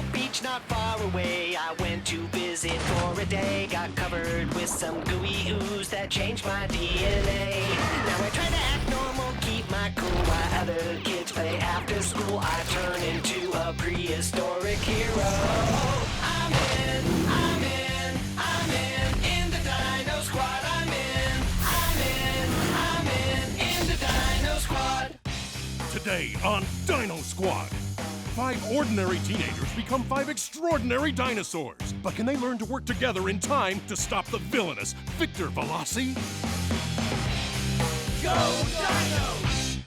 little beach not far away. I went to visit for a day. Got covered with some gooey ooze that changed my DNA. Now I try to act normal, keep my cool while other kids play after school. I turn into a prehistoric hero. I'm in the Dino Squad. I'm in the Dino Squad. Today on Dino Squad, 5 ordinary teenagers become 5 extraordinary dinosaurs. But can they learn to work together in time to stop the villainous Victor Veloci? Go Dinos!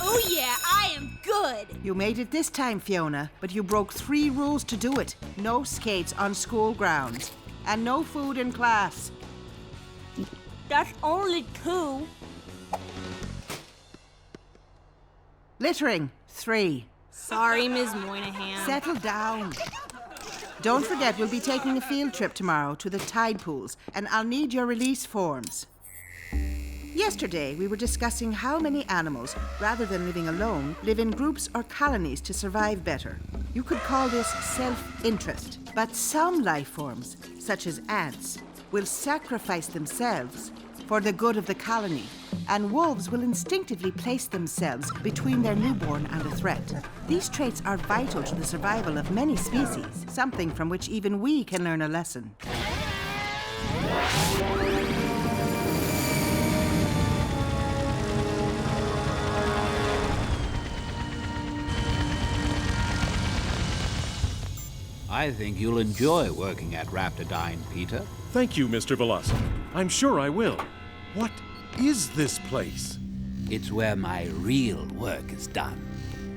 Oh yeah, I am good! You made it this time, Fiona, but you broke 3 rules to do it. No skates on school grounds, and no food in class. That's only 2. Littering, 3. Sorry, Ms. Moynihan. Settle down. Don't forget, we'll be taking a field trip tomorrow to the tide pools, and I'll need your release forms. Yesterday, we were discussing how many animals, rather than living alone, live in groups or colonies to survive better. You could call this self-interest. But some life forms, such as ants, will sacrifice themselves for the good of the colony, and wolves will instinctively place themselves between their newborn and a threat. These traits are vital to the survival of many species, something from which even we can learn a lesson. I think you'll enjoy working at Raptor Dyne, Peter. Thank you, Mr. Veloci. I'm sure I will. What is this place? It's where my real work is done.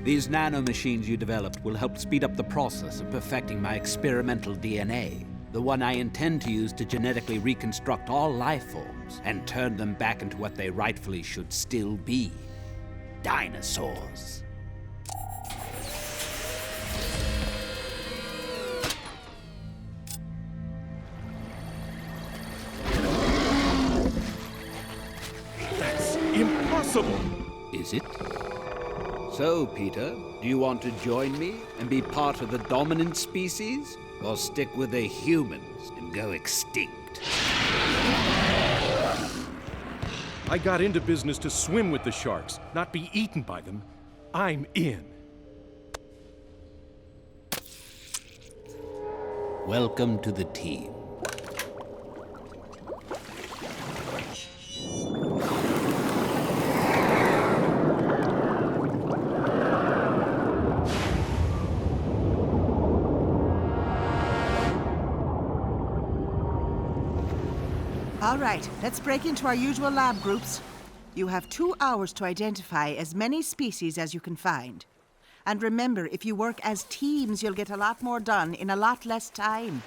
These nanomachines you developed will help speed up the process of perfecting my experimental DNA, the one I intend to use to genetically reconstruct all life forms and turn them back into what they rightfully should still be: dinosaurs. Impossible! Is it? So, Peter, do you want to join me and be part of the dominant species? Or stick with the humans and go extinct? I got into business to swim with the sharks, not be eaten by them. I'm in. Welcome to the team. All right, let's break into our usual lab groups. You have 2 hours to identify as many species as you can find. And remember, if you work as teams, you'll get a lot more done in a lot less time.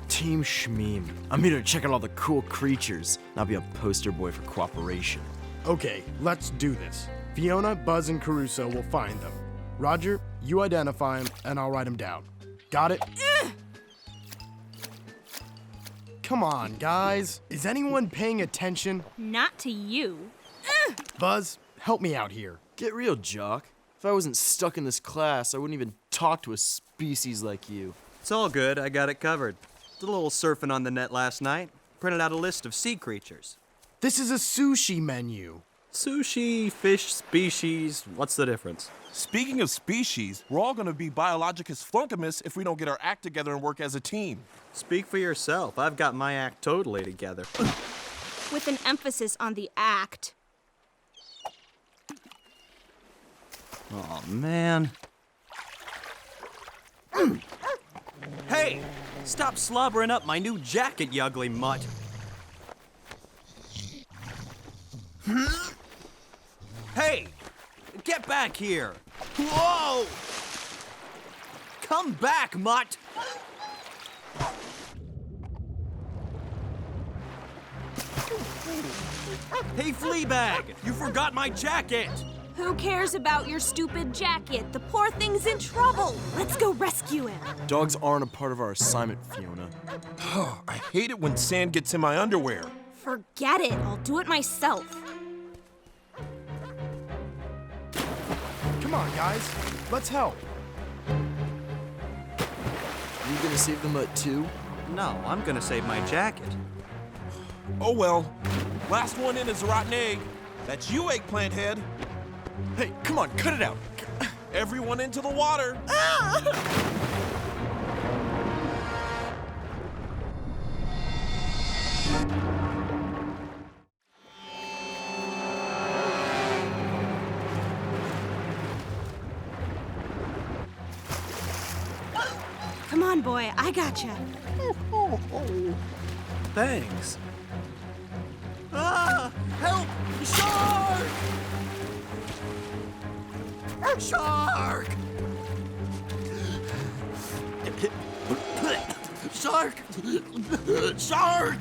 Team Shmeem. I'm here to check out all the cool creatures, not be a poster boy for cooperation. Okay, let's do this. Fiona, Buzz, and Caruso will find them. Roger, you identify them, and I'll write them down. Got it? Come on, guys. Is anyone paying attention? Not to you. Buzz, help me out here. Get real, Jock. If I wasn't stuck in this class, I wouldn't even talk to a species like you. It's all good. I got it covered. Did a little surfing on the net last night. Printed out a list of sea creatures. This is a sushi menu. Sushi, fish species, what's the difference? Speaking of species, we're all gonna be biologicus flunkimus if we don't get our act together and work as a team. Speak for yourself. I've got my act totally together. With an emphasis on the act. Oh, man. Hey! Stop slobbering up my new jacket, you ugly mutt. Hey! Get back here! Whoa! Come back, mutt! Hey, Fleabag! You forgot my jacket! Who cares about your stupid jacket? The poor thing's in trouble. Let's go rescue him. Dogs aren't a part of our assignment, Fiona. I hate it when sand gets in my underwear. Forget it. I'll do it myself. Come on, guys. Let's help. You gonna save the mutt too? No, I'm gonna save my jacket. Oh well. Last one in is a rotten egg. That's you, eggplant head. Hey, come on, cut it out. Everyone into the water. Come on, boy. I gotcha. Thanks. Ah! Help! Shark! Shark! Shark! Shark!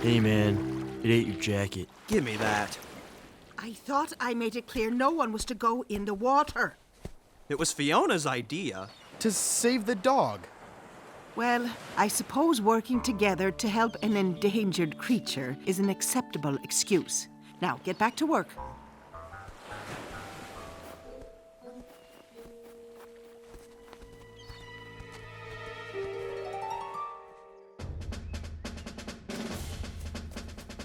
Hey man, it ate your jacket. Give me that. I thought I made it clear no one was to go in the water. It was Fiona's idea. To save the dog. Well, I suppose working together to help an endangered creature is an acceptable excuse. Now, get back to work.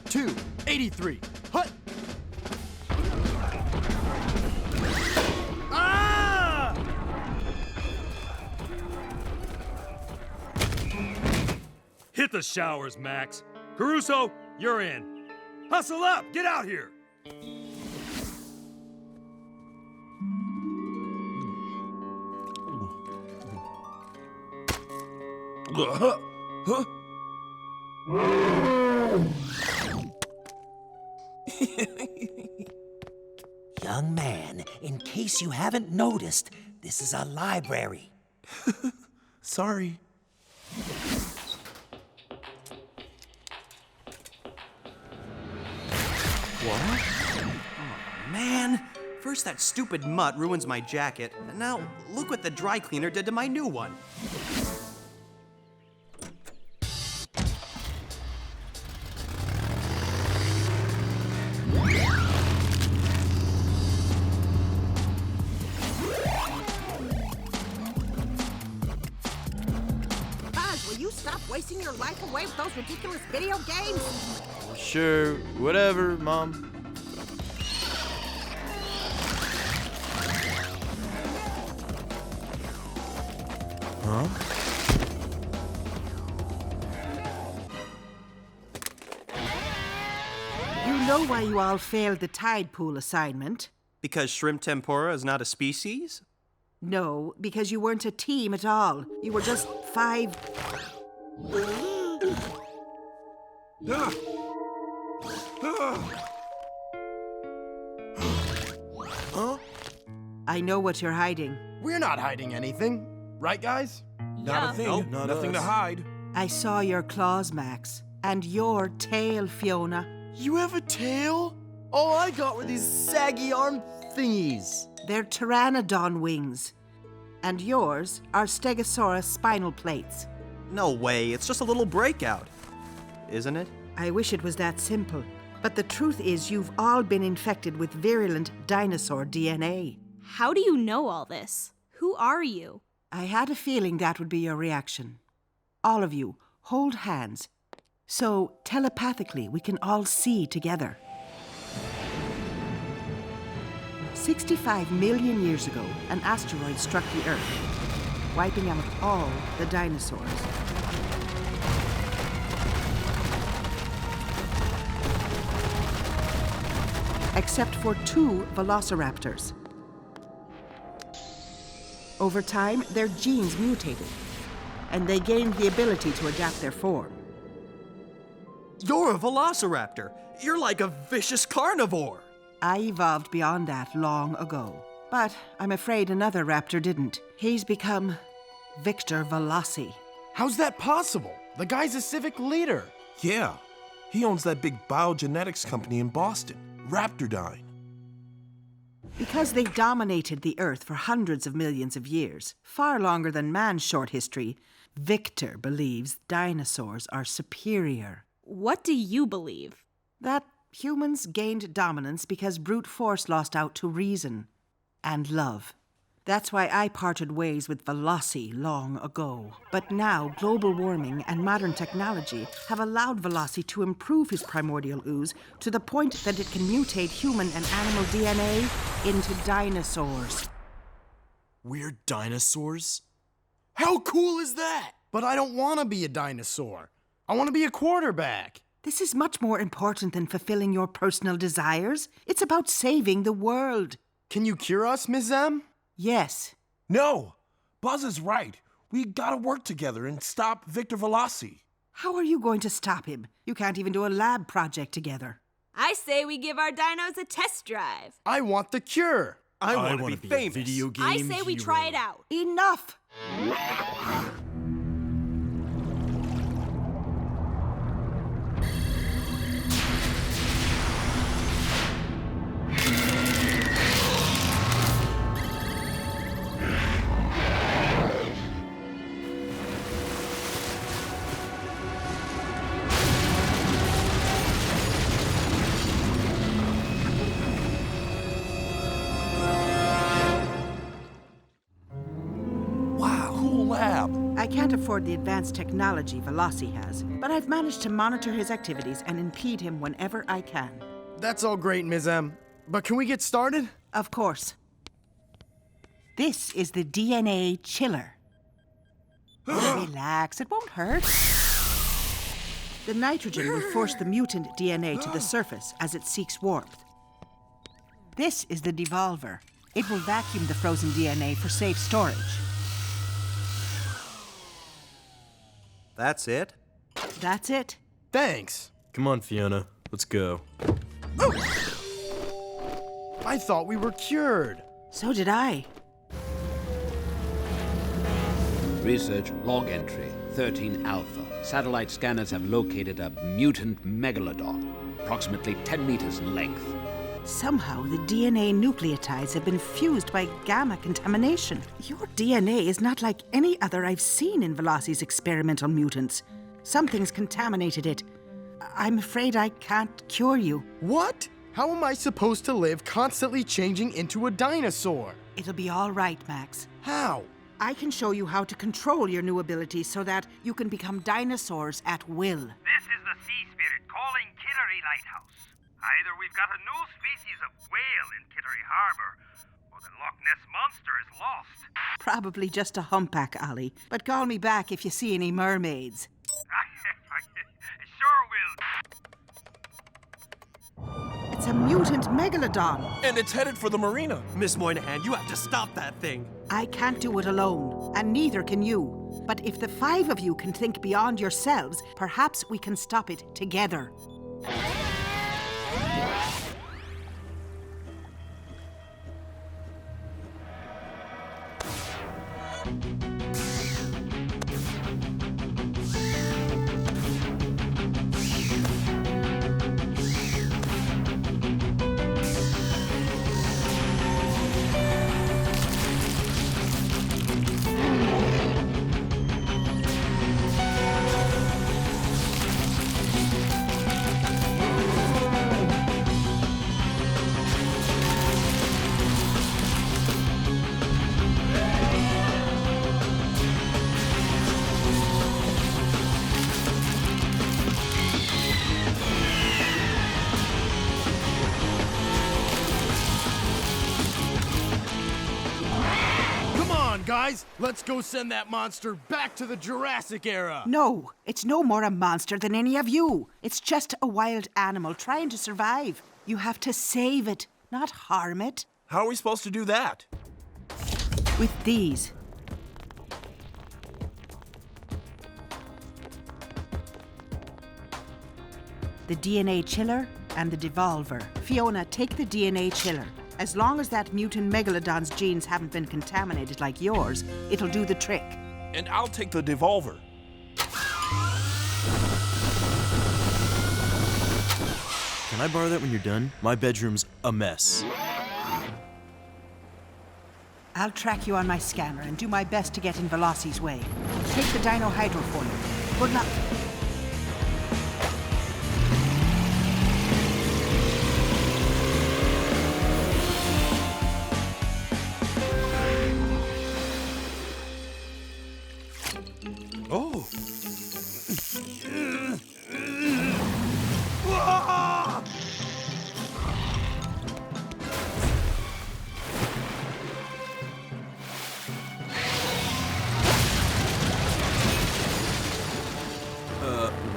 Two, 83. Hut! Ah! Hit the showers, Max. Caruso, you're in. Hustle up! Get out here! Young man, in case you haven't noticed, this is a library. Sorry. What? Oh, man. First that stupid mutt ruins my jacket, and now look what the dry cleaner did to my new one. Buzz, will you stop wasting your life away with those ridiculous video games? Sure, whatever, Mom. Huh? You know why you all failed the tide pool assignment? Because shrimp tempura is not a species? No, because you weren't a team at all. You were just five... Huh? I know what you're hiding. We're not hiding anything. Right, guys? Not a thing. Nope, not Nothing to us. hide. I saw your claws, Max. And your tail, Fiona. You have a tail? All I got were these saggy arm thingies. They're pteranodon wings. And yours are stegosaurus spinal plates. No way, it's just a little breakout. Isn't it? I wish it was that simple. But the truth is you've all been infected with virulent dinosaur DNA. How do you know all this? Who are you? I had a feeling that would be your reaction. All of you, hold hands. So telepathically we can all see together. 65 million years ago, an asteroid struck the Earth, wiping out all the dinosaurs. Except for 2 velociraptors. Over time, their genes mutated, and they gained the ability to adapt their form. You're a velociraptor. You're like a vicious carnivore. I evolved beyond that long ago. But I'm afraid another raptor didn't. He's become Victor Veloci. How's that possible? The guy's a civic leader. Yeah. He owns that big biogenetics company in Boston. Raptor Dyne. Because they dominated the Earth for hundreds of millions of years, far longer than man's short history, Victor believes dinosaurs are superior. What do you believe? That humans gained dominance because brute force lost out to reason and love. That's why I parted ways with Veloci long ago. But now, global warming and modern technology have allowed Veloci to improve his primordial ooze to the point that it can mutate human and animal DNA into dinosaurs. We're dinosaurs? How cool is that? But I don't want to be a dinosaur. I want to be a quarterback. This is much more important than fulfilling your personal desires. It's about saving the world. Can you cure us, Ms. M? Yes. No! Buzz is right. We gotta work together and stop Victor Veloci. How are you going to stop him? You can't even do a lab project together. I say we give our dinos a test drive. I want the cure. I want to wanna be famous. A video game I say we try it out. Enough! I can't afford the advanced technology Veloci has, but I've managed to monitor his activities and impede him whenever I can. That's all great, Ms. M. But can we get started? Of course. This is the DNA chiller. Relax, it won't hurt. The nitrogen will force the mutant DNA to the surface as it seeks warmth. This is the devolver. It will vacuum the frozen DNA for safe storage. That's it? That's it. Thanks. Come on, Fiona. Let's go. I thought we were cured. So did I. Research log entry 13 Alpha. Satellite scanners have located a mutant megalodon, approximately 10 meters in length. Somehow the DNA nucleotides have been fused by gamma contamination. Your DNA is not like any other I've seen in Veloci's experimental mutants. Something's contaminated it. I'm afraid I can't cure you. What? How am I supposed to live constantly changing into a dinosaur? It'll be all right, Max. How? I can show you how to control your new abilities so that you can become dinosaurs at will. This is the Sea Spirit calling Kittery Lighthouse. Either we've got a new species of whale in Kittery Harbor, or the Loch Ness Monster is lost. Probably just a humpback, Ollie. But call me back if you see any mermaids. Sure will. It's a mutant megalodon. And it's headed for the marina. Miss Moynihan, you have to stop that thing. I can't do it alone, and neither can you. But if the 5 of you can think beyond yourselves, perhaps we can stop it together. Guys, let's go send that monster back to the Jurassic era. No, it's no more a monster than any of you. It's just a wild animal trying to survive. You have to save it, not harm it. How are we supposed to do that? With these. The DNA chiller and the devolver. Fiona, take the DNA chiller. As long as that mutant megalodon's genes haven't been contaminated like yours, it'll do the trick. And I'll take the devolver. Can Can I borrow that when you're done? My bedroom's a mess. I'll track you on my scanner and do my best to get in Veloci's way. Take the Dino Hydro for you. Good luck. Oh!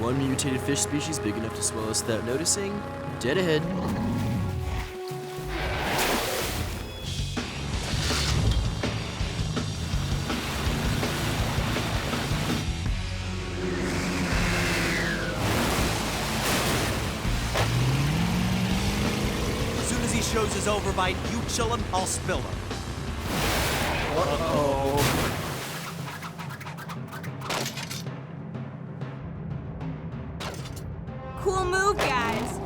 One mutated fish species big enough to swallow us without noticing. Dead ahead. As soon as he shows his overbite, you chill him, I'll spill him. Uh-oh. Cool move, guys.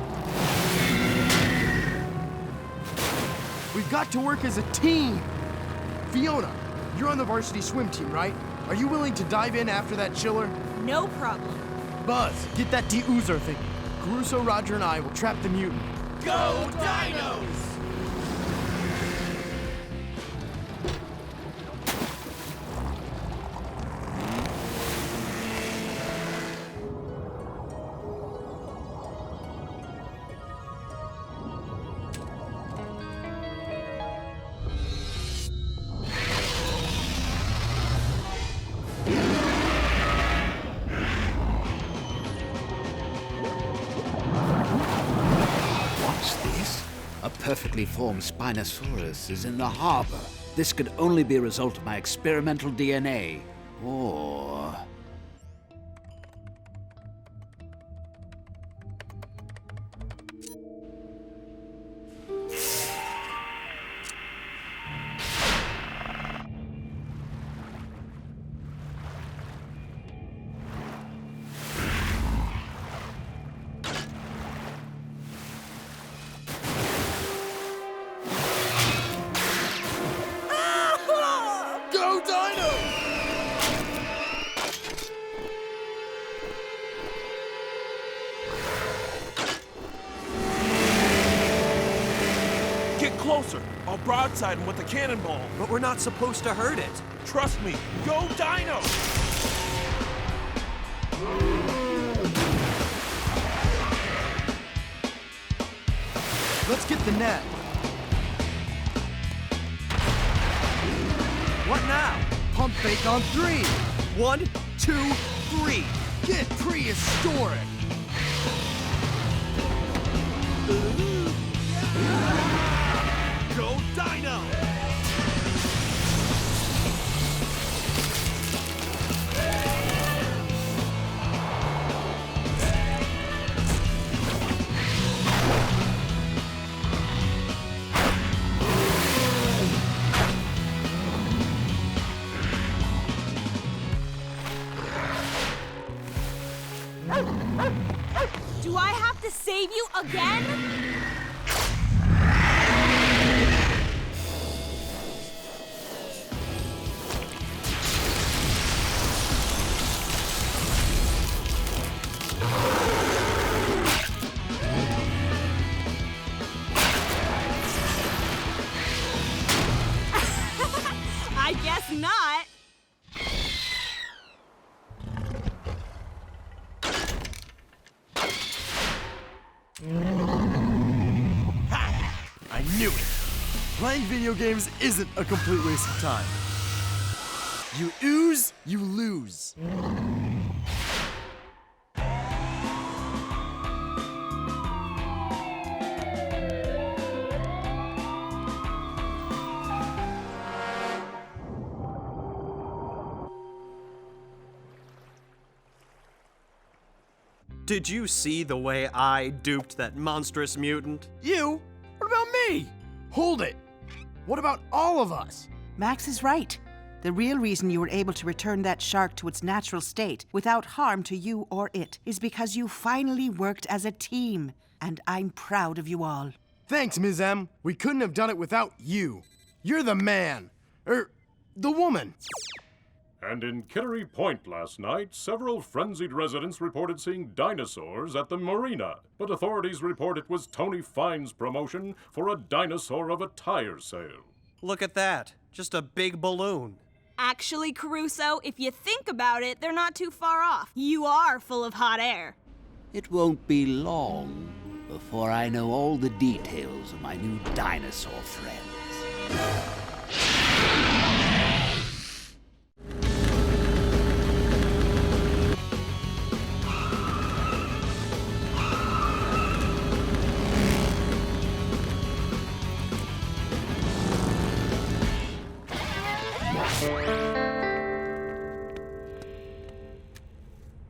We've got to work as a team. Fiona, you're on the varsity swim team, right? Are you willing to dive in after that chiller? No problem. Buzz, get that de-oozer thing. Caruso, Roger, and I will trap the mutant. Go Dinos! A perfectly formed Spinosaurus is in the harbor. This could only be a result of my experimental DNA. Or... Go Dino! Get closer. I'll broadside him with the cannonball. But we're not supposed to hurt it. Trust me. Go Dino! Let's get the net. What now? Pump fake on 3. 1, 2, 3. Get prehistoric. Go Dino! Do I have to save you again? I guess not. I knew it! Playing video games isn't a complete waste of time. You ooze, you lose. Did you see the way I duped that monstrous mutant? You? What about me? Hold it. What about all of us? Max is right. The real reason you were able to return that shark to its natural state without harm to you or it is because you finally worked as a team. and I'm proud of you all. Thanks, Ms. M. We couldn't have done it without you. You're the man. The woman. And in Kittery Point last night, several frenzied residents reported seeing dinosaurs at the marina. But authorities report it was Tony Fine's promotion for a dinosaur of a tire sale. Look at that. Just a big balloon. Actually, Caruso, if you think about it, they're not too far off. You are full of hot air. It won't be long before I know all the details of my new dinosaur friends.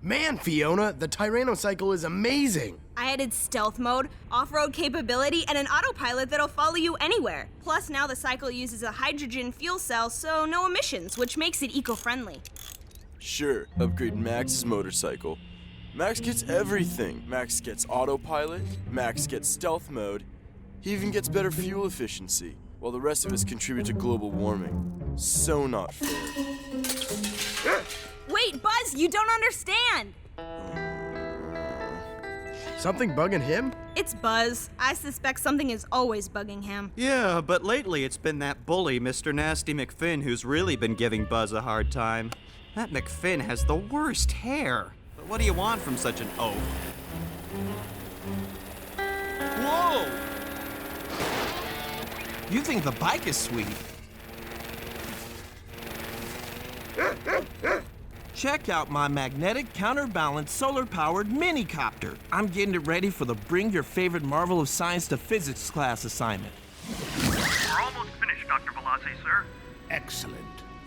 Man, Fiona, the Tyrannocycle is amazing. I added stealth mode, off-road capability, and an autopilot that'll follow you anywhere. Plus, now the cycle uses a hydrogen fuel cell, so no emissions, which makes it eco-friendly. Sure, upgrade Max's motorcycle. Max gets everything. Max gets autopilot, Max gets stealth mode. He even gets better fuel efficiency, while the rest of us contribute to global warming. So not fair. Wait, Buzz, you don't understand! Something bugging him? It's Buzz. I suspect something is always bugging him. Yeah, but lately it's been that bully, Mr. Nasty McFinn, who's really been giving Buzz a hard time. That McFinn has the worst hair. But what do you want from such an oaf? Whoa! You think the bike is sweet? Check out my magnetic counterbalance solar-powered mini-copter. I'm getting it ready for the Bring Your Favorite Marvel of Science to Physics class assignment. We're almost finished, Dr. Veloci, sir. Excellent.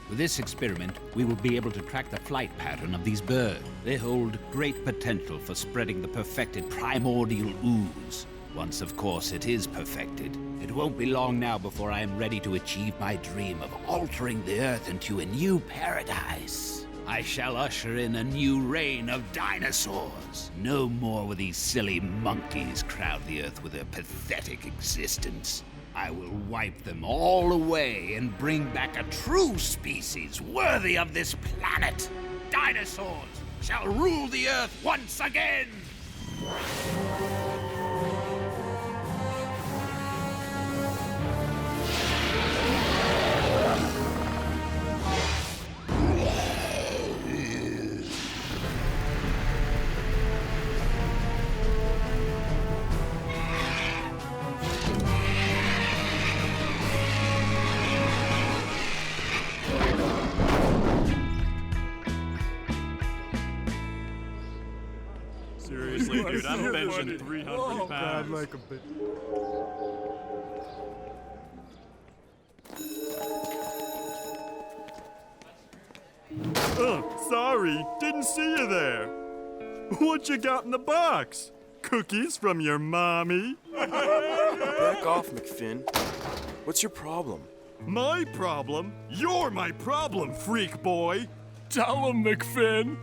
With this experiment, we will be able to track the flight pattern of these birds. They hold great potential for spreading the perfected primordial ooze. Once, of course, it is perfected, it won't be long now before I am ready to achieve my dream of altering the Earth into a new paradise. I shall usher in a new reign of dinosaurs. No more will these silly monkeys crowd the Earth with their pathetic existence. I will wipe them all away and bring back a true species worthy of this planet. Dinosaurs shall rule the Earth once again! Seriously, dude, I'm benching 300 pounds. Like a bit. Oh, sorry, didn't see you there. What you got in the box? Cookies from your mommy? Back off, McFinn. What's your problem? My problem? You're my problem, freak boy. Tell him, McFinn.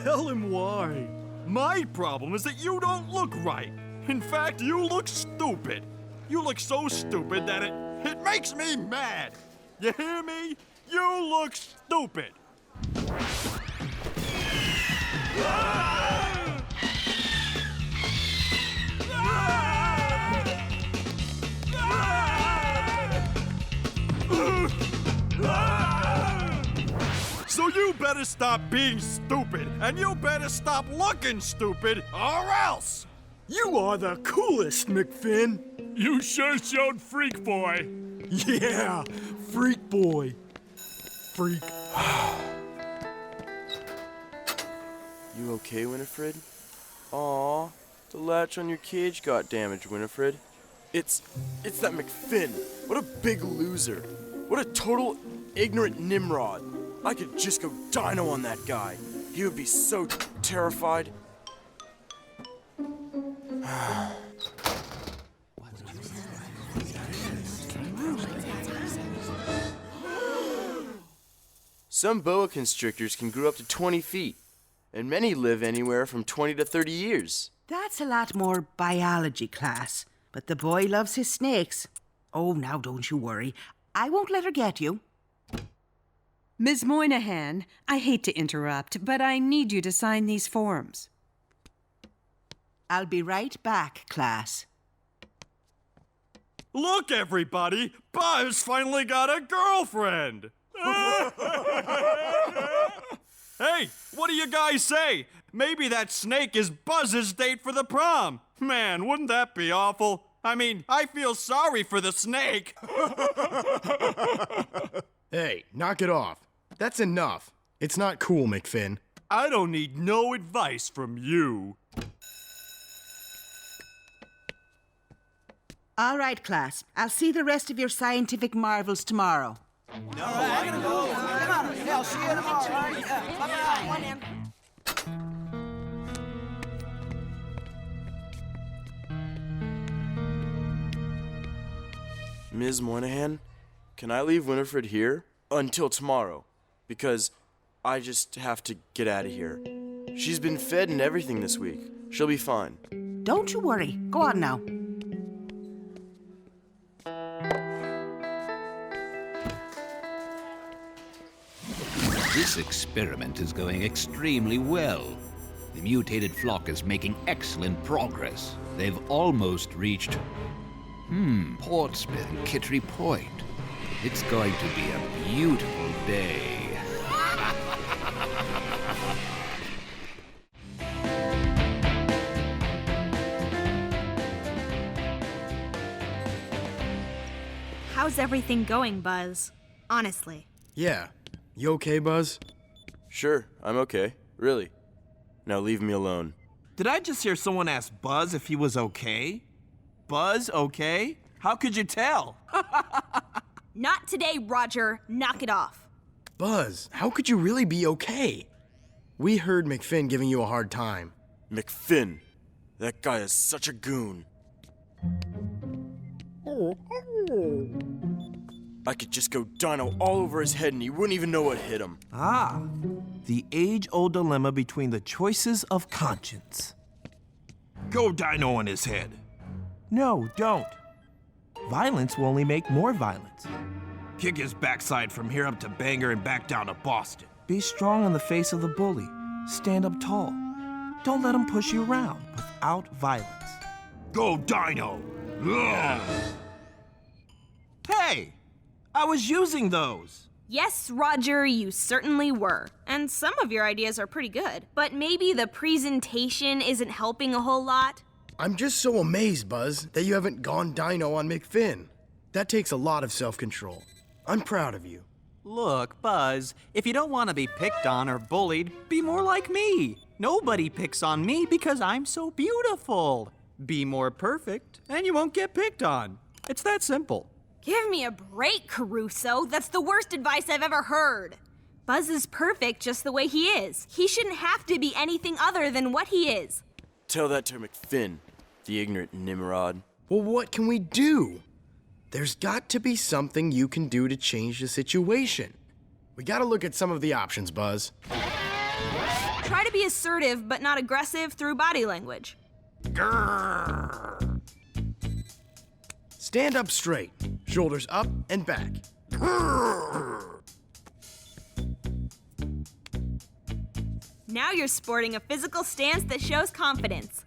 Tell him why. My problem is that you don't look right. In fact, you look stupid. You look so stupid that it makes me mad. You hear me? You look stupid. So you better stop being stupid, and you better stop looking stupid, or else! You are the coolest, McFinn. You sure showed Freak Boy. Yeah, Freak Boy. Freak. You okay, Winifred? Aw, the latch on your cage got damaged, Winifred. It's that McFinn. What a big loser. What a total ignorant Nimrod. I could just go dino on that guy. He would be so terrified. Some boa constrictors can grow up to 20 feet, and many live anywhere from 20 to 30 years. That's a lot more biology class. But the boy loves his snakes. Oh, now don't you worry. I won't let her get you. Ms. Moynihan, I hate to interrupt, but I need you to sign these forms. I'll be right back, class. Look, everybody! Buzz finally got a girlfriend! Hey, what do you guys say? Maybe that snake is Buzz's date for the prom. Man, wouldn't that be awful? I mean, I feel sorry for the snake. Hey, knock it off. That's enough. It's not cool, McFinn. I don't need no advice from you. All right, class. I'll see the rest of your scientific marvels tomorrow. I'll see you tomorrow. Ms. Moynihan, can I leave Winifred here until tomorrow? Because I just have to get out of here. She's been fed and everything this week. She'll be fine. Don't you worry. Go on now. This experiment is going extremely well. The mutated flock is making excellent progress. They've almost reached, Portsmouth and Kittery Point. It's going to be a beautiful day. How's everything going, Buzz? Honestly. Yeah. You okay, Buzz? Sure, I'm okay. Really. Now leave me alone. Did I just hear someone ask Buzz if he was okay? Buzz okay? How could you tell? Not today, Roger. Knock it off. Buzz, how could you really be okay? We heard McFinn giving you a hard time. McFinn. That guy is such a goon. I could just go Dino all over his head and he wouldn't even know what hit him. Ah, the age-old dilemma between the choices of conscience. Go Dino on his head. No, don't. Violence will only make more violence. Kick his backside from here up to Bangor and back down to Boston. Be strong in the face of the bully. Stand up tall. Don't let him push you around without violence. Go Dino! Ugh. Hey! I was using those! Yes, Roger, you certainly were. And some of your ideas are pretty good. But maybe the presentation isn't helping a whole lot? I'm just so amazed, Buzz, that you haven't gone Dino on McFinn. That takes a lot of self-control. I'm proud of you. Look, Buzz, if you don't want to be picked on or bullied, be more like me. Nobody picks on me because I'm so beautiful. Be more perfect, and you won't get picked on. It's that simple. Give me a break, Caruso. That's the worst advice I've ever heard. Buzz is perfect just the way he is. He shouldn't have to be anything other than what he is. Tell that to McFinn, the ignorant Nimrod. Well, what can we do? There's got to be something you can do to change the situation. We gotta look at some of the options, Buzz. Try to be assertive but not aggressive through body language. Grrr. Stand up straight, shoulders up and back. Grrr. Now you're sporting a physical stance that shows confidence.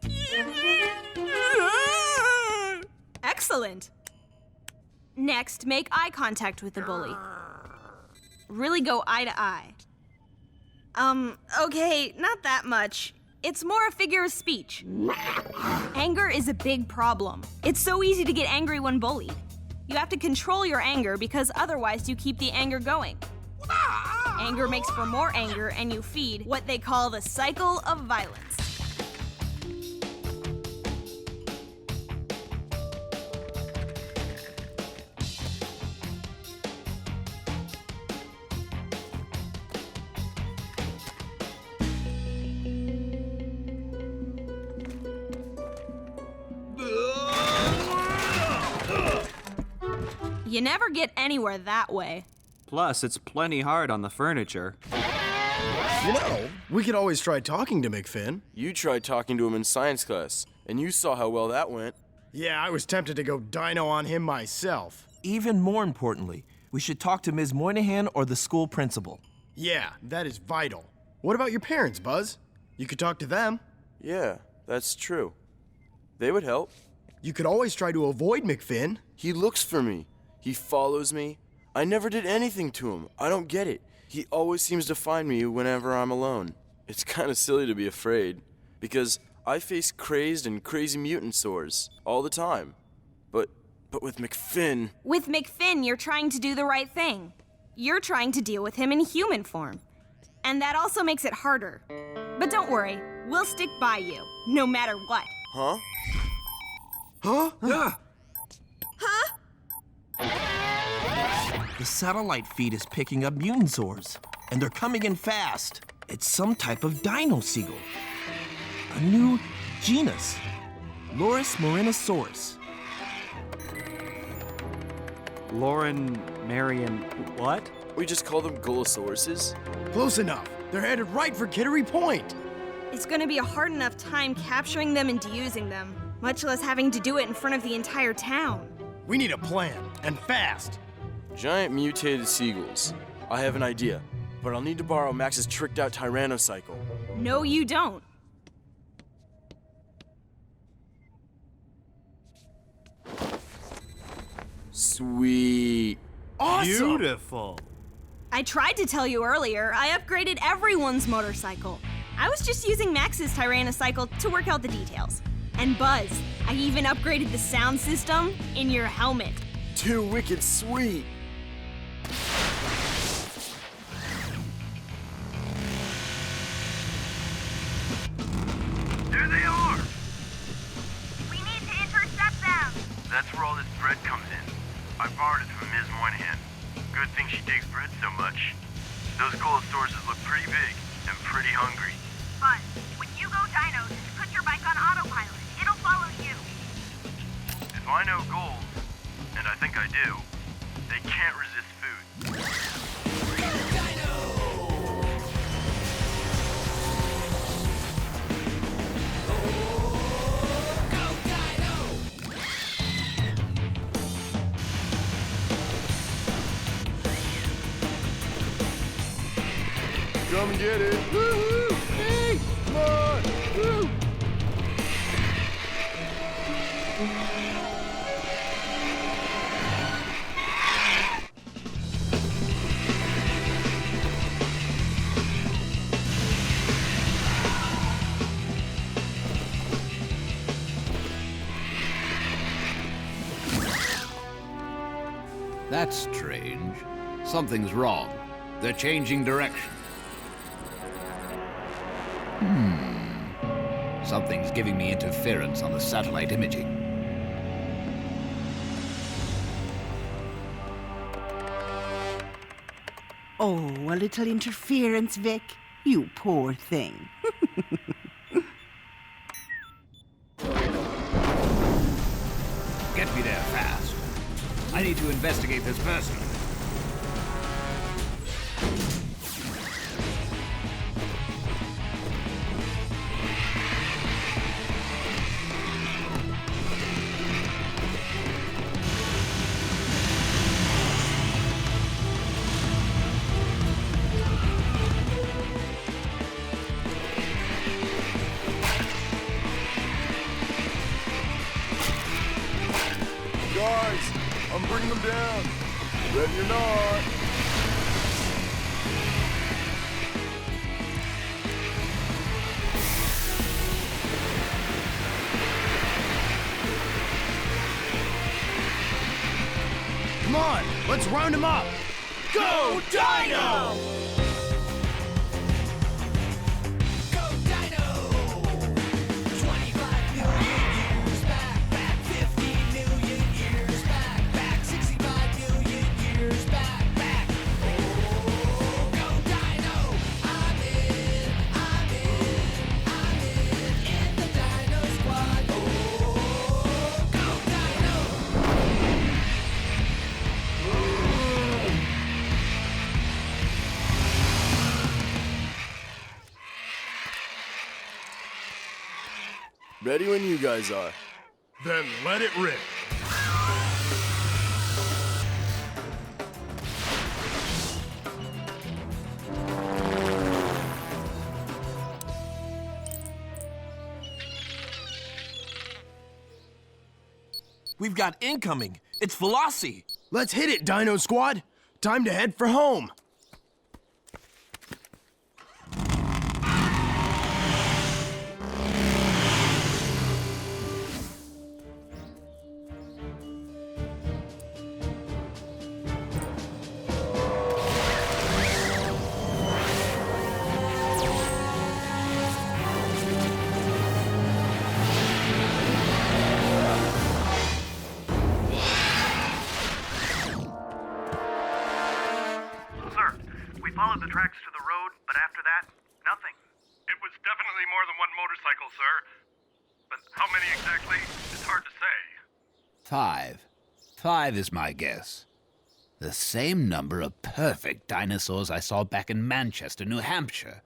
Excellent. Next, make eye contact with the bully. Really go eye to eye. Okay, not that much. It's more a figure of speech. Anger is a big problem. It's so easy to get angry when bullied. You have to control your anger because otherwise you keep the anger going. Anger makes for more anger and you feed what they call the cycle of violence. You never get anywhere that way. Plus, it's plenty hard on the furniture. You know, We could always try talking to McFinn. You tried talking to him in science class, and you saw how well that went. Yeah, I was tempted to go dino on him myself. Even more importantly, we should talk to Ms. Moynihan or the school principal. Yeah, that is vital. What about your parents, Buzz? You could talk to them. Yeah, that's true. They would help. You could always try to avoid McFinn. He looks for me. He follows me. I never did anything to him. I don't get it. He always seems to find me whenever I'm alone. It's kind of silly to be afraid, because I face crazed and crazy mutant sores all the time. But with McFinn... With McFinn, you're trying to do the right thing. You're trying to deal with him in human form. And that also makes it harder. But don't worry, we'll stick by you, no matter what. Huh? Huh? Huh? The satellite feed is picking up mutasaurs, and they're coming in fast. It's some type of dino seagull. A new genus, Loris marinosaurus. Lauren, Marion, what? We just call them Gullosauruses. Close enough. They're headed right for Kittery Point. It's gonna be a hard enough time capturing them and deusing them, much less having to do it in front of the entire town. We need a plan, and fast. Giant mutated seagulls. I have an idea, but I'll need to borrow Max's tricked-out Tyrannocycle. No, you don't. Sweet. Awesome! Beautiful. I tried to tell you earlier, I upgraded everyone's motorcycle. I was just using Max's Tyrannocycle to work out the details. And Buzz, I even upgraded the sound system in your helmet. Too wicked sweet. There they are! We need to intercept them. That's where all this bread comes in. I borrowed it from Ms. Moynihan. Good thing she digs bread so much. Those Gullosauruses look pretty big and pretty hungry. Buzz, when you go dinos, put your bike on autopilot. It'll follow you. If I know gold, and I think I do, they can't resist food. Come get it. Woo-hoo! Hey! Come on! Woo! That's strange. Something's wrong. They're changing direction. Something's giving me interference on the satellite imaging. Oh, a little interference, Vic. You poor thing. Get me there fast. I need to investigate this person. Guys, I'm bringing them down. Ready or not. Come on, let's round him up. Go Dino! Ready when you guys are. Then let it rip. We've got incoming. It's Veloci. Let's hit it, Dino Squad. Time to head for home. Sir, we followed the tracks to the road, but after that, nothing. It was definitely more than one motorcycle, sir. But how many exactly? It's hard to say. 5. 5 is my guess. The same number of perfect dinosaurs I saw back in Manchester, New Hampshire.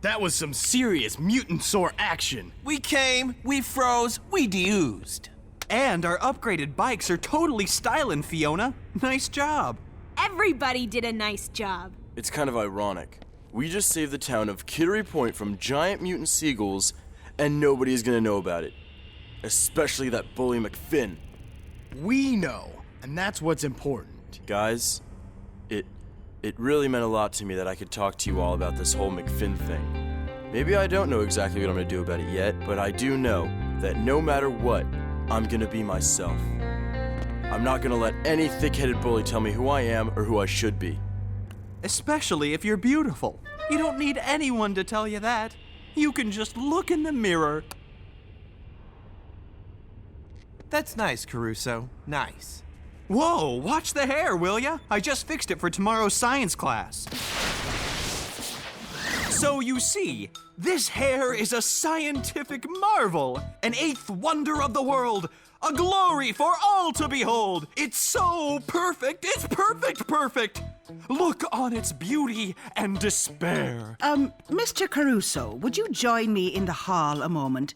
That was some serious mutant-saur action. We came, we froze, we de-oozed. And our upgraded bikes are totally styling, Fiona. Nice job. Everybody did a nice job. It's kind of ironic. We just saved the town of Kittery Point from giant mutant seagulls, and nobody's gonna know about it. Especially that bully McFinn. We know, and that's what's important. Guys, it really meant a lot to me that I could talk to you all about this whole McFinn thing. Maybe I don't know exactly what I'm gonna do about it yet, but I do know that no matter what, I'm gonna be myself. I'm not gonna let any thick-headed bully tell me who I am or who I should be. Especially if you're beautiful. You don't need anyone to tell you that. You can just look in the mirror. That's nice, Caruso. Nice. Whoa, watch the hair, will ya? I just fixed it for tomorrow's science class. So you see, this hair is a scientific marvel, an eighth wonder of the world, a glory for all to behold. It's so perfect, it's perfect. Look on its beauty and despair. Mr. Caruso, would you join me in the hall a moment?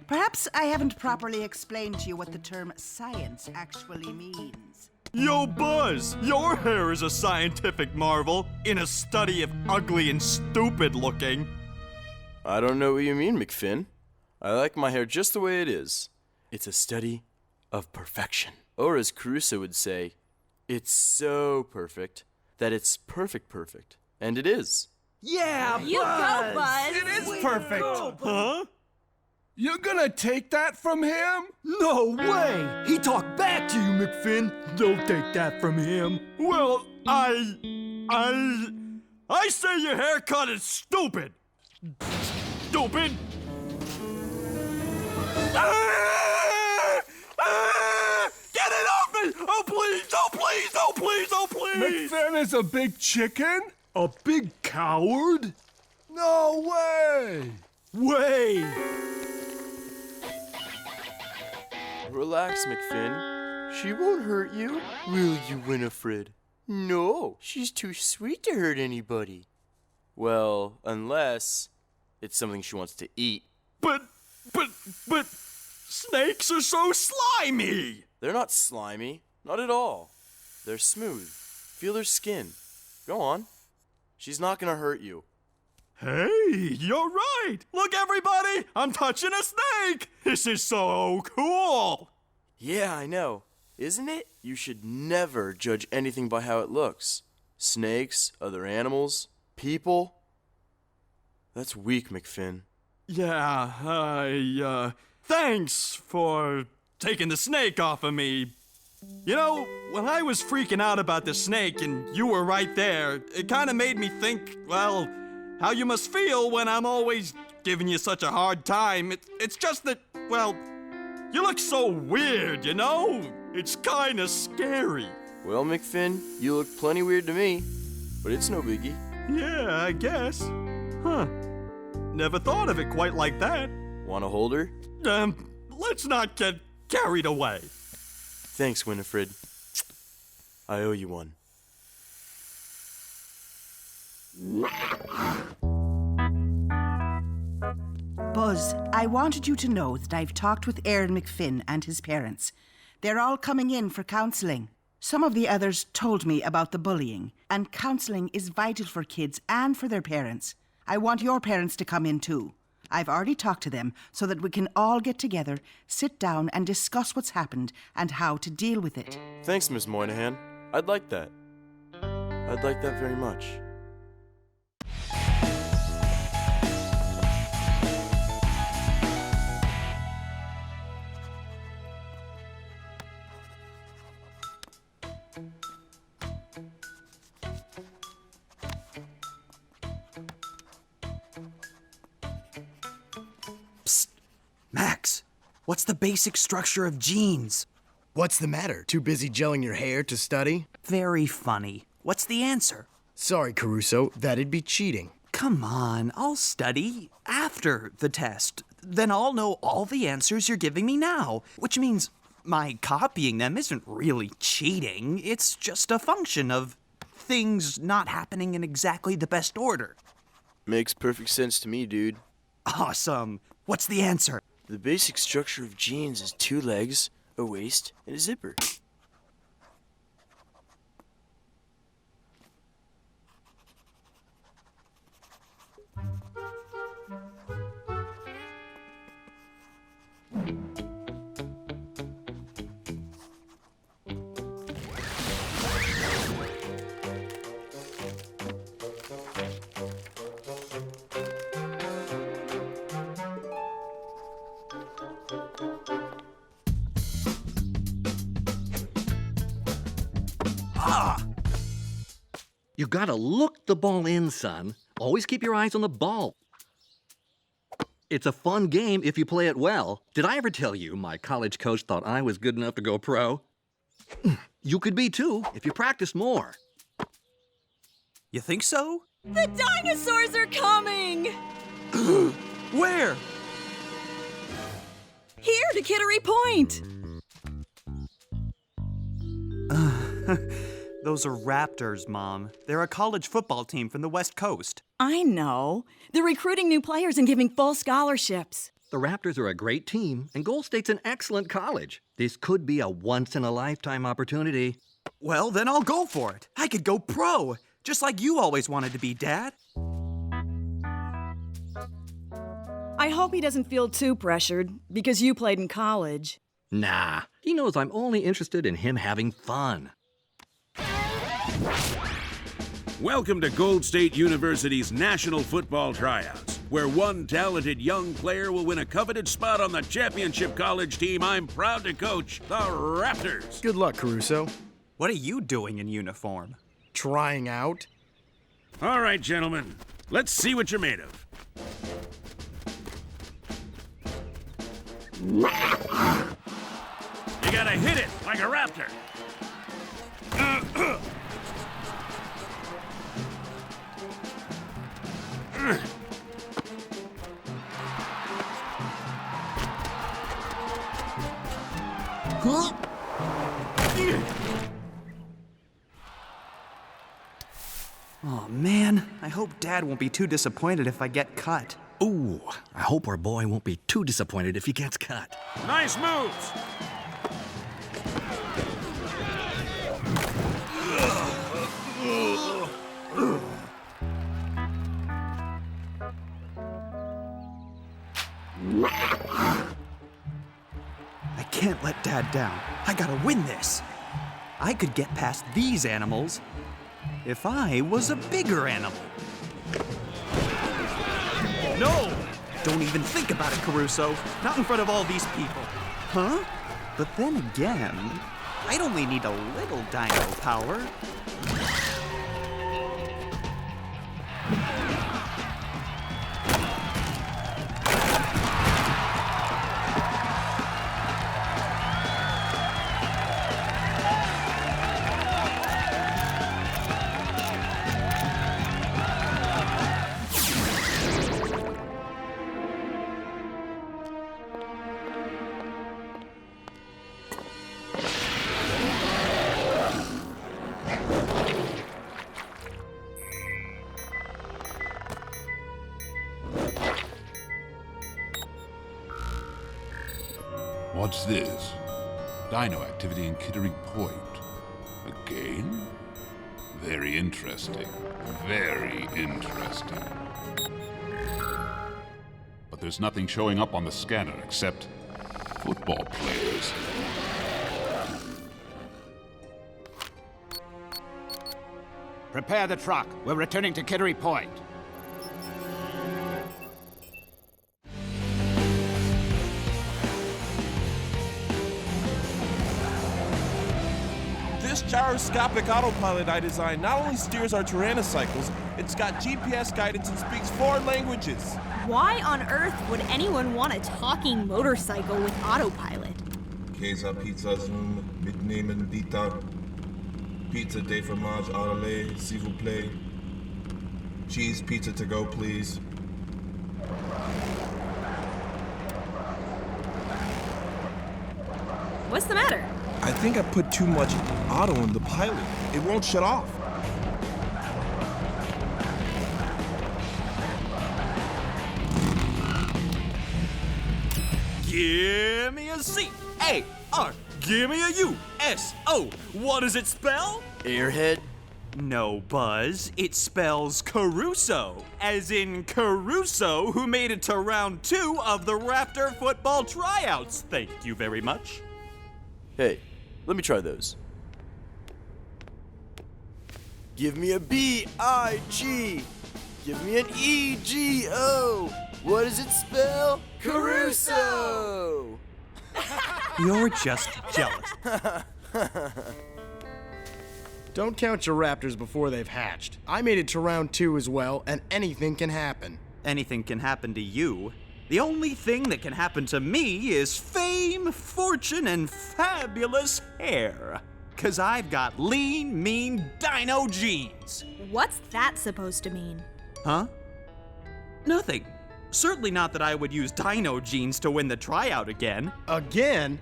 Perhaps I haven't properly explained to you what the term science actually means. Yo, Buzz, your hair is a scientific marvel in a study of ugly and stupid looking. I don't know what you mean, McFinn. I like my hair just the way it is. It's a study of perfection. Or as Caruso would say, it's so perfect that it's perfect. And it is. Yeah, You go, Buzz. It is perfect. Huh? You're gonna take that from him? No way! He talked back to you, McFinn. Don't take that from him. Well, I say your haircut is stupid. Stupid. Get it off me! Oh, please! Oh, please! Oh, please! Oh, please! McFinn is a big chicken? A big coward? No way! Way! Relax, McFinn. She won't hurt you. Will you, Winifred? No, she's too sweet to hurt anybody. Well, unless it's something she wants to eat. But snakes are so slimy! They're not slimy. Not at all. They're smooth. Feel their skin. Go on. She's not gonna hurt you. Hey, you're right! Look, everybody! I'm touching a snake! This is so cool! Yeah, I know. Isn't it? You should never judge anything by how it looks. Snakes, other animals, people. That's weak, McFinn. Yeah, thanks for taking the snake off of me. You know, when I was freaking out about the snake and you were right there, it kind of made me think, well, how you must feel when I'm always giving you such a hard time. It's just that, well, you look so weird, you know? It's kind of scary. Well, McFinn, you look plenty weird to me, but it's no biggie. Yeah, I guess. Huh. Never thought of it quite like that. Want to hold her? Let's not get carried away. Thanks, Winifred. I owe you one. Buzz, I wanted you to know that I've talked with Aaron McFinn and his parents. They're all coming in for counselling. Some of the others told me about the bullying, and counselling is vital for kids and for their parents. I want your parents to come in too. I've already talked to them so that we can all get together, sit down and discuss what's happened and how to deal with it. Thanks, Miss Moynihan. I'd like that. I'd like that very much. Psst. Max, what's the basic structure of genes? What's the matter? Too busy gelling your hair to study? Very funny. What's the answer? Sorry, Caruso, that'd be cheating. Come on, I'll study after the test. Then I'll know all the answers you're giving me now, which means my copying them isn't really cheating. It's just a function of things not happening in exactly the best order. Makes perfect sense to me, dude. Awesome. What's the answer? The basic structure of genes is 2 legs, a waist, and a zipper. You gotta look the ball in, son. Always keep your eyes on the ball. It's a fun game if you play it well. Did I ever tell you my college coach thought I was good enough to go pro? You could be too if you practice more. You think so? The dinosaurs are coming! Where? Here to Kittery Point. Those are Raptors, Mom. They're a college football team from the West Coast. I know. They're recruiting new players and giving full scholarships. The Raptors are a great team, and Gold State's an excellent college. This could be a once-in-a-lifetime opportunity. Well, then I'll go for it. I could go pro, just like you always wanted to be, Dad. I hope he doesn't feel too pressured, because you played in college. Nah, he knows I'm only interested in him having fun. Welcome to Gold State University's National Football Tryouts, where one talented young player will win a coveted spot on the championship college team I'm proud to coach, the Raptors. Good luck, Caruso. What are you doing in uniform? Trying out. All right, gentlemen, let's see what you're made of. You gotta hit it like a raptor. Oh, man. I hope Dad won't be too disappointed if I get cut. Ooh, I hope our boy won't be too disappointed if he gets cut. Nice moves. I can't let Dad down. I gotta win this. I could get past these animals if I was a bigger animal. No! Don't even think about it, Caruso. Not in front of all these people. Huh? But then again, I'd only need a little dino power. What's this? Dino activity in Kittery Point. Again? Very interesting. Very interesting. But there's nothing showing up on the scanner except football players. Prepare the truck. We're returning to Kittery Point. This gyroscopic autopilot I designed not only steers our Tyrannocycles, it's got GPS guidance and speaks 4 languages. Why on earth would anyone want a talking motorcycle with autopilot? Käse Pizza Zoom, mitnehmen bitte. Pizza de fromage à la lait, s'il vous plaît. Cheese pizza to go, please. What's the matter? I think I put too much auto in the pilot. It won't shut off. Give me a C-A-R. Give me a U-S-O. What does it spell? Airhead? No, Buzz. It spells Caruso, as in Caruso, who made it to round 2 of the Raptor football tryouts. Thank you very much. Hey, let me try those. Give me a B-I-G. Give me an E-G-O. What does it spell? Caruso! You're just jealous. Don't count your raptors before they've hatched. I made it to round 2 as well, and anything can happen. Anything can happen to you. The only thing that can happen to me is fame, fortune, and fabulous hair. 'Cause I've got lean, mean dino genes. What's that supposed to mean? Huh? Nothing. Certainly not that I would use dino genes to win the tryout again. Again?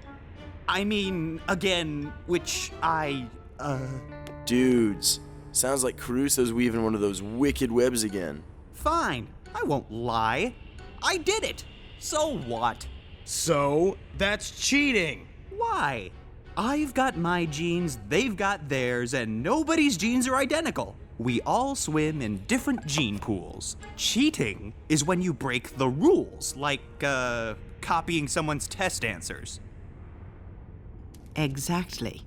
I mean, again, which I, Dudes, sounds like Caruso's weaving one of those wicked webs again. Fine, I won't lie. I did it. So what? So, that's cheating. Why? I've got my genes, they've got theirs, and nobody's genes are identical. We all swim in different gene pools. Cheating is when you break the rules, like, copying someone's test answers. Exactly.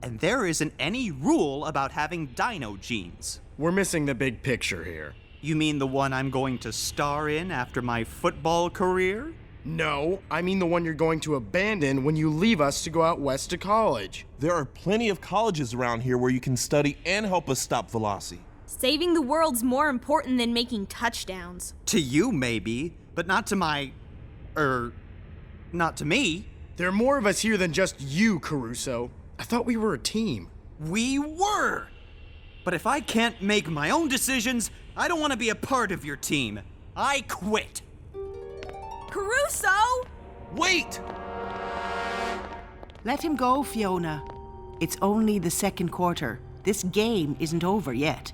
And there isn't any rule about having dino genes. We're missing the big picture here. You mean the one I'm going to star in after my football career? No, I mean the one you're going to abandon when you leave us to go out west to college. There are plenty of colleges around here where you can study and help us stop Veloci. Saving the world's more important than making touchdowns. To you, maybe, but not to my... not to me. There are more of us here than just you, Caruso. I thought we were a team. We were! But if I can't make my own decisions, I don't want to be a part of your team. I quit. Caruso! Wait! Let him go, Fiona. It's only the second quarter. This game isn't over yet.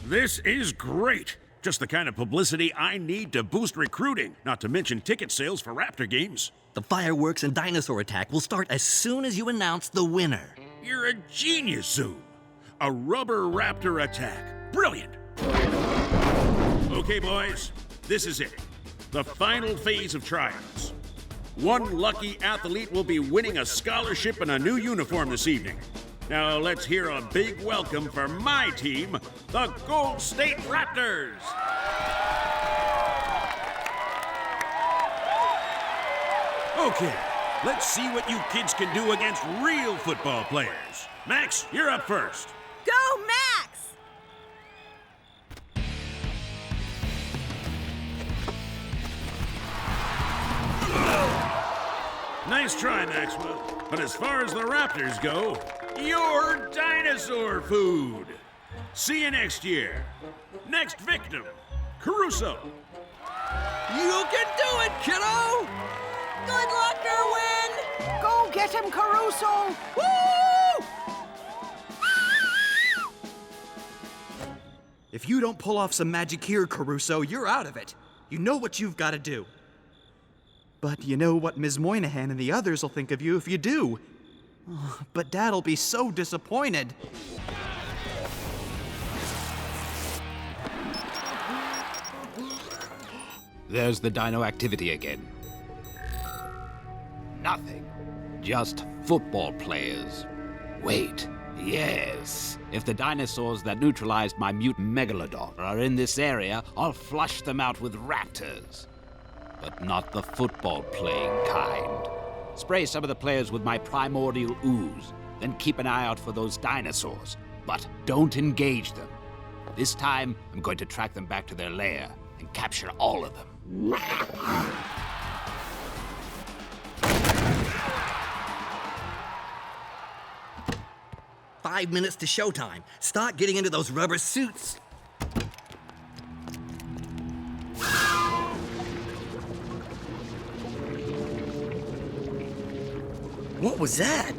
This is great. Just the kind of publicity I need to boost recruiting, not to mention ticket sales for Raptor games. The fireworks and dinosaur attack will start as soon as you announce the winner. You're a genius, Zoom. A rubber Raptor attack. Brilliant. Okay, boys, this is it. The final phase of tryouts. One lucky athlete will be winning a scholarship and a new uniform this evening. Now let's hear a big welcome for my team, the Gold State Raptors. Okay, let's see what you kids can do against real football players. Max, you're up first. Go, Max! Nice try, Maxwell. But as far as the Raptors go, you're dinosaur food. See you next year. Next victim, Caruso. You can do it, kiddo! Good luck, Erwin! Go get him, Caruso! Woo! If you don't pull off some magic here, Caruso, you're out of it. You know what you've got to do. But you know what Ms. Moynihan and the others will think of you if you do. Oh, but Dad'll be so disappointed. There's the dino activity again. Nothing. Just football players. Wait. Yes. If the dinosaurs that neutralized my mutant megalodon are in this area, I'll flush them out with raptors. But not the football-playing kind. Spray some of the players with my primordial ooze, then keep an eye out for those dinosaurs. But don't engage them. This time, I'm going to track them back to their lair and capture all of them. 5 minutes to showtime. Start getting into those rubber suits. What was that?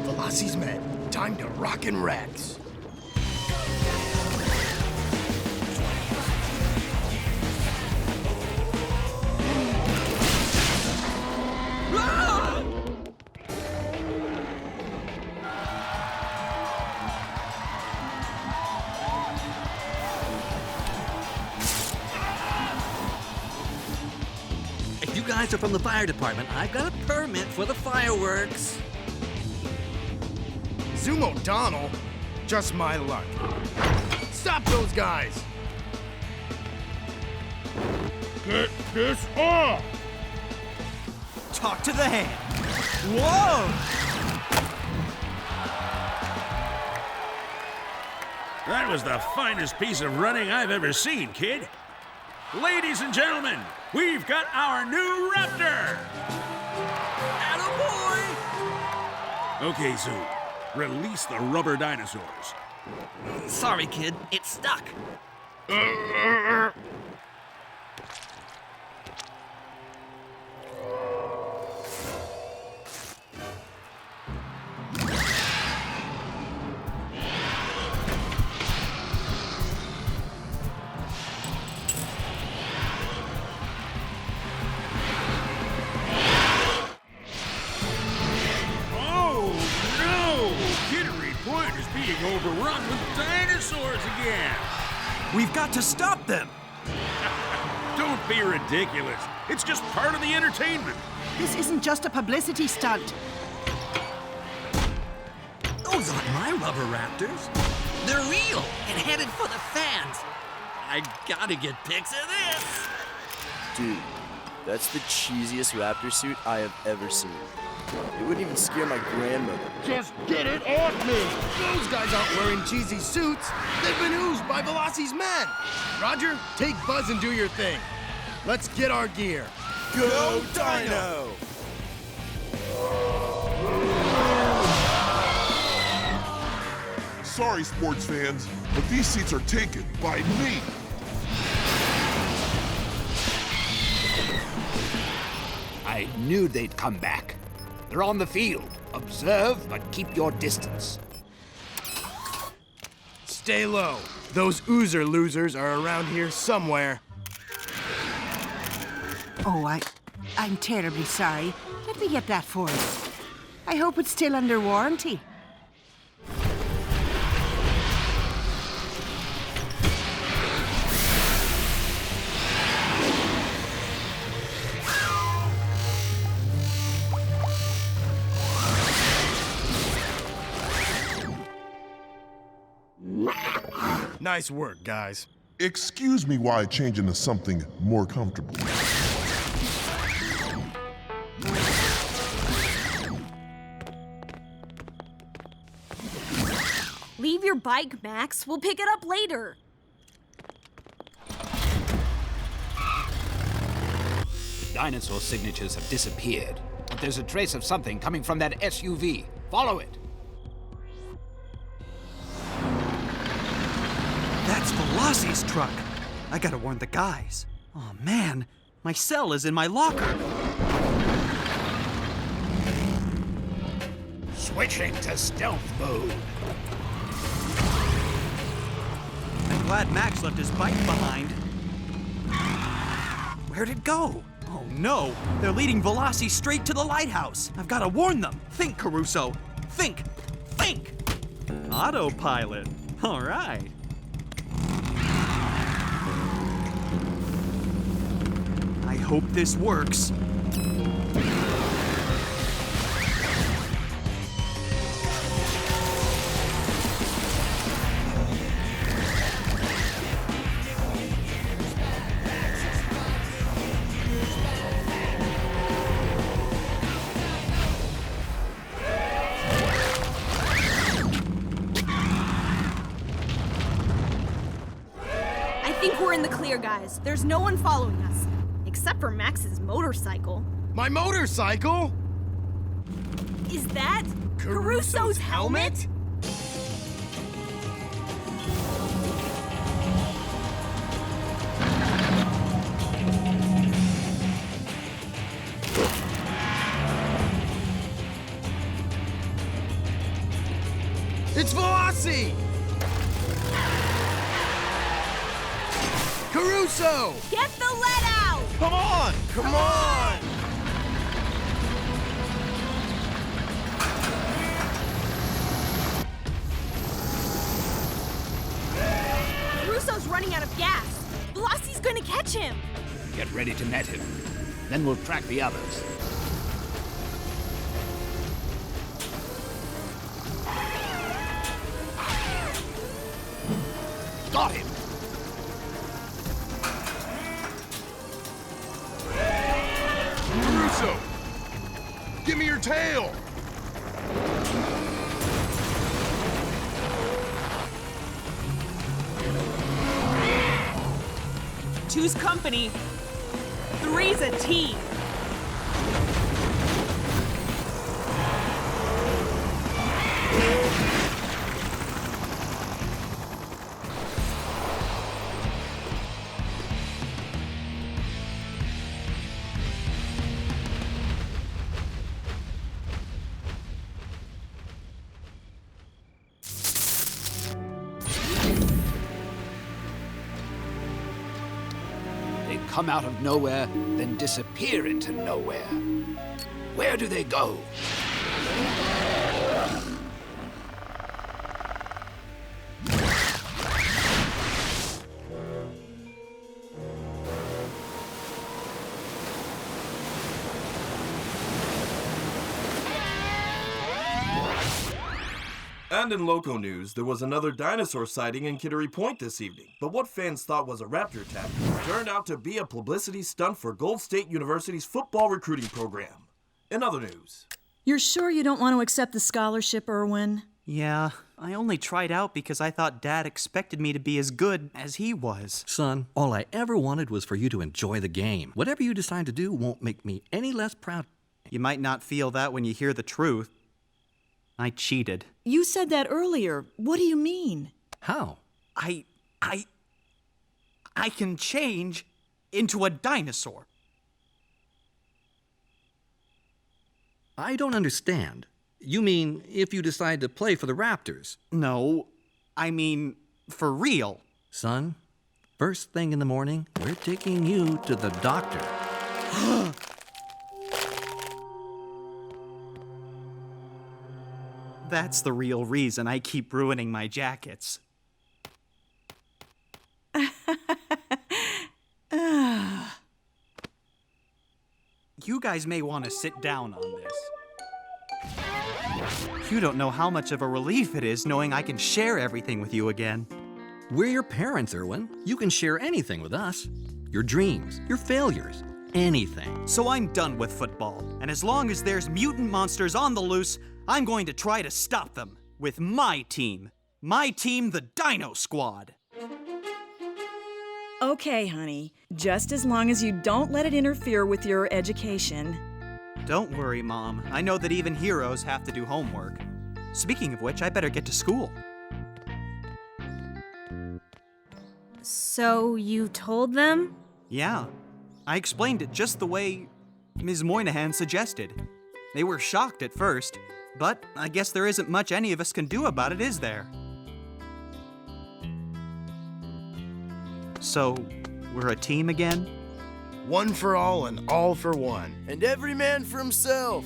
Veloci's men. Time to rock and Rex. If you guys are from the fire department, I've got a permit for the fireworks. Zoom O'Donnell? Just my luck. Stop those guys! Get this off! Talk to the hand. Whoa! That was the finest piece of running I've ever seen, kid. Ladies and gentlemen, we've got our new Raptor! Attaboy! Okay, Zoo, release the rubber dinosaurs. Sorry, kid. It's stuck. Kittery Point is being overrun with dinosaurs again! We've got to stop them! Don't be ridiculous. It's just part of the entertainment. This isn't just a publicity stunt. Those aren't my rubber raptors. They're real and headed for the fans. I gotta get pics of this. Dude, that's the cheesiest raptor suit I have ever seen. It wouldn't even scare my grandmother. Just get it off me! Those guys aren't wearing cheesy suits. They've been oozed by Veloci's men. Roger, take Buzz and do your thing. Let's get our gear. Go Dino! Sorry, sports fans, but these seats are taken by me. I knew they'd come back. They're on the field. Observe, but keep your distance. Stay low. Those oozer losers are around here somewhere. Oh, I'm terribly sorry. Let me get that for you. I hope it's still under warranty. Nice work, guys. Excuse me while I change into something more comfortable. Leave your bike, Max. We'll pick it up later. The dinosaur signatures have disappeared, but there's a trace of something coming from that SUV. Follow it. That's Veloci's truck. I gotta warn the guys. Oh man, my cell is in my locker. Switching to stealth mode. glad Max left his bike behind. Where'd it go? Oh no, they're leading Veloci straight to the lighthouse. I've got to warn them. Think, Caruso. Think. Think. Autopilot. All right. I hope this works. In the clear, guys. There's no one following us. Except for Max's motorcycle. My motorcycle? Is that Caruso's helmet? It's Veloci! Caruso! Get the lead out! Come on! Come on! Caruso's running out of gas. Veloci's gonna catch him. Get ready to net him. Then we'll track the others. Got him! Caruso! Give me your tail! Two's company. Three's a team. Come out of nowhere, then disappear into nowhere. Where do they go? And in local news, there was another dinosaur sighting in Kittery Point this evening. But what fans thought was a raptor attack turned out to be a publicity stunt for Gold State University's football recruiting program. In other news... You're sure you don't want to accept the scholarship, Irwin? Yeah, I only tried out because I thought Dad expected me to be as good as he was. Son, all I ever wanted was for you to enjoy the game. Whatever you decide to do won't make me any less proud. You might not feel that when you hear the truth. I cheated. You said that earlier. What do you mean? How? I can change into a dinosaur. I don't understand. You mean if you decide to play for the Raptors? No, I mean for real. Son, first thing in the morning, we're taking you to the doctor. That's the real reason I keep ruining my jackets. You guys may want to sit down on this. You don't know how much of a relief it is knowing I can share everything with you again. We're your parents, Irwin. You can share anything with us. Your dreams, your failures, anything. So I'm done with football, and as long as there's mutant monsters on the loose, I'm going to try to stop them with my team. My team, the Dino Squad. Okay, honey. Just as long as you don't let it interfere with your education. Don't worry, Mom. I know that even heroes have to do homework. Speaking of which, I better get to school. So you told them? Yeah. I explained it just the way Ms. Moynihan suggested. They were shocked at first, but I guess there isn't much any of us can do about it, is there? So, we're a team again? One for all and all for one. And every man for himself.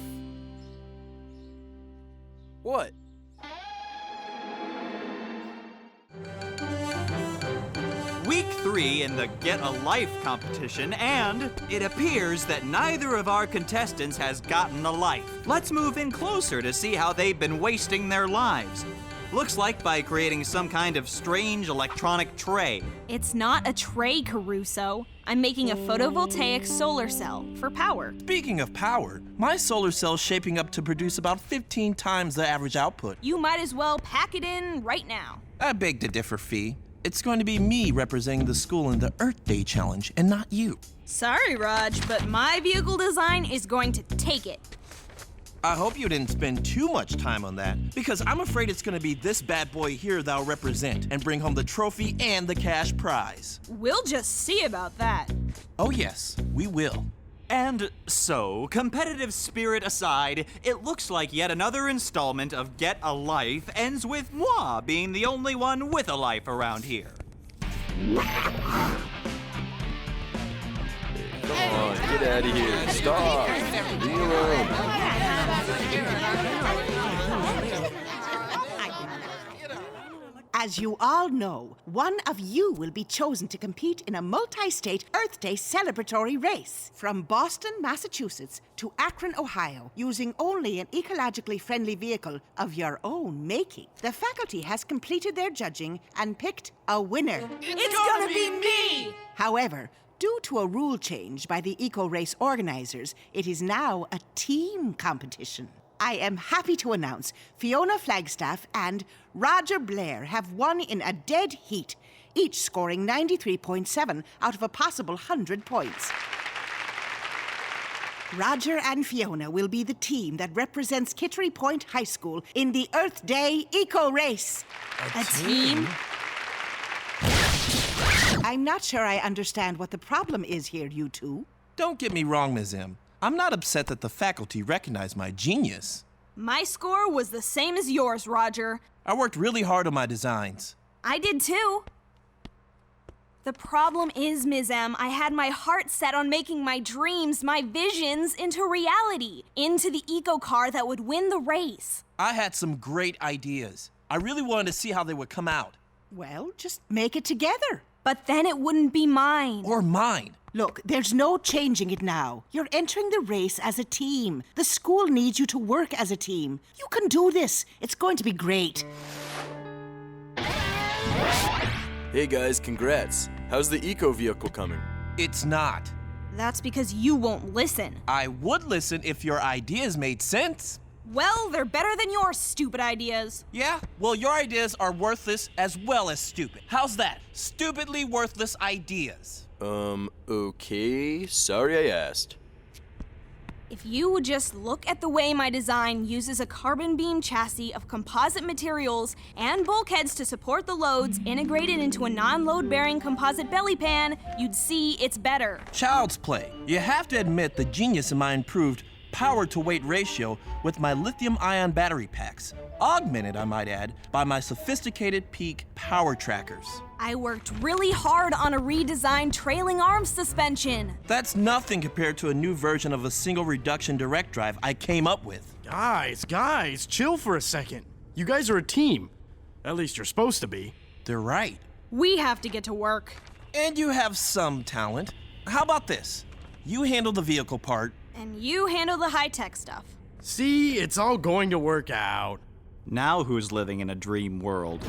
What? Week 3 in the Get a Life competition, and it appears that neither of our contestants has gotten a life. Let's move in closer to see how they've been wasting their lives. Looks like by creating some kind of strange electronic tray. It's not a tray, Caruso. I'm making a photovoltaic solar cell for power. Speaking of power, my solar cell's shaping up to produce about 15 times the average output. You might as well pack it in right now. I beg to differ, Fee. It's going to be me representing the school in the Earth Day Challenge, and not you. Sorry, Raj, but my vehicle design is going to take it. I hope you didn't spend too much time on that, because I'm afraid it's going to be this bad boy here that'll represent and bring home the trophy and the cash prize. We'll just see about that. Oh yes, we will. And so, competitive spirit aside, it looks like yet another installment of Get a Life ends with moi being the only one with a life around here. Come on, get out of here. Stop. Leave me alone. As you all know, one of you will be chosen to compete in a multi-state Earth Day celebratory race. From Boston, Massachusetts to Akron, Ohio, using only an ecologically friendly vehicle of your own making. The faculty has completed their judging and picked a winner. It's gonna be me! However, due to a rule change by the eco-race organizers, it is now a team competition. I am happy to announce Fiona Flagstaff and Roger Blair have won in a dead heat, each scoring 93.7 out of a possible 100 points. Roger and Fiona will be the team that represents Kittery Point High School in the Earth Day Eco Race. A team? I'm not sure I understand what the problem is here, you two. Don't get me wrong, Ms. M. I'm not upset that the faculty recognize my genius. My score was the same as yours, Roger. I worked really hard on my designs. I did too. The problem is, Ms. M, I had my heart set on making my dreams, my visions, into reality, into the eco car that would win the race. I had some great ideas. I really wanted to see how they would come out. Well, just make it together. But then it wouldn't be mine. Or mine. Look, there's no changing it now. You're entering the race as a team. The school needs you to work as a team. You can do this. It's going to be great. Hey guys, congrats. How's the eco vehicle coming? It's not. That's because you won't listen. I would listen if your ideas made sense. Well, they're better than your stupid ideas. Yeah? Well, your ideas are worthless as well as stupid. How's that? Stupidly worthless ideas. Okay. Sorry I asked. If you would just look at the way my design uses a carbon beam chassis of composite materials and bulkheads to support the loads integrated into a non-load bearing composite belly pan, you'd see it's better. Child's play. You have to admit the genius in my improved power-to-weight ratio with my lithium-ion battery packs, augmented, I might add, by my sophisticated peak power trackers. I worked really hard on a redesigned trailing arm suspension. That's nothing compared to a new version of a single reduction direct drive I came up with. Guys, chill for a second. You guys are a team. At least you're supposed to be. They're right. We have to get to work. And you have some talent. How about this? You handle the vehicle part, and you handle the high-tech stuff. See, it's all going to work out. Now who's living in a dream world?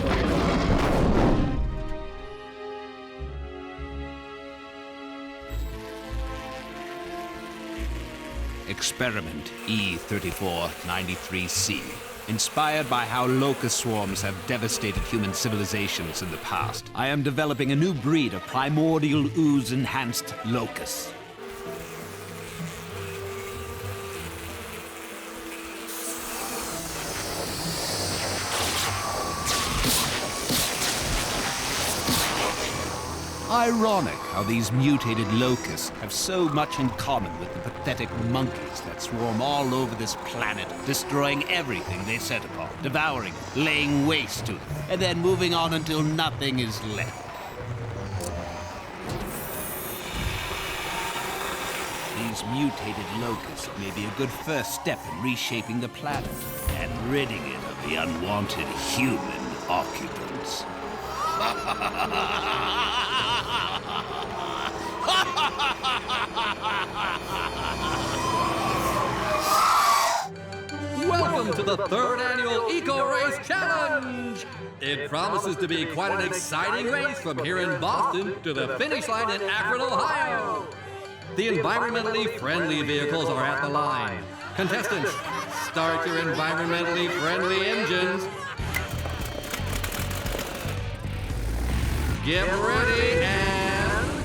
Experiment E3493C. Inspired by how locust swarms have devastated human civilizations in the past, I am developing a new breed of primordial ooze-enhanced locusts. Ironic how these mutated locusts have so much in common with the pathetic monkeys that swarm all over this planet, destroying everything they set upon, devouring it, laying waste to it, and then moving on until nothing is left. This mutated locust may be a good first step in reshaping the planet and ridding it of the unwanted human occupants. Welcome to the third annual Eco Race Challenge! It promises to be quite an exciting race from here in Boston to the finish line in Akron, Ohio. The environmentally friendly vehicles are at the line. Contestants, start your environmentally friendly engines. Get ready and...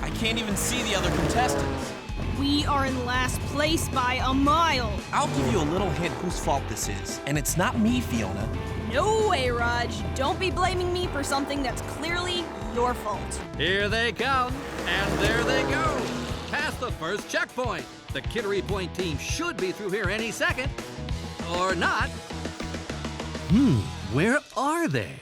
I can't even see the other contestants. We are in last place by a mile. I'll give you a little hint whose fault this is, and it's not me, Fiona. No way, Raj. Don't be blaming me for something that's clearly your fault. Here they come, and there they go. Past the first checkpoint. The Kittery Point team should be through here any second. Or not. Where are they?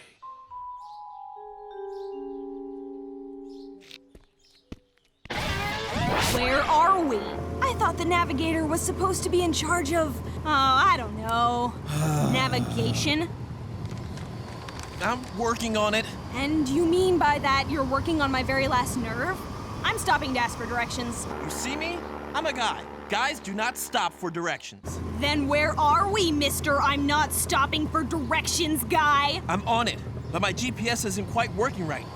Where are we? I thought the navigator was supposed to be in charge of, I don't know, navigation? I'm working on it. And you mean by that you're working on my very last nerve? I'm stopping to ask for directions. You see me? I'm a guy. Guys do not stop for directions. Then where are we, mister I'm not stopping for directions guy? I'm on it, but my GPS isn't quite working right.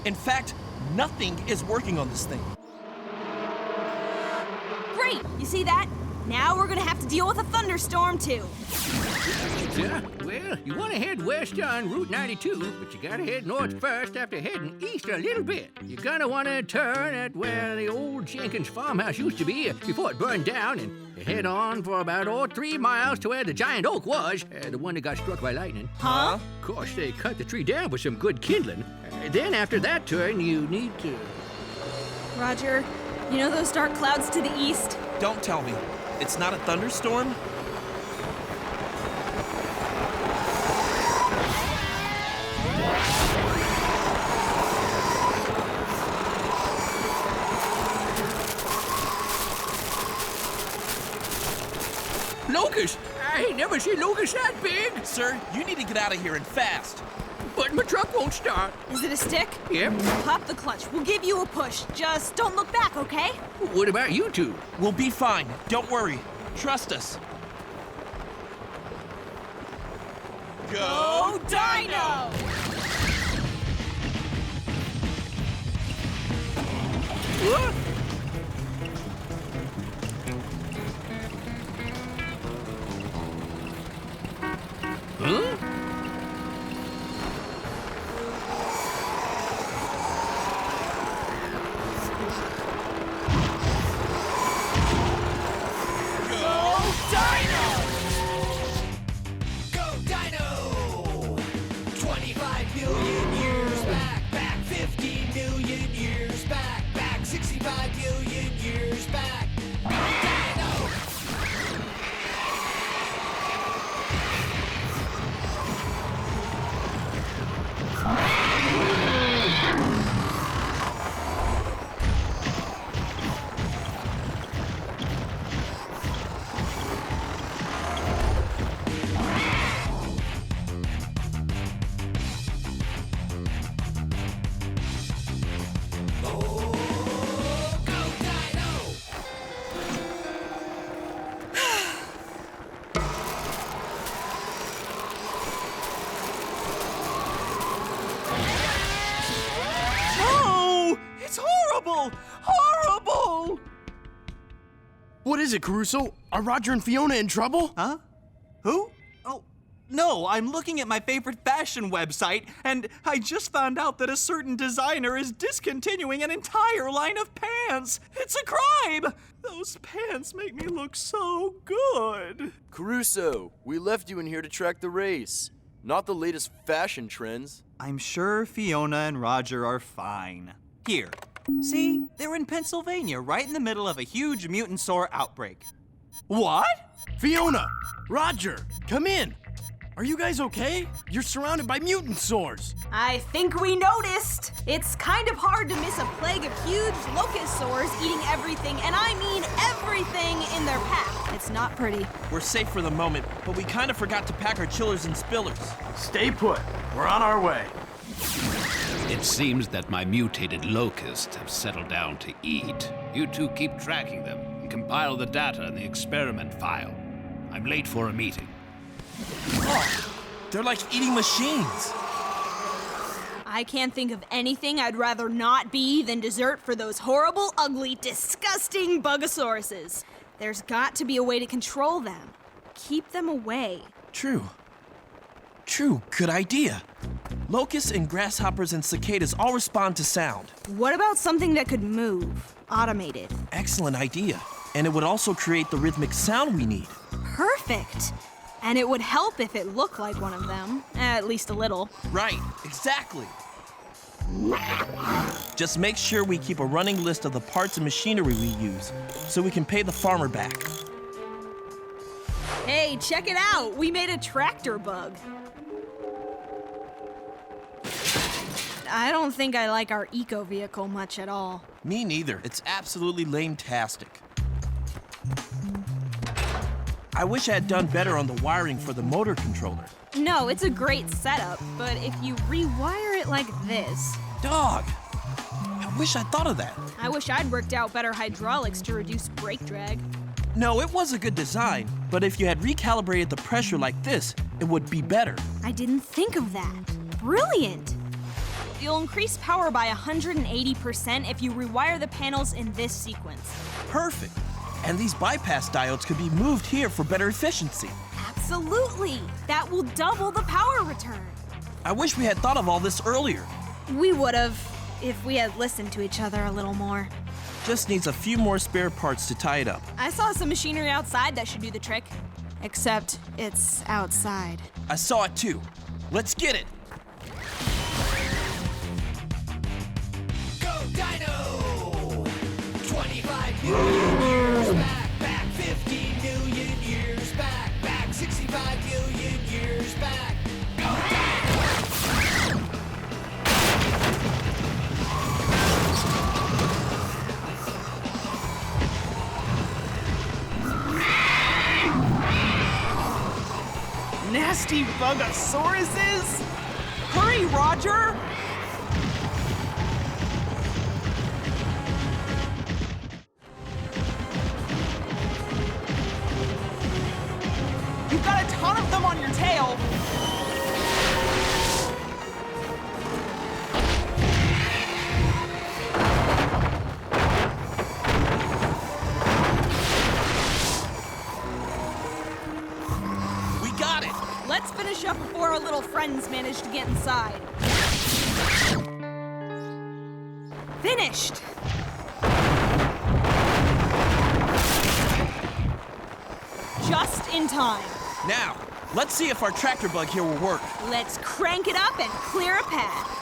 In fact, nothing is working on this thing. Great, you see that? Now we're gonna have to deal with a thunderstorm too. Yeah, well, you want to head west on Route 92, but you gotta head north first after heading east a little bit. You're gonna want to turn at where the old Jenkins farmhouse used to be before it burned down, and head on for about 3 miles to where the giant oak was, the one that got struck by lightning. Huh? Of course, they cut the tree down with some good kindling. Then after that turn, you need to... Roger, you know those dark clouds to the east? Don't tell me. It's not a thunderstorm? Locust! I ain't never seen locusts that big! Sir, you need to get out of here and fast. But my truck won't start. Is it a stick? Yep. Pop the clutch. We'll give you a push. Just don't look back, okay? What about you two? We'll be fine. Don't worry. Trust us. Go Dino! What? Huh? Horrible! What is it, Caruso? Are Roger and Fiona in trouble? Huh? Who? Oh, no, I'm looking at my favorite fashion website, and I just found out that a certain designer is discontinuing an entire line of pants. It's a crime! Those pants make me look so good. Caruso, we left you in here to track the race, not the latest fashion trends. I'm sure Fiona and Roger are fine. Here. See? They're in Pennsylvania, right in the middle of a huge mutant-saur outbreak. What? Fiona! Roger! Come in! Are you guys okay? You're surrounded by mutant saurs. I think we noticed. It's kind of hard to miss a plague of huge locusaurs eating everything, and I mean everything in their path. It's not pretty. We're safe for the moment, but we kind of forgot to pack our chillers and spillers. Stay put. We're on our way. It seems that my mutated locusts have settled down to eat. You two keep tracking them and compile the data in the experiment file. I'm late for a meeting. Oh, they're like eating machines. I can't think of anything I'd rather not be than dessert for those horrible, ugly, disgusting bugosauruses. There's got to be a way to control them. Keep them away. True, good idea. Locusts and grasshoppers and cicadas all respond to sound. What about something that could move? Automated. Excellent idea. And it would also create the rhythmic sound we need. Perfect. And it would help if it looked like one of them, at least a little. Right, exactly. Just make sure we keep a running list of the parts and machinery we use, so we can pay the farmer back. Hey, check it out! We made a tractor bug. I don't think I like our eco-vehicle much at all. Me neither. It's absolutely lame-tastic. I wish I had done better on the wiring for the motor controller. No, it's a great setup, but if you rewire it like this... Dog! I wish I'd thought of that. I wish I'd worked out better hydraulics to reduce brake drag. No, it was a good design, but if you had recalibrated the pressure like this, it would be better. I didn't think of that. Brilliant! You'll increase power by 180% if you rewire the panels in this sequence. Perfect. And these bypass diodes could be moved here for better efficiency. Absolutely! That will double the power return. I wish we had thought of all this earlier. We would've, if we had listened to each other a little more. Just needs a few more spare parts to tie it up. I saw some machinery outside that should do the trick. Except it's outside. I saw it too. Let's get it! Go Dino! 25 million years back 15 million years back 65 million years back. Go Dino! Nasty bugosauruses! Hurry, Roger! You've got a ton of them on your tail! Let's finish up before our little friends manage to get inside. Finished! Just in time. Now, let's see if our tractor bug here will work. Let's crank it up and clear a path.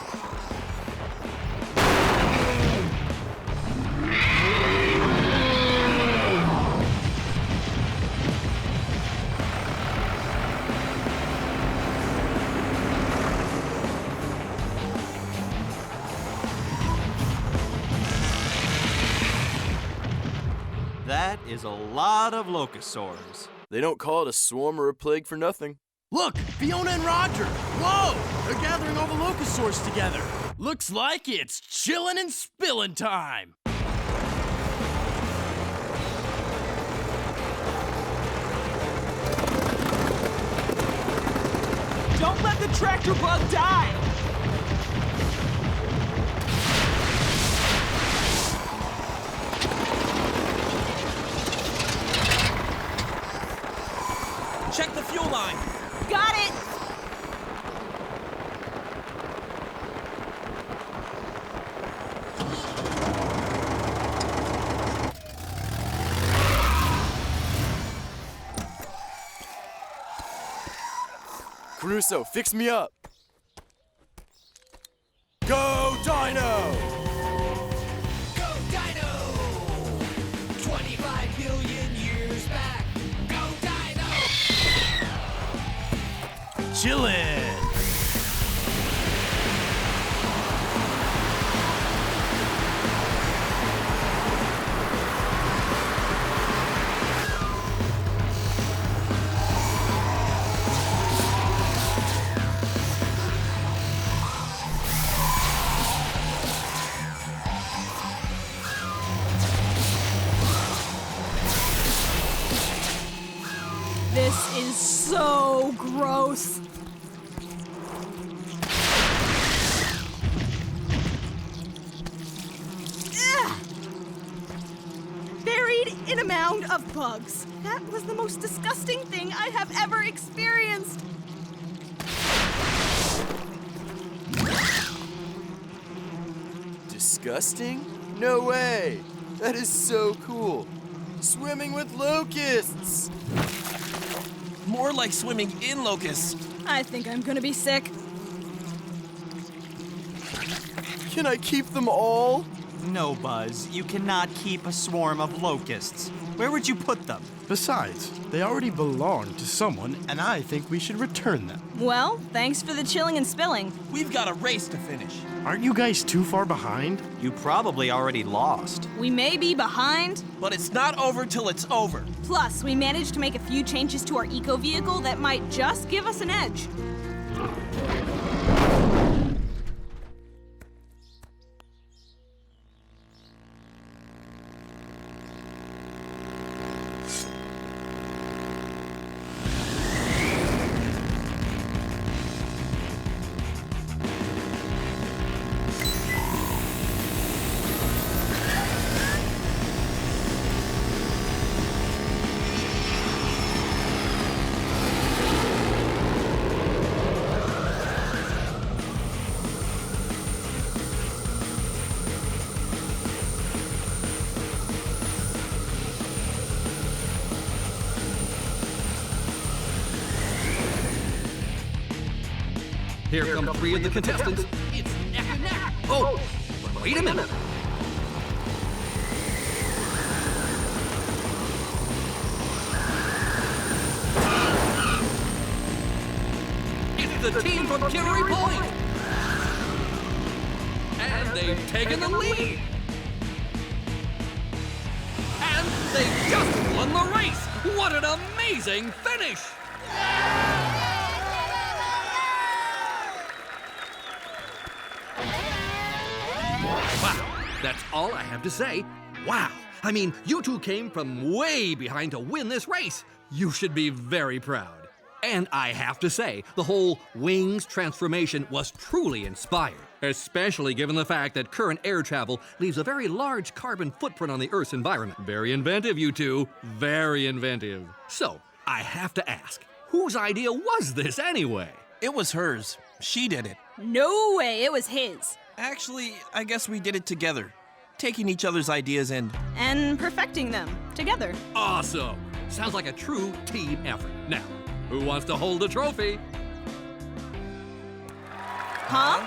That is a lot of locusaurs. They don't call it a swarm or a plague for nothing. Look, Fiona and Roger! Whoa! They're gathering all the locusaurs together. Looks like it's chillin' and spillin' time. Don't let the tractor bug die! Check the fuel line. Got it! Caruso, fix me up. Go Dino! Go Dino! 25 billion years back. Go Dino! chillin'. This is so gross. Ugh. Buried in a mound of bugs. That was the most disgusting thing I have ever experienced. Disgusting? No way! That is so cool. Swimming with locusts! More like swimming in locusts. I think I'm gonna be sick. Can I keep them all? No, Buzz. You cannot keep a swarm of locusts. Where would you put them? Besides, they already belong to someone, and I think we should return them. Well, thanks for the chilling and spilling. We've got a race to finish. Aren't you guys too far behind? You probably already lost. We may be behind. But it's not over till it's over. Plus, we managed to make a few changes to our eco-vehicle that might just give us an edge. Here come 3 of the contestants. It's neck and neck. Oh, but wait a minute. It's the team from Kittery Point. And they've taken the lead. And they just won the race. What an amazing finish. Wow, that's all I have to say. Wow, I mean, you two came from way behind to win this race. You should be very proud. And I have to say, the whole wings transformation was truly inspired, especially given the fact that current air travel leaves a very large carbon footprint on the Earth's environment. Very inventive, you two. Very inventive. So, I have to ask, whose idea was this anyway? It was hers. She did it. No way, it was his. Actually, I guess we did it together. Taking each other's ideas and perfecting them together. Awesome. Sounds like a true team effort. Now, who wants to hold the trophy? Huh?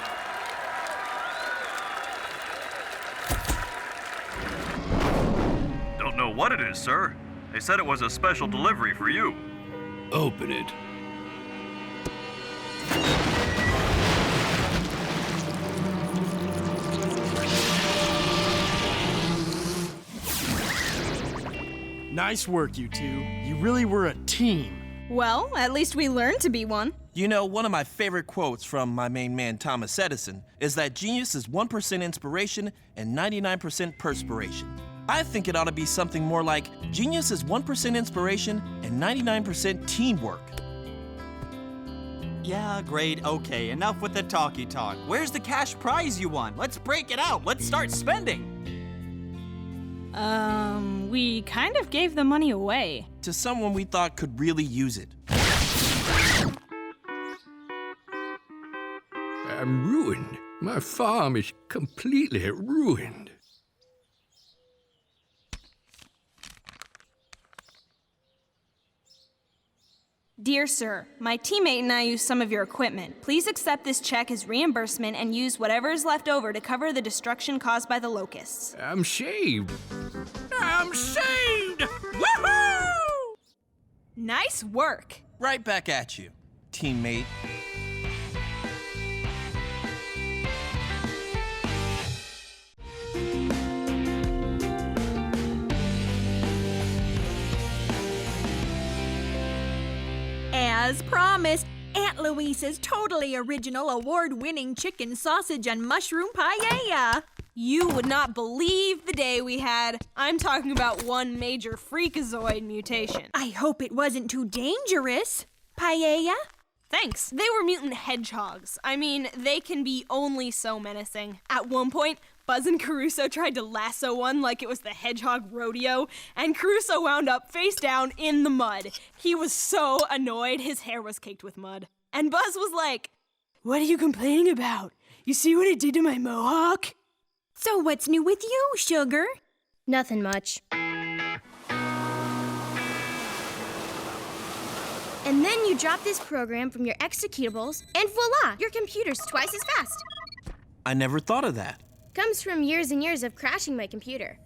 Don't know what it is, sir. They said it was a special delivery for you. Open it. Nice work, you two. You really were a team. Well, at least we learned to be one. You know, one of my favorite quotes from my main man Thomas Edison is that genius is 1% inspiration and 99% perspiration. I think it ought to be something more like genius is 1% inspiration and 99% teamwork. Yeah, great, okay, enough with the talky talk. Where's the cash prize you won? Let's break it out. Let's start spending. We kind of gave the money away. To someone we thought could really use it. I'm ruined. My farm is completely ruined. Dear sir, my teammate and I used some of your equipment. Please accept this check as reimbursement and use whatever is left over to cover the destruction caused by the locusts. I'm saved. I'm saved! Woohoo! Nice work. Right back at you. teammate. As promised, Aunt Louise's totally original award-winning chicken sausage and mushroom paella. You would not believe the day we had. I'm talking about one major freakazoid mutation. I hope it wasn't too dangerous. Paella? Thanks. They were mutant hedgehogs. I mean, they can be only so menacing. At one point, Buzz and Caruso tried to lasso one like it was the hedgehog rodeo, and Caruso wound up face down in the mud. He was so annoyed, his hair was caked with mud. And Buzz was like, "What are you complaining about? You see what it did to my mohawk?" So what's new with you, Sugar? Nothing much. And then you drop this program from your executables, and voila, your computer's twice as fast. I never thought of that. Comes from years and years of crashing my computer.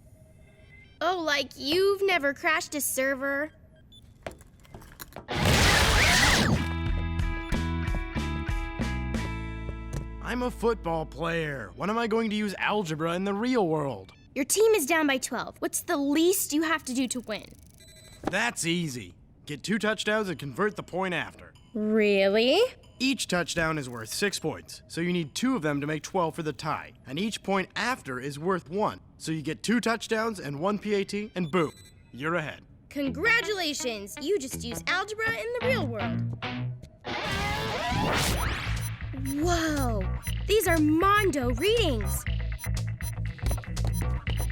Oh, like you've never crashed a server? I'm a football player. When am I going to use algebra in the real world? Your team is down by 12. What's the least you have to do to win? That's easy. Get 2 touchdowns and convert the point after. Really? Each touchdown is worth 6 points, so you need 2 of them to make 12 for the tie. And each point after is worth 1, so you get 2 touchdowns and 1 PAT, and boom, you're ahead. Congratulations! You just use algebra in the real world. Whoa! These are Mondo readings!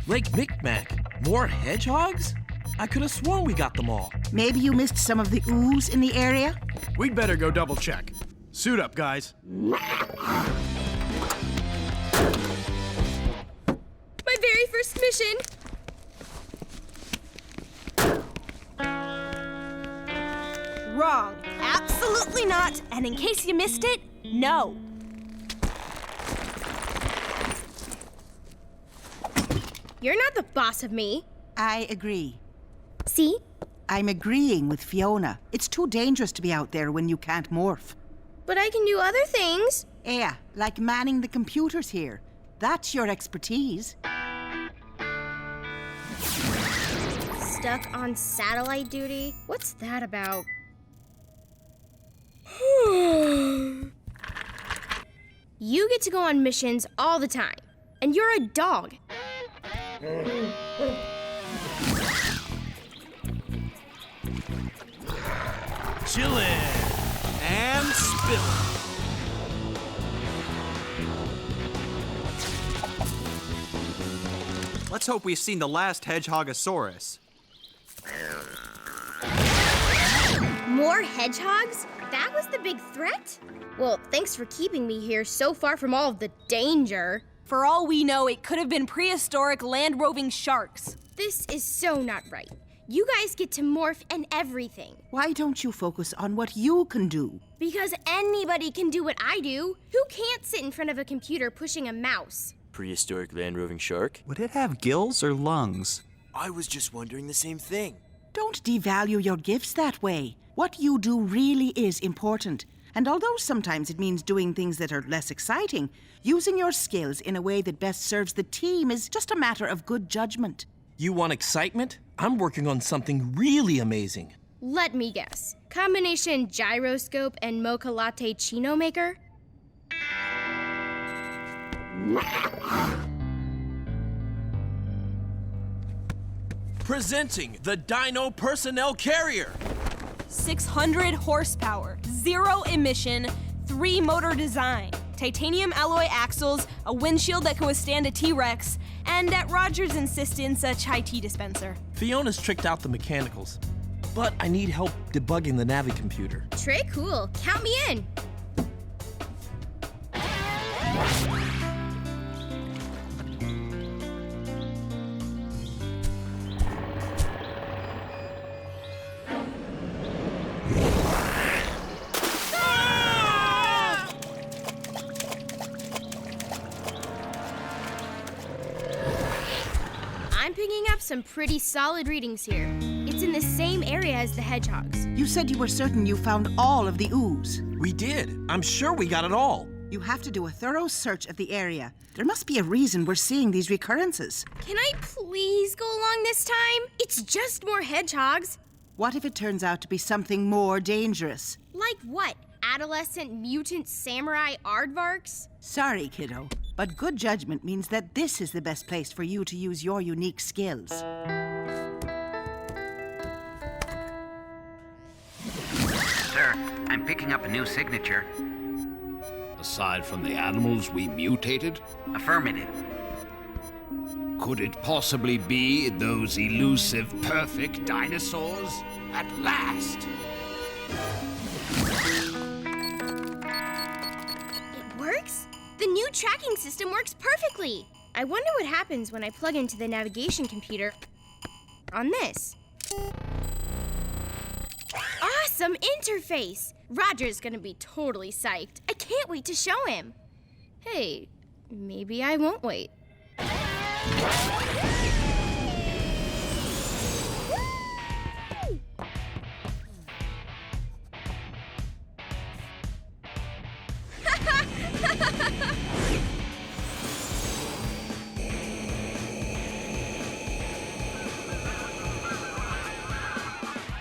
Lake Micmac, more hedgehogs? I could have sworn we got them all. Maybe you missed some of the ooze in the area? We'd better go double check. Suit up, guys. My very first mission! Wrong. Absolutely not. And in case you missed it, no. You're not the boss of me. I agree. See? I'm agreeing with Fiona. It's too dangerous to be out there when you can't morph. But I can do other things. Yeah, like manning the computers here. That's your expertise. Stuck on satellite duty? What's that about? You get to go on missions all the time. And you're a dog. Chillin' and spillin'. Let's hope we've seen the last Hedgehogosaurus. More hedgehogs? That was the big threat? Well, thanks for keeping me here so far from all of the danger. For all we know, it could have been prehistoric land-roving sharks. This is so not right. You guys get to morph and everything. Why don't you focus on what you can do? Because anybody can do what I do. Who can't sit in front of a computer pushing a mouse? Prehistoric land-roving shark? Would it have gills or lungs? I was just wondering the same thing. Don't devalue your gifts that way. What you do really is important. And although sometimes it means doing things that are less exciting, using your skills in a way that best serves the team is just a matter of good judgment. You want excitement? I'm working on something really amazing. Let me guess. Combination gyroscope and mocha latte chino maker? Presenting the Dino Personnel Carrier. 600 horsepower, 0 emission, 3 motor design, titanium alloy axles, a windshield that can withstand a T-Rex, and at Roger's insistence, a chai tea dispenser. Fiona's tricked out the mechanicals, but I need help debugging the Navi computer. Trey, cool. Count me in. I'm picking up some pretty solid readings here. It's it's in the same area as the hedgehogs. You said you were certain you found all of the ooze. We did. I'm sure we got it all. You have to do a thorough search of the area. There must be a reason we're seeing these recurrences. Can I please go along this time? It's just more hedgehogs. What if it turns out to be something more dangerous? Like what? Adolescent mutant samurai aardvarks? Sorry, kiddo, but good judgment means that this is the best place for you to use your unique skills. Sir, I'm picking up a new signature. Aside from the animals we mutated? Affirmative. Could it possibly be those elusive, perfect dinosaurs? At last! It works? The new tracking system works perfectly. I wonder what happens when I plug into the navigation computer on this. Awesome interface! Roger's gonna be totally psyched. I can't wait to show him. Hey, maybe I won't wait.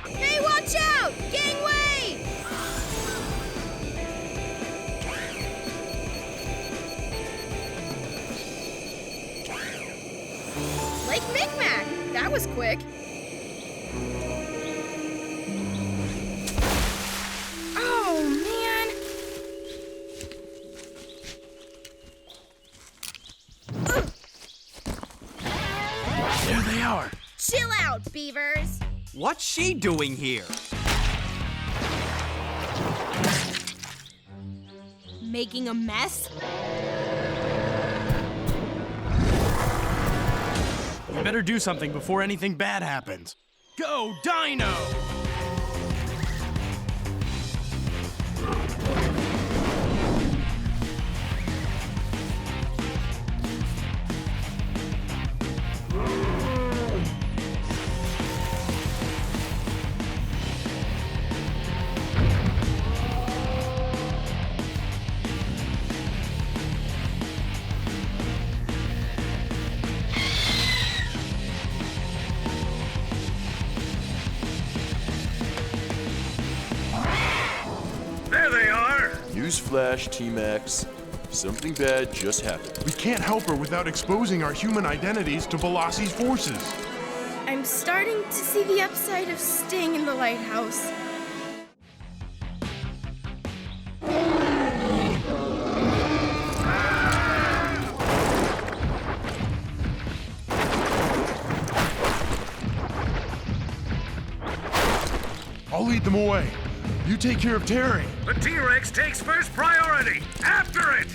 Hey, watch out! Gangway! Like Micmac. That was quick. Oh, man. There they are. Chill out, beavers. What's she doing here? Making a mess? We better do something before anything bad happens. Go, Dino! Newsflash, T-Max. Something bad just happened. We can't help her without exposing our human identities to Veloci's forces. I'm starting to see the upside of staying in the lighthouse. I'll lead them away. You take care of Terry. The T-Rex takes first priority. After it!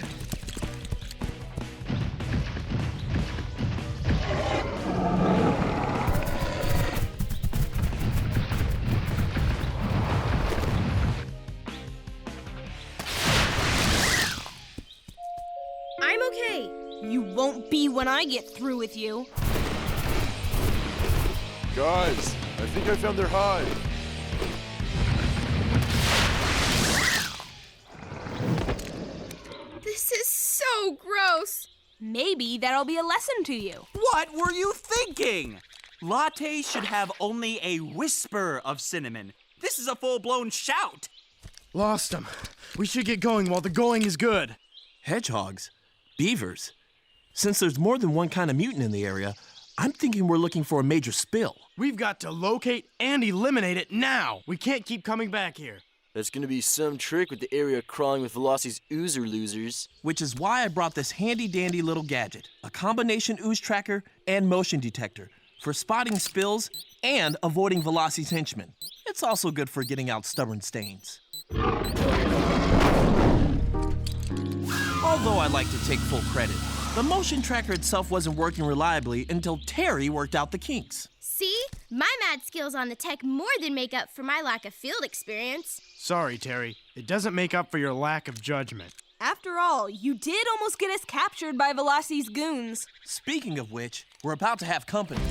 I'm okay. You won't be when I get through with you. Guys, I think I found their hive. This is so gross. Maybe that'll be a lesson to you. What were you thinking? Lattes should have only a whisper of cinnamon. This is a full-blown shout. Lost them. We should get going while the going is good. Hedgehogs? Beavers? Since there's more than one kind of mutant in the area, I'm thinking we're looking for a major spill. We've got to locate and eliminate it now. We can't keep coming back here. There's gonna be some trick with the area crawling with Veloci's oozer losers. Which is why I brought this handy-dandy little gadget, a combination ooze tracker and motion detector for spotting spills and avoiding Veloci's henchmen. It's also good for getting out stubborn stains. Although I like to take full credit, the motion tracker itself wasn't working reliably until Terry worked out the kinks. See? My mad skills on the tech more than make up for my lack of field experience. Sorry, Terry. It doesn't make up for your lack of judgment. After all, you did almost get us captured by Veloci's goons. Speaking of which, we're about to have company.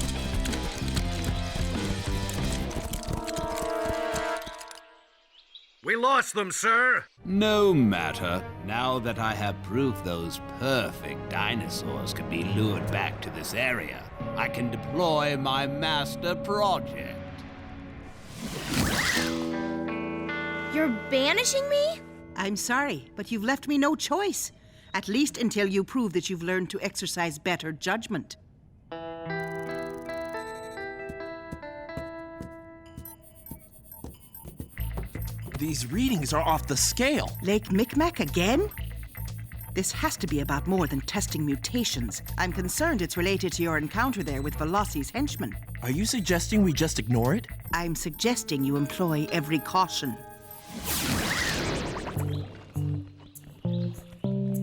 We lost them, sir. No matter. Now that I have proof those perfect dinosaurs can be lured back to this area, I can deploy my master project. You're banishing me? I'm sorry, but you've left me no choice. At least until you prove that you've learned to exercise better judgment. These readings are off the scale. Lake Micmac again? This has to be about more than testing mutations. I'm concerned it's related to your encounter there with Veloci's henchmen. Are you suggesting we just ignore it? I'm suggesting you employ every caution.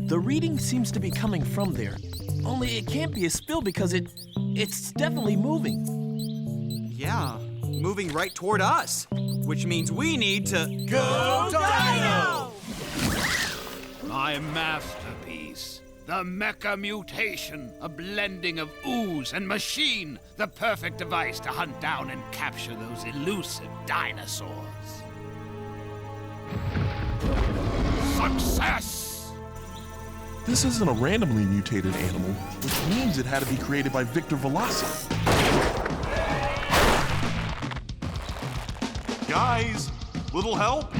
The reading seems to be coming from there. Only it can't be a spill because it's definitely moving. Yeah, moving right toward us, which means we need to Go Dino! My masterpiece, the Mecha Mutation, a blending of ooze and machine, the perfect device to hunt down and capture those elusive dinosaurs. Success! This isn't a randomly mutated animal, which means it had to be created by Victor Veloci. Guys, little help?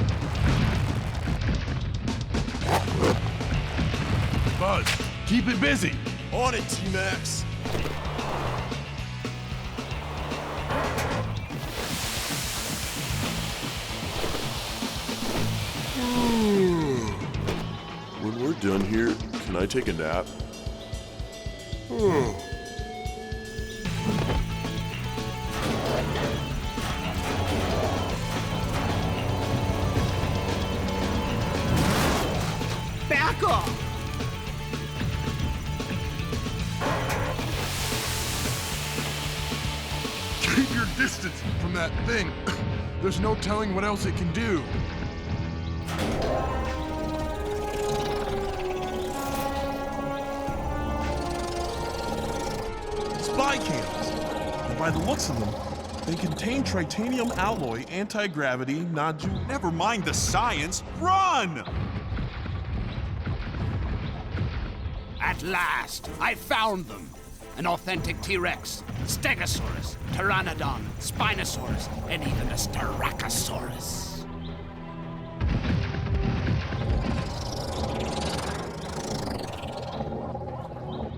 Buzz, keep it busy. On it, T-Max. When we're done here, can I take a nap? Back off! Keep your distance from that thing. There's no telling what else it can do. Spy cams. And by the looks of them, they contain titanium alloy, anti-gravity, nodule. Never mind the science. Run! At last, I found them. An authentic T-Rex, Stegosaurus, Pteranodon, Spinosaurus, and even a Styracosaurus.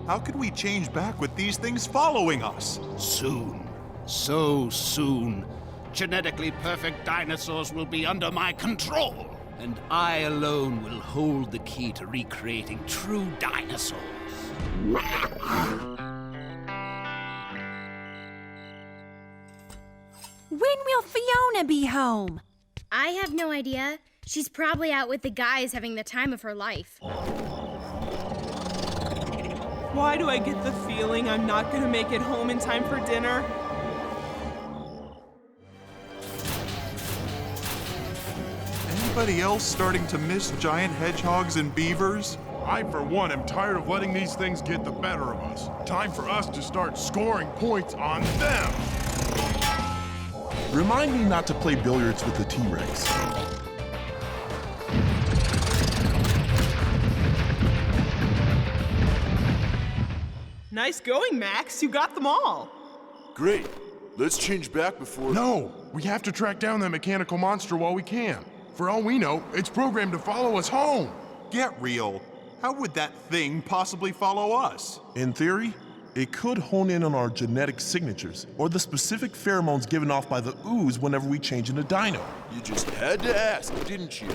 How could we change back with these things following us? Soon. So soon. Genetically perfect dinosaurs will be under my control. And I alone will hold the key to recreating true dinosaurs. When will Fiona be home? I have no idea. She's probably out with the guys having the time of her life. Why do I get the feeling I'm not gonna make it home in time for dinner? Anybody else starting to miss giant hedgehogs and beavers? I, for one, am tired of letting these things get the better of us. Time for us to start scoring points on them. Remind me not to play billiards with the T-Rex. Nice going, Max. You got them all. Great. Let's change back before... No! We have to track down that mechanical monster while we can. For all we know, it's programmed to follow us home. Get real. How would that thing possibly follow us? In theory, it could hone in on our genetic signatures, or the specific pheromones given off by the ooze whenever we change into dino. You just had to ask, didn't you?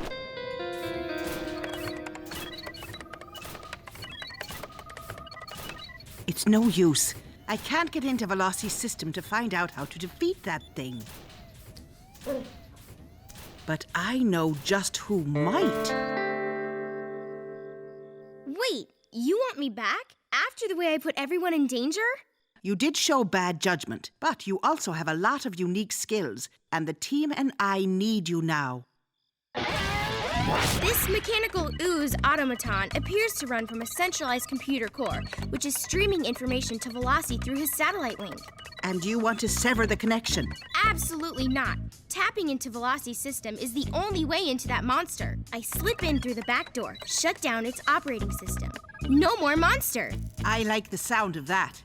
It's no use. I can't get into Veloci's system to find out how to defeat that thing. But I know just who might. Wait, you want me back? After the way I put everyone in danger? You did show bad judgment, but you also have a lot of unique skills, and the team and I need you now. This mechanical ooze automaton appears to run from a centralized computer core, which is streaming information to Veloci through his satellite link. And you want to sever the connection? Absolutely not. Tapping into Veloci's system is the only way into that monster. I slip in through the back door, shut down its operating system. No more monster. I like the sound of that.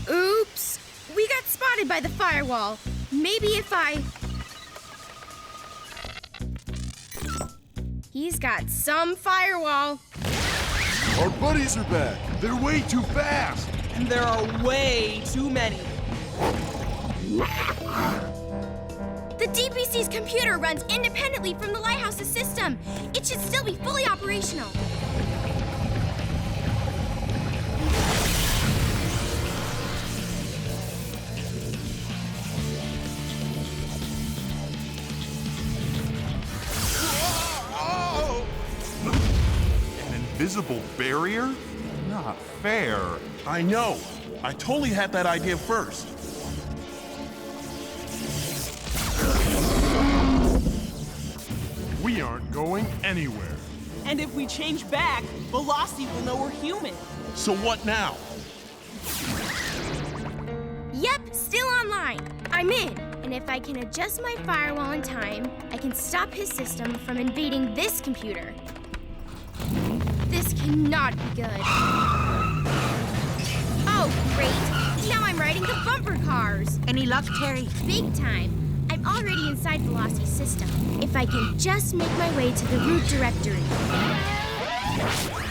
Oops. We got spotted by the firewall. Maybe if I... He's got some firewall. Our buddies are back. They're way too fast. And there are way too many. The DPC's computer runs independently from the lighthouse's system. It should still be fully operational. An invisible barrier? Not fair. I know. I totally had that idea first. We aren't going anywhere. And if we change back, Veloci will know we're human. So what now? Yep, still online. I'm in. And if I can adjust my firewall in time, I can stop his system from invading this computer. This cannot be good. Oh, great. Now I'm riding the bumper cars. Any luck, Terry? Big time. I'm already inside Veloci's system. If I can just make my way to the root directory.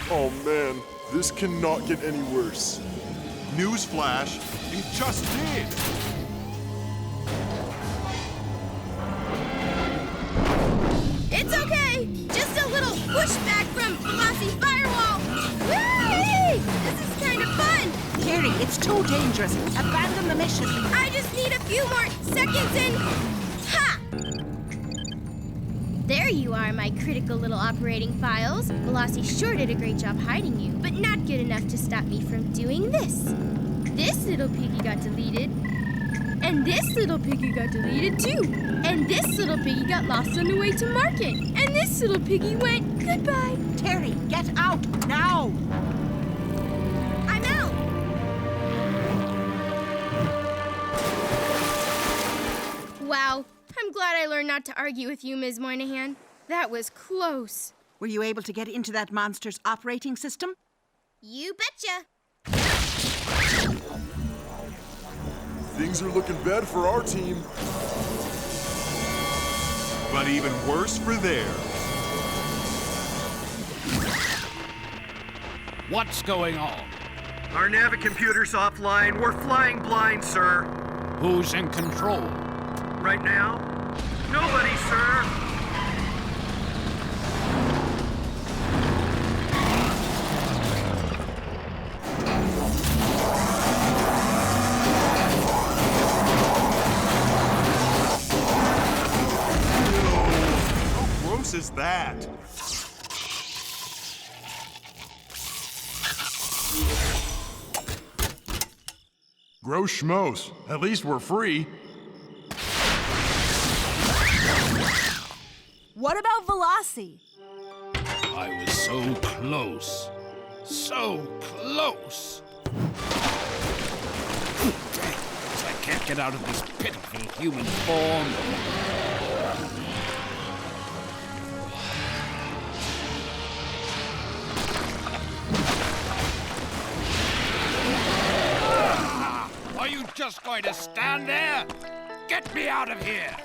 Oh man, this cannot get any worse. Newsflash, it just did. It's okay. Just a little pushback from Veloci's firewall. Whee! This is kind of fun. Terry, it's too dangerous. Abandon the mission. I just need a few more seconds and... Ha! There you are, my critical little operating files. Veloci sure did a great job hiding you, but not good enough to stop me from doing this. This little piggy got deleted. And this little piggy got deleted too. And this little piggy got lost on the way to market. And this little piggy went goodbye. Terry, get out now! I'm out! Wow, I'm glad I learned not to argue with you, Ms. Moynihan. That was close. Were you able to get into that monster's operating system? You betcha. Things are looking bad for our team. But even worse for theirs. What's going on? Our navicomputer's offline. We're flying blind, sir. Who's in control? Right now? Nobody, sir. How gross is that? Gross schmos. At least we're free. What about Veloci? I was so close. So close. I can't get out of this pitiful human form. Are you just going to stand there? Get me out of here!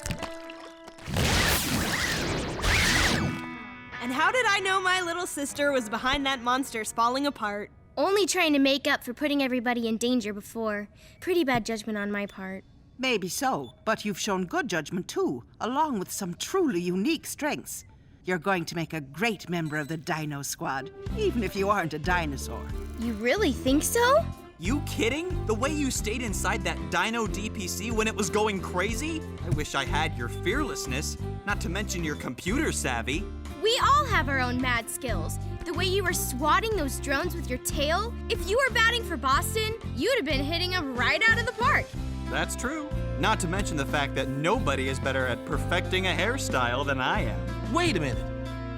And how did I know my little sister was behind that monster's falling apart? Only trying to make up for putting everybody in danger before. Pretty bad judgment on my part. Maybe so, but you've shown good judgment too, along with some truly unique strengths. You're going to make a great member of the Dino Squad, even if you aren't a dinosaur. You really think so? You kidding? The way you stayed inside that Dino DPC when it was going crazy? I wish I had your fearlessness, not to mention your computer savvy. We all have our own mad skills. The way you were swatting those drones with your tail, if you were batting for Boston, you'd have been hitting them right out of the park. That's true. Not to mention the fact that nobody is better at perfecting a hairstyle than I am. Wait a minute.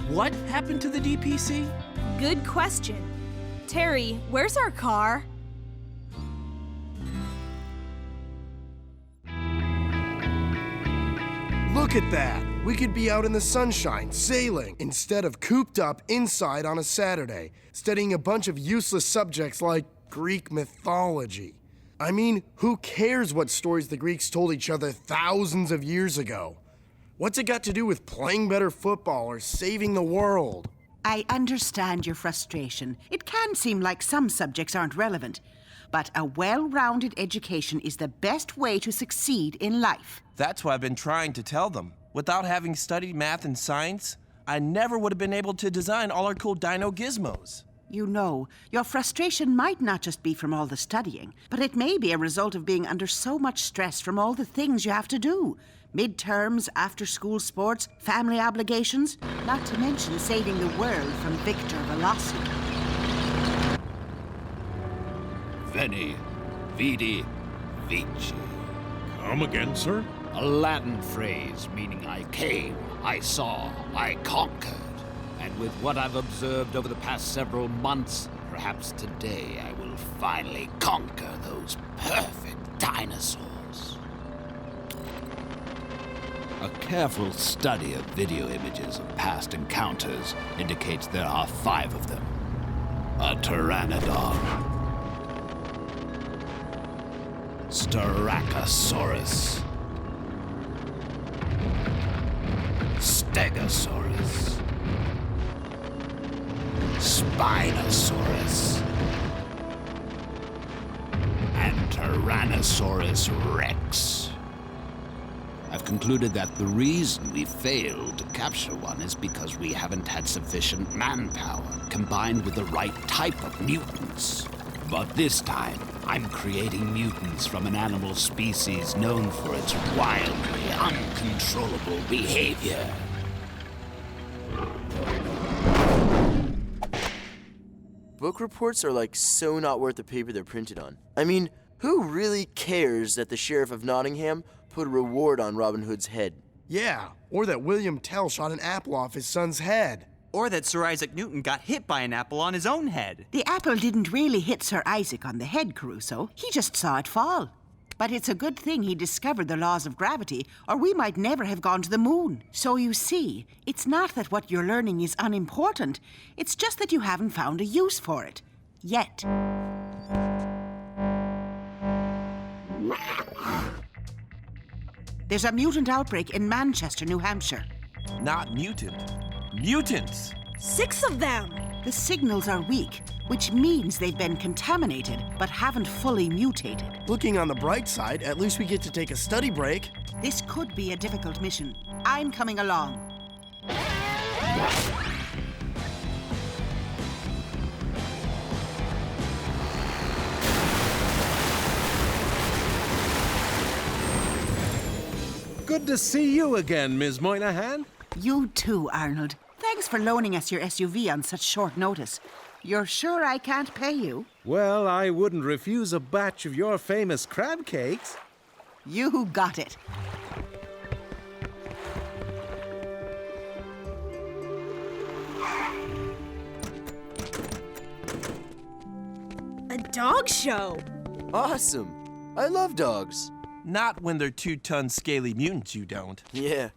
What happened to the DPC? Good question. Terry, where's our car? Look at that! We could be out in the sunshine, sailing, instead of cooped up inside on a Saturday, studying a bunch of useless subjects like Greek mythology. I mean, who cares what stories the Greeks told each other thousands of years ago? What's it got to do with playing better football or saving the world? I understand your frustration. It can seem like some subjects aren't relevant, but a well-rounded education is the best way to succeed in life. That's what I've been trying to tell them. Without having studied math and science, I never would have been able to design all our cool dino gizmos. You know, your frustration might not just be from all the studying, but it may be a result of being under so much stress from all the things you have to do. Midterms, after-school sports, family obligations, not to mention saving the world from Victor Veloci. Veni, vidi, vici. Come again, sir? A Latin phrase meaning I came, I saw, I conquered. And with what I've observed over the past several months, perhaps today I will finally conquer those perfect dinosaurs. A careful study of video images of past encounters indicates there are 5 of them. A pteranodon, Styracosaurus, Stegosaurus, Spinosaurus, and Tyrannosaurus Rex. I've concluded that the reason we failed to capture one is because we haven't had sufficient manpower, combined with the right type of mutants. But this time, I'm creating mutants from an animal species known for its wildly uncontrollable behavior. Book reports are like so not worth the paper they're printed on. I mean, who really cares that the Sheriff of Nottingham put a reward on Robin Hood's head? Yeah, or that William Tell shot an apple off his son's head. Or that Sir Isaac Newton got hit by an apple on his own head. The apple didn't really hit Sir Isaac on the head, Caruso. He just saw it fall. But it's a good thing he discovered the laws of gravity, or we might never have gone to the moon. So you see, it's not that what you're learning is unimportant. It's just that you haven't found a use for it. Yet. There's a mutant outbreak in Manchester, New Hampshire. Not mutant. Mutants! 6 of them! The signals are weak, which means they've been contaminated, but haven't fully mutated. Looking on the bright side, at least we get to take a study break. This could be a difficult mission. I'm coming along. Good to see you again, Ms. Moynihan. You too, Arnold. Thanks for loaning us your SUV on such short notice. You're sure I can't pay you? Well, I wouldn't refuse a batch of your famous crab cakes. You got it. A dog show! Awesome! I love dogs. Not when they're 2-ton scaly mutants, you don't. Yeah,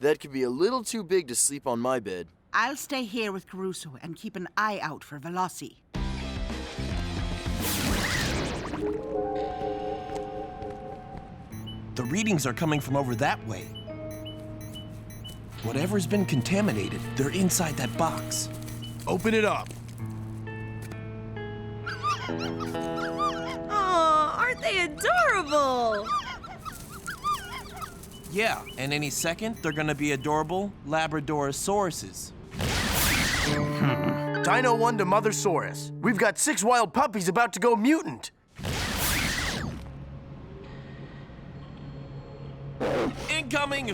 that could be a little too big to sleep on my bed. I'll stay here with Caruso and keep an eye out for Veloci. The readings are coming from over that way. Whatever's been contaminated, they're inside that box. Open it up. Aw, aren't they adorable? Yeah, and any second, they're gonna be adorable Labradorosauruses. Dino 1 to Mothersaurus. We've got 6 wild puppies about to go mutant. Incoming!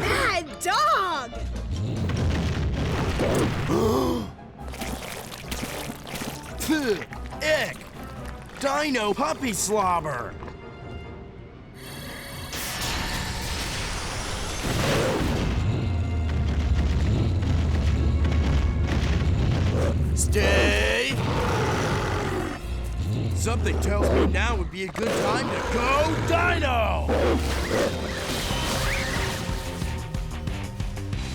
Bad dog! Ick! Dino puppy slobber! Stay! Something tells me now would be a good time to go Dino!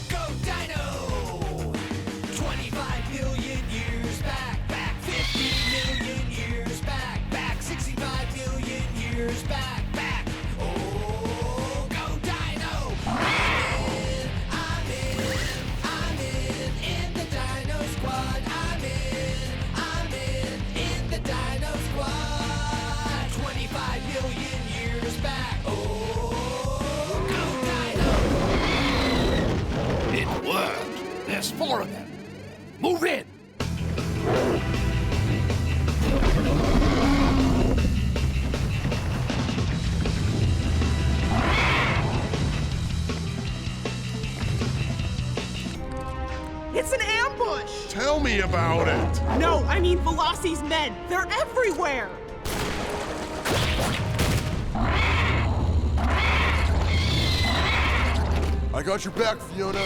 Go Dino! 25 million years back, back 50 million years back, back 65 million years back, back. Oh, go Dino! I'm in the Dino Squad. I'm in the Dino Squad. 25 million years back. Oh, go Dino! It worked. There's 4 of them. Move in. It's an ambush! Tell me about it! No, I mean Veloci's men. They're everywhere! I got your back, Fiona.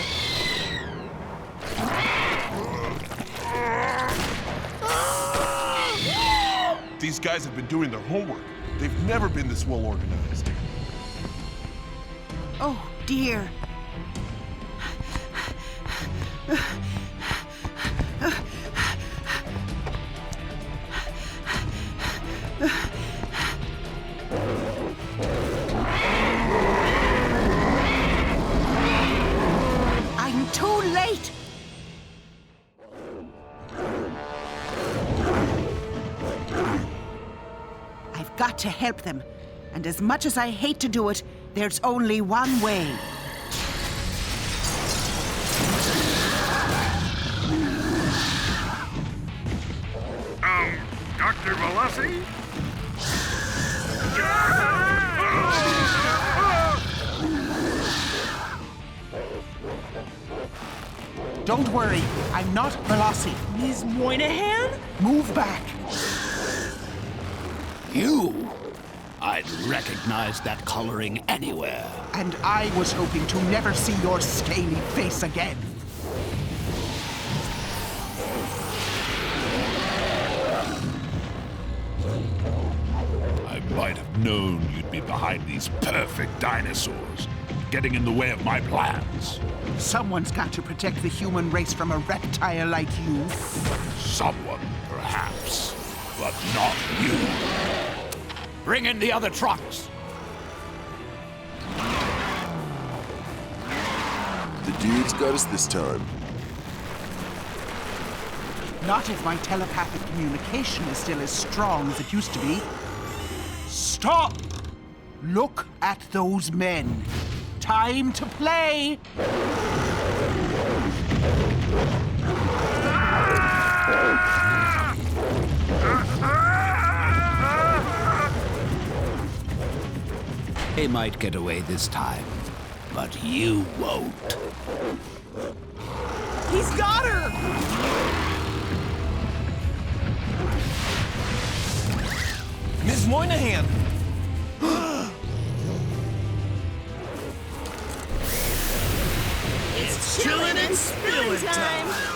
These guys have been doing their homework. They've never been this well organized. Oh, dear. I'm too late. I've got to help them. And as much as I hate to do it, there's only one way. Dr. Veloci? Don't worry, I'm not Veloci. Ms. Moynihan? Move back. You? I'd recognize that coloring anywhere. And I was hoping to never see your scaly face again. I might have known you'd be behind these perfect dinosaurs, getting in the way of my plans. Someone's got to protect the human race from a reptile like you. Someone, perhaps, but not you. Bring in the other trucks. The dude's got us this time. Not if my telepathic communication is still as strong as it used to be. Stop! Look at those men. Time to play! They might get away this time, but you won't. He's got her! Ms. Moynihan! It's chillin' and spillin' time!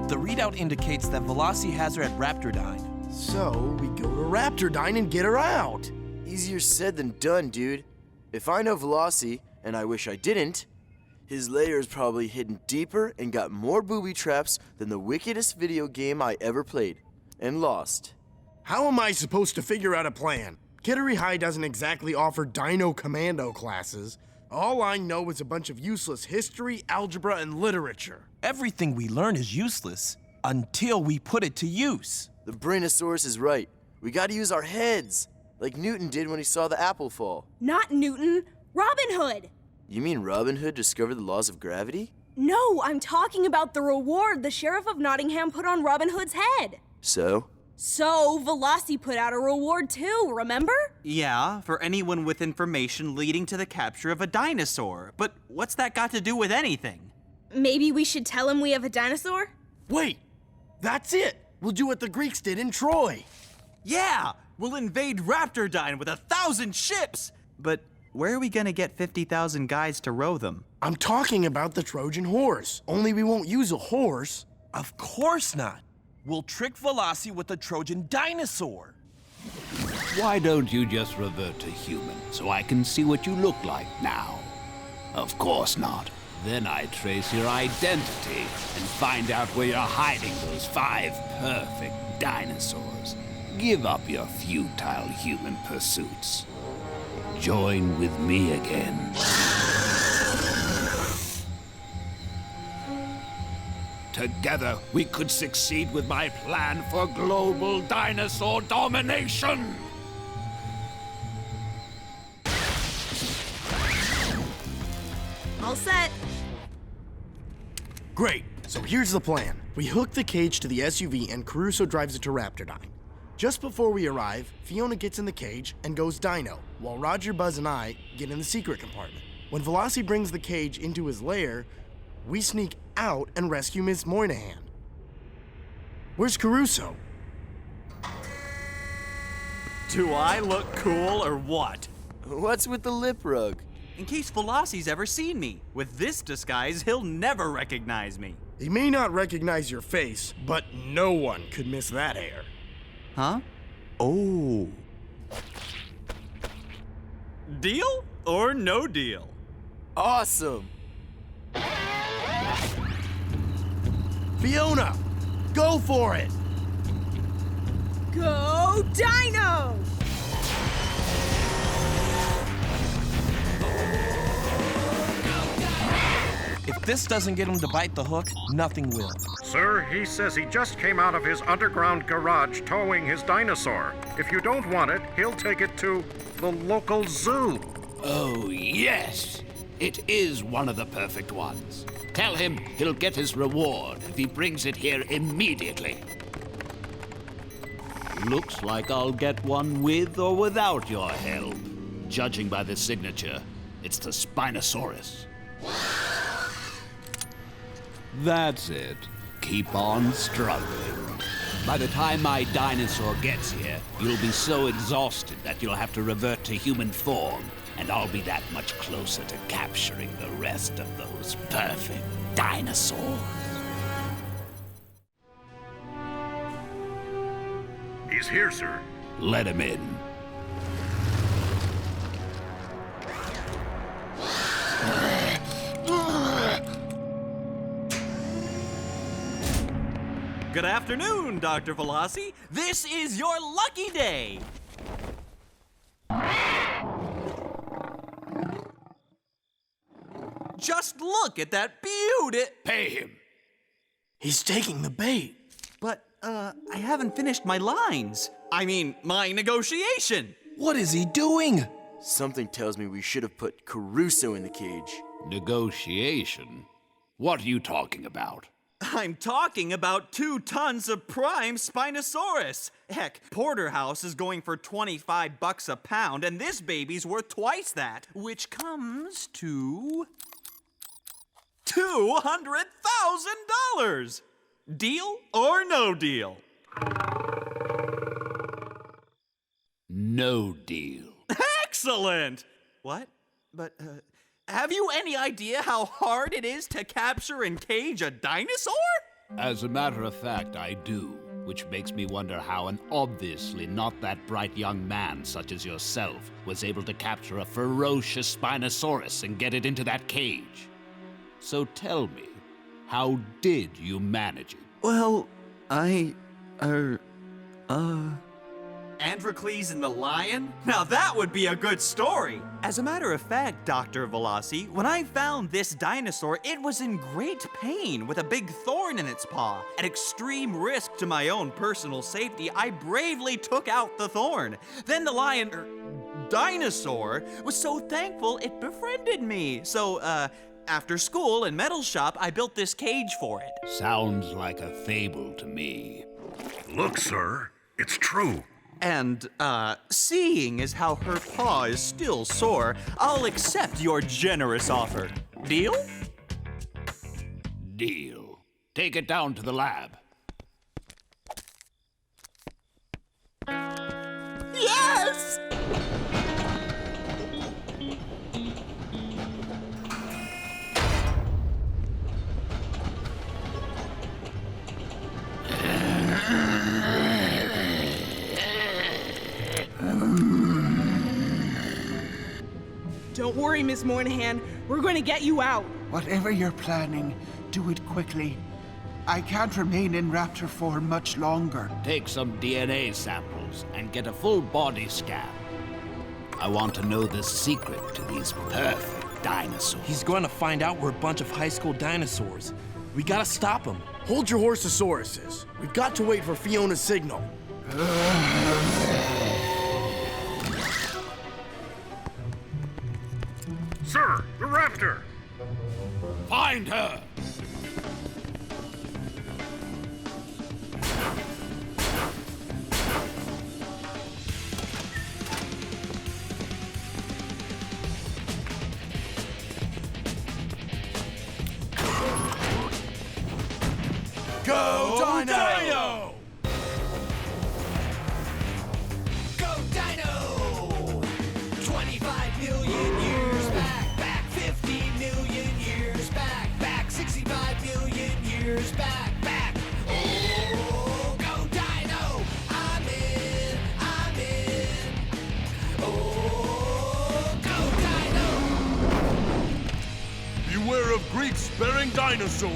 The readout indicates that Veloci has her at Raptor Dyne. So, we go to Raptor Dyne and get her out. Easier said than done, dude. If I know Veloci, and I wish I didn't, his lair is probably hidden deeper and got more booby traps than the wickedest video game I ever played. And lost. How am I supposed to figure out a plan? Kittery High doesn't exactly offer Dino Commando classes. All I know is a bunch of useless history, algebra, and literature. Everything we learn is useless until we put it to use. The Brainosaurus is right. We gotta use our heads, like Newton did when he saw the apple fall. Not Newton, Robin Hood. You mean Robin Hood discovered the laws of gravity? No, I'm talking about the reward the Sheriff of Nottingham put on Robin Hood's head. So? So, Veloci put out a reward too, remember? Yeah, for anyone with information leading to the capture of a dinosaur. But what's that got to do with anything? Maybe we should tell him we have a dinosaur? Wait, that's it. We'll do what the Greeks did in Troy. Yeah, we'll invade Raptor Dyne with 1,000 ships. But where are we gonna get 50,000 guys to row them? I'm talking about the Trojan horse. Only we won't use a horse. Of course not. We'll trick Veloci with a Trojan dinosaur. Why don't you just revert to human so I can see what you look like now? Of course not. Then I trace your identity and find out where you're hiding those 5 perfect dinosaurs. Give up your futile human pursuits. Join with me again. Together, we could succeed with my plan for global dinosaur domination! All set. Great. So here's the plan. We hook the cage to the SUV and Caruso drives it to Raptor Dyne. Just before we arrive, Fiona gets in the cage and goes dino, while Roger, Buzz, and I get in the secret compartment. When Veloci brings the cage into his lair, we sneak out and rescue Miss Moynihan. Where's Caruso? Do I look cool or what? What's with the lip rug? In case Veloci's ever seen me. With this disguise, he'll never recognize me. He may not recognize your face, but no one could miss that hair. Huh? Oh. Deal or no deal? Awesome! Fiona, go for it! Go Dino! If this doesn't get him to bite the hook, nothing will. Sir, he says he just came out of his underground garage towing his dinosaur. If you don't want it, he'll take it to the local zoo. Oh, yes! It is one of the perfect ones. Tell him he'll get his reward if he brings it here immediately. Looks like I'll get one with or without your help. Judging by the signature, it's the Spinosaurus. That's it. Keep on struggling. By the time my dinosaur gets here, you'll be so exhausted that you'll have to revert to human form, and I'll be that much closer to capturing the rest of those perfect dinosaurs. He's here, sir. Let him in. Good afternoon, Dr. Veloci. This is your lucky day. Just look at that beauty. Pay him. He's taking the bait. But, I haven't finished my lines. I mean, my negotiation. What is he doing? Something tells me we should have put Caruso in the cage. Negotiation? What are you talking about? I'm talking about 2 tons of prime Spinosaurus. Heck, Porterhouse is going for $25 a pound, and this baby's worth twice that, which comes to $200,000. Deal or no deal? No deal. Excellent! What? But, have you any idea how hard it is to capture and cage a dinosaur? As a matter of fact, I do, which makes me wonder how an obviously not that bright young man such as yourself was able to capture a ferocious Spinosaurus and get it into that cage. So tell me, how did you manage it? Well, Androcles and the lion? Now that would be a good story! As a matter of fact, Dr. Veloci, when I found this dinosaur, it was in great pain with a big thorn in its paw. At extreme risk to my own personal safety, I bravely took out the thorn. Then the dinosaur was so thankful it befriended me. So, after school and metal shop, I built this cage for it. Sounds like a fable to me. Look, sir, it's true. And, seeing as how her paw is still sore, I'll accept your generous offer. Deal? Deal. Take it down to the lab. Yes! Don't worry, Miss Moynihan. We're going to get you out. Whatever you're planning, do it quickly. I can't remain in raptor form much longer. Take some DNA samples and get a full body scan. I want to know the secret to these perfect dinosaurs. He's going to find out we're a bunch of high school dinosaurs. We gotta stop him. Hold your horsesauruses. We've got to wait for Fiona's signal. Sir, the raptor! Find her! Go Dino! Go Dino! 25 million years back 50 million years back 65 million years back. Oh, go Dino! I'm in. Oh, go Dino! Beware of Greek-sparing dinosaurs!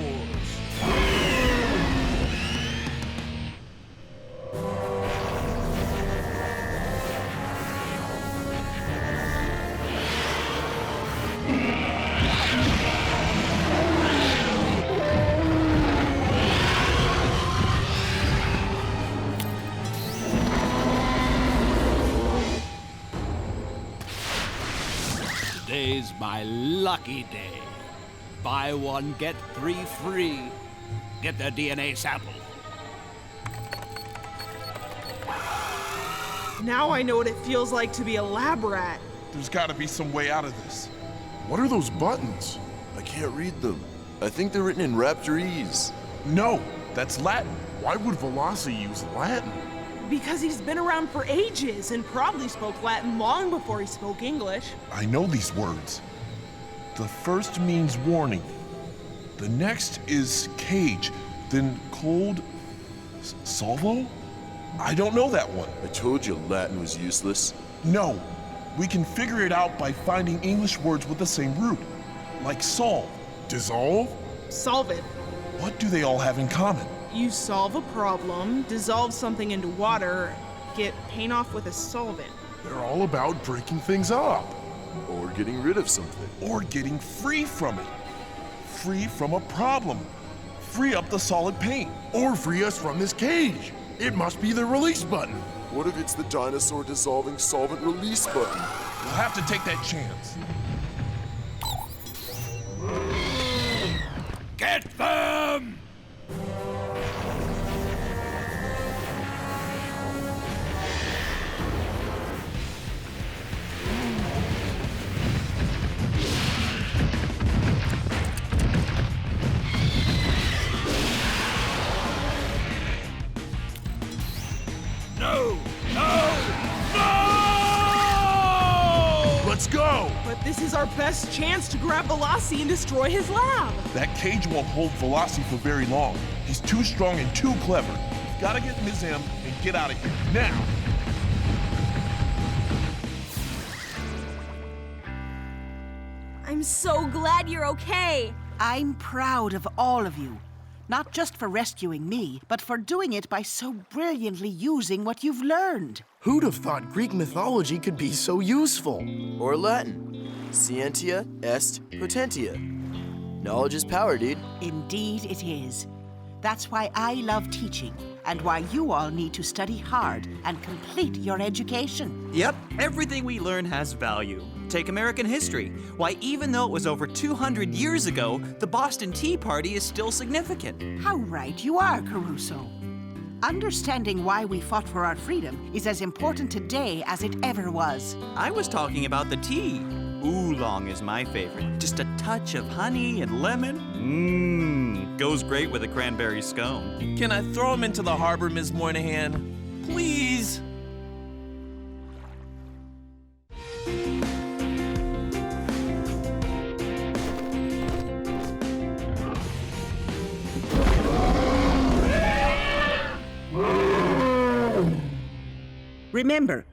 Today's my lucky day. Buy one, get 3 free. Get their DNA sample. Now I know what it feels like to be a lab rat. There's gotta be some way out of this. What are those buttons? I can't read them. I think they're written in Raptorese. No, that's Latin. Why would Veloci use Latin? Because he's been around for ages and probably spoke Latin long before he spoke English. I know these words. The first means warning. The next is cage, then cold salvo? I don't know that one. I told you Latin was useless. No, we can figure it out by finding English words with the same root, like solve. Dissolve? Solve it. What do they all have in common? You solve a problem, dissolve something into water, get paint off with a solvent. They're all about breaking things up. Or getting rid of something. Or getting free from it. Free from a problem. Free up the solid paint. Or free us from this cage. It must be the release button. What if it's the dinosaur dissolving solvent release button? We'll have to take that chance. Get them! No! Let's go! But this is our best chance to grab Veloci and destroy his lab. That cage won't hold Veloci for very long. He's too strong and too clever. We've gotta get Ms. M and get out of here, now! I'm so glad you're okay. I'm proud of all of you. Not just for rescuing me, but for doing it by so brilliantly using what you've learned. Who'd have thought Greek mythology could be so useful? Or Latin. Scientia est potentia. Knowledge is power, dude. Indeed it is. That's why I love teaching, and why you all need to study hard and complete your education. Yep, everything we learn has value. Take American history. Why, even though it was over 200 years ago, the Boston Tea Party is still significant. How right you are, Caruso. Understanding why we fought for our freedom is as important today as it ever was. I was talking about the tea. Oolong is my favorite. Just a touch of honey and lemon. Mmm, goes great with a cranberry scone. Can I throw him into the harbor, Ms. Moynihan? Please? Remember,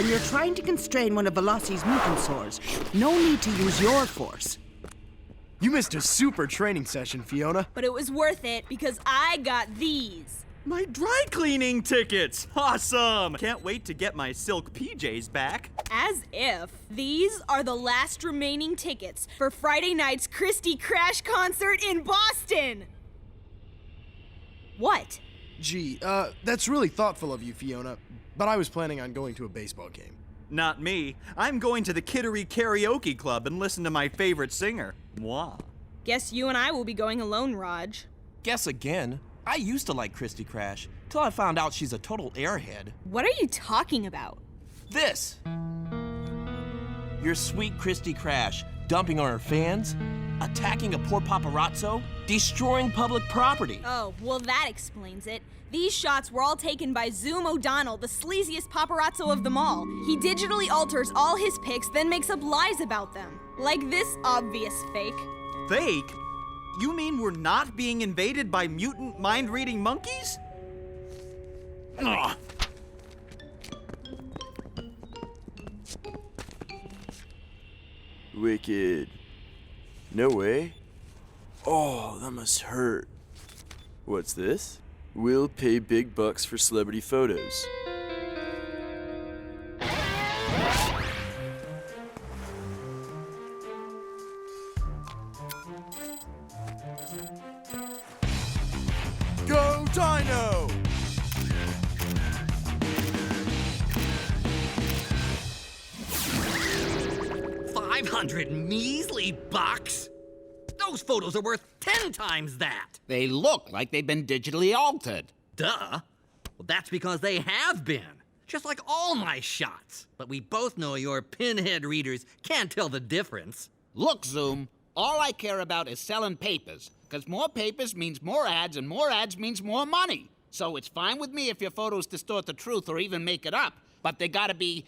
When you're trying to constrain one of Veloci's mutasaurs, no need to use your force. You missed a super training session, Fiona. But it was worth it because I got these. My dry cleaning tickets! Awesome! Can't wait to get my silk PJs back. As if. These are the last remaining tickets for Friday night's Christy Crash concert in Boston! What? Gee, that's really thoughtful of you, Fiona, but I was planning on going to a baseball game. Not me. I'm going to the Kittery Karaoke Club and listen to my favorite singer. Moi. Guess you and I will be going alone, Raj. Guess again. I used to like Christy Crash, till I found out she's a total airhead. What are you talking about? This! Your sweet Christy Crash, dumping on her fans, attacking a poor paparazzo, destroying public property. Oh, well that explains it. These shots were all taken by Zoom O'Donnell, the sleaziest paparazzo of them all. He digitally alters all his pics, then makes up lies about them. Like this obvious fake. Fake? You mean we're not being invaded by mutant mind-reading monkeys? Ugh. Wicked. No way. Oh, that must hurt. What's this? We'll pay big bucks for celebrity photos. Go Dino! $500 measly bucks? Those photos are worth 10 times that. They look like they've been digitally altered. Duh. Well, that's because they have been. Just like all my shots. But we both know your pinhead readers can't tell the difference. Look, Zoom, all I care about is selling papers. Because more papers means more ads, and more ads means more money. So it's fine with me if your photos distort the truth or even make it up. But they gotta be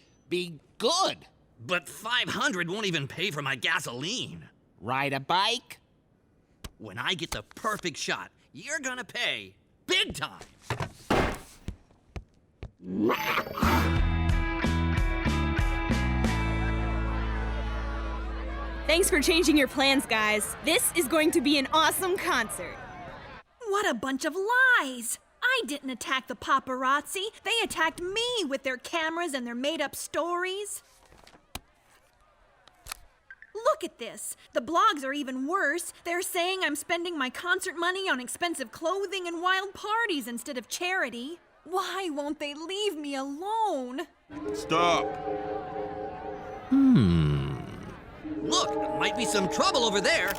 good. But 500 won't even pay for my gasoline. Ride a bike? When I get the perfect shot, you're gonna pay big time. Thanks for changing your plans, guys. This is going to be an awesome concert. What a bunch of lies! I didn't attack the paparazzi. They attacked me with their cameras and their made-up stories. Look at this. The blogs are even worse. They're saying I'm spending my concert money on expensive clothing and wild parties instead of charity. Why won't they leave me alone? Stop. Look, there might be some trouble over there.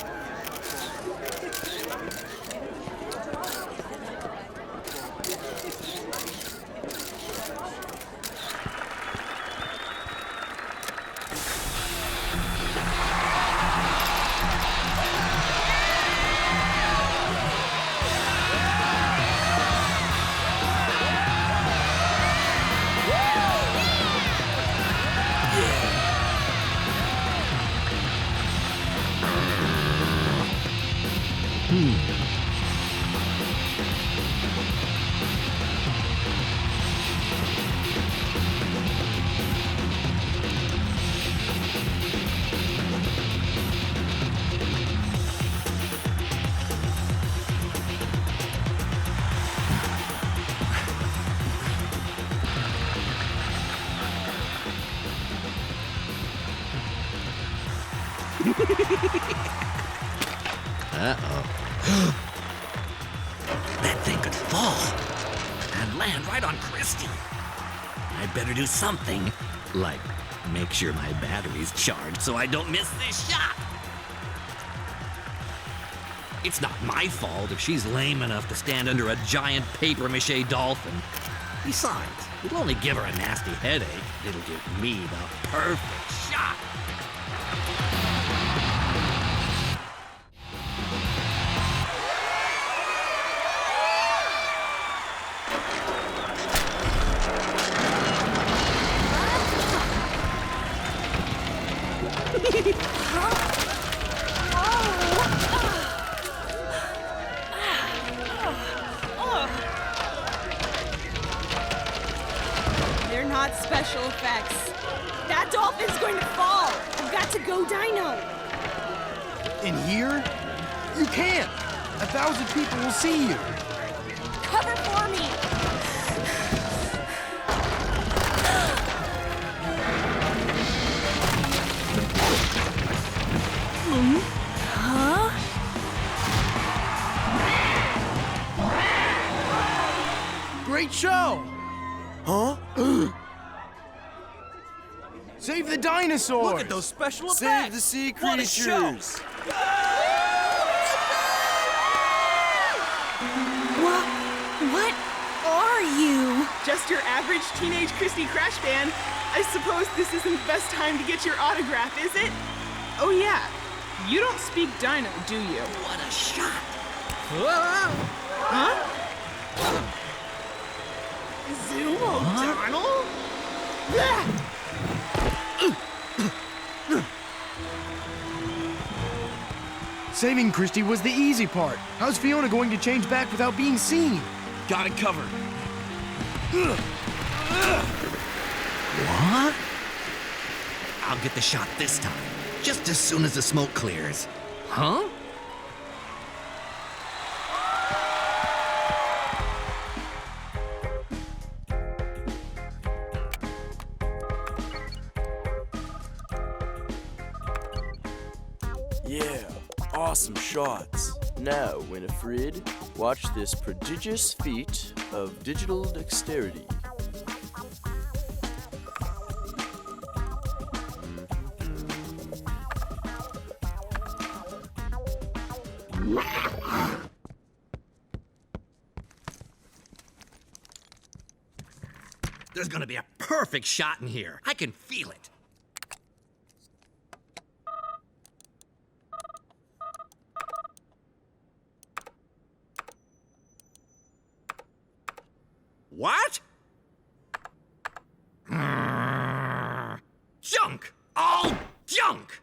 Uh-oh. That thing could fall and land right on Christy. I'd better do something, like make sure my battery's charged so I don't miss this shot. It's not my fault if she's lame enough to stand under a giant papier-mâché dolphin. Besides, it'll only give her a nasty headache. It'll give me the perfect shot. not special effects. That dolphin's going to fall. I've got to go Dino. In here? You can't! 1,000 people will see you! Cover for me. Huh? Great show! Huh? Save the dinosaurs! Look at those special effects! Save the sea What a show! creatures! What are you? Just your average teenage Christy Crash fan. I suppose this isn't the best time to get your autograph, is it? Oh yeah, you don't speak Dino, do you? What a shot! Huh? Zoom O'Donnell? Saving Christy was the easy part. How's Fiona going to change back without being seen? Got it covered. What? I'll get the shot this time, just as soon as the smoke clears. Huh? Yeah, awesome shots. Now, Winifred, watch this prodigious feat of digital dexterity. There's gonna be a perfect shot in here. I can feel it. What? Junk! All junk!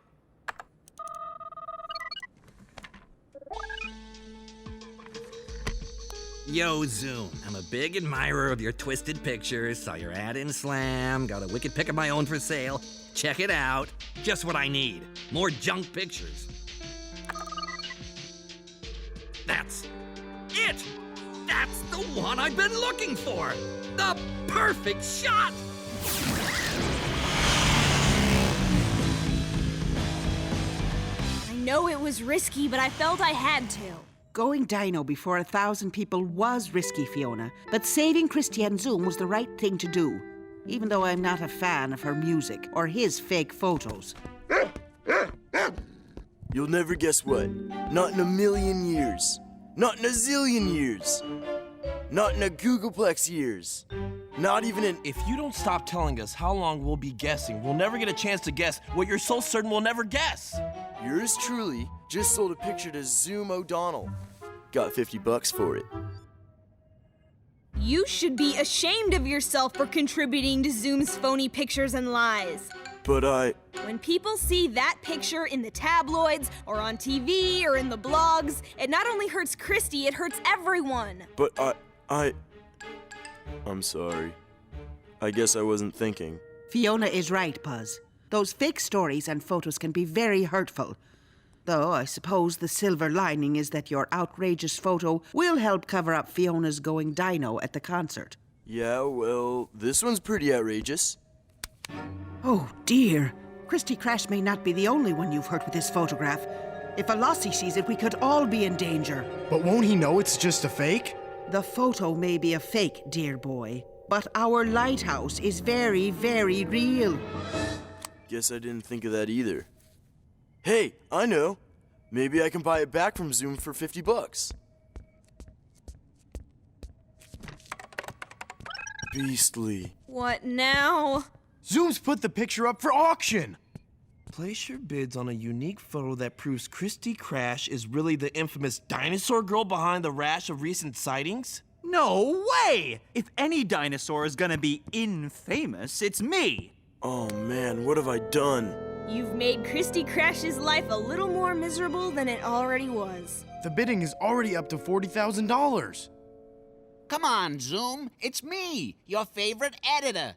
Yo, Zoom. I'm a big admirer of your twisted pictures. Saw your ad in Slam. Got a wicked pic of my own for sale. Check it out. Just what I need. More junk pictures. That's it! That's the one I've been looking for! The perfect shot! I know it was risky, but I felt I had to. Going Dino before 1,000 people was risky, Fiona, but saving Christian Zoom was the right thing to do, even though I'm not a fan of her music or his fake photos. You'll never guess what. Not in a million years. Not in a zillion years. Not in a Googleplex years. Not even in... If you don't stop telling us how long we'll be guessing, we'll never get a chance to guess what you're so certain we'll never guess. Yours truly just sold a picture to Zoom O'Donnell. Got $50 for it. You should be ashamed of yourself for contributing to Zoom's phony pictures and lies. But When people see that picture in the tabloids, or on TV, or in the blogs, it not only hurts Christy, it hurts everyone. But I'm sorry. I guess I wasn't thinking. Fiona is right, Buzz. Those fake stories and photos can be very hurtful. Though I suppose the silver lining is that your outrageous photo will help cover up Fiona's going Dino at the concert. Yeah, well, this one's pretty outrageous. Oh, dear. Christy Crash may not be the only one you've hurt with this photograph. If Veloci sees it, we could all be in danger. But won't he know it's just a fake? The photo may be a fake, dear boy, but our lighthouse is very, very real. Guess I didn't think of that either. Hey, I know. Maybe I can buy it back from Zoom for $50. Beastly. What now? Zoom's put the picture up for auction. Place your bids on a unique photo that proves Christy Crash is really the infamous dinosaur girl behind the rash of recent sightings? No way! If any dinosaur is gonna be infamous, it's me! Oh man, what have I done? You've made Christy Crash's life a little more miserable than it already was. The bidding is already up to $40,000. Come on, Zoom. It's me, your favorite editor.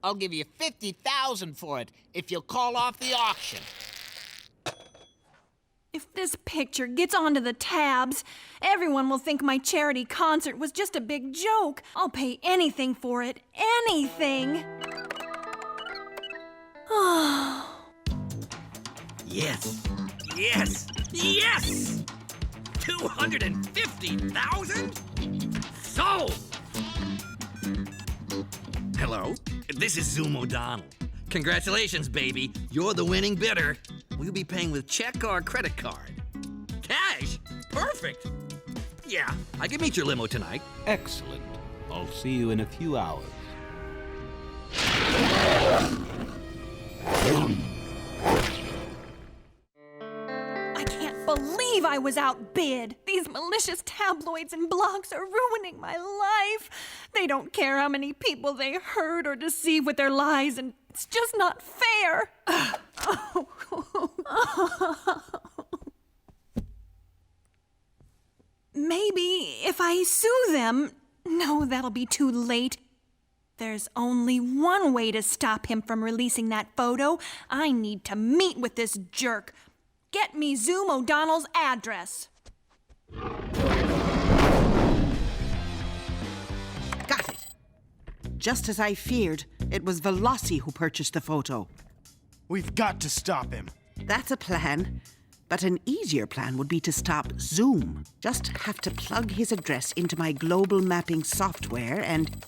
I'll give you $50,000 for it if you'll call off the auction. If this picture gets onto the tabs, everyone will think my charity concert was just a big joke. I'll pay anything for it. Anything. Yes. Yes. Yes! 250,000? Sold! Hello, this is Zoom O'Donnell. Congratulations, baby. You're the winning bidder. We'll be paying with check or credit card. Cash? Perfect. Yeah, I can meet your limo tonight. Excellent. I'll see you in a few hours. I can't believe I was outbid. These malicious tabloids and blogs are ruining my life. They don't care how many people they hurt or deceive with their lies, and it's just not fair. Maybe if I sue them... No, that'll be too late. There's only one way to stop him from releasing that photo. I need to meet with this jerk. Get me Zoom O'Donnell's address. Got it. Just as I feared, it was Veloci who purchased the photo. We've got to stop him. That's a plan. But an easier plan would be to stop Zoom. Just have to plug his address into my global mapping software and...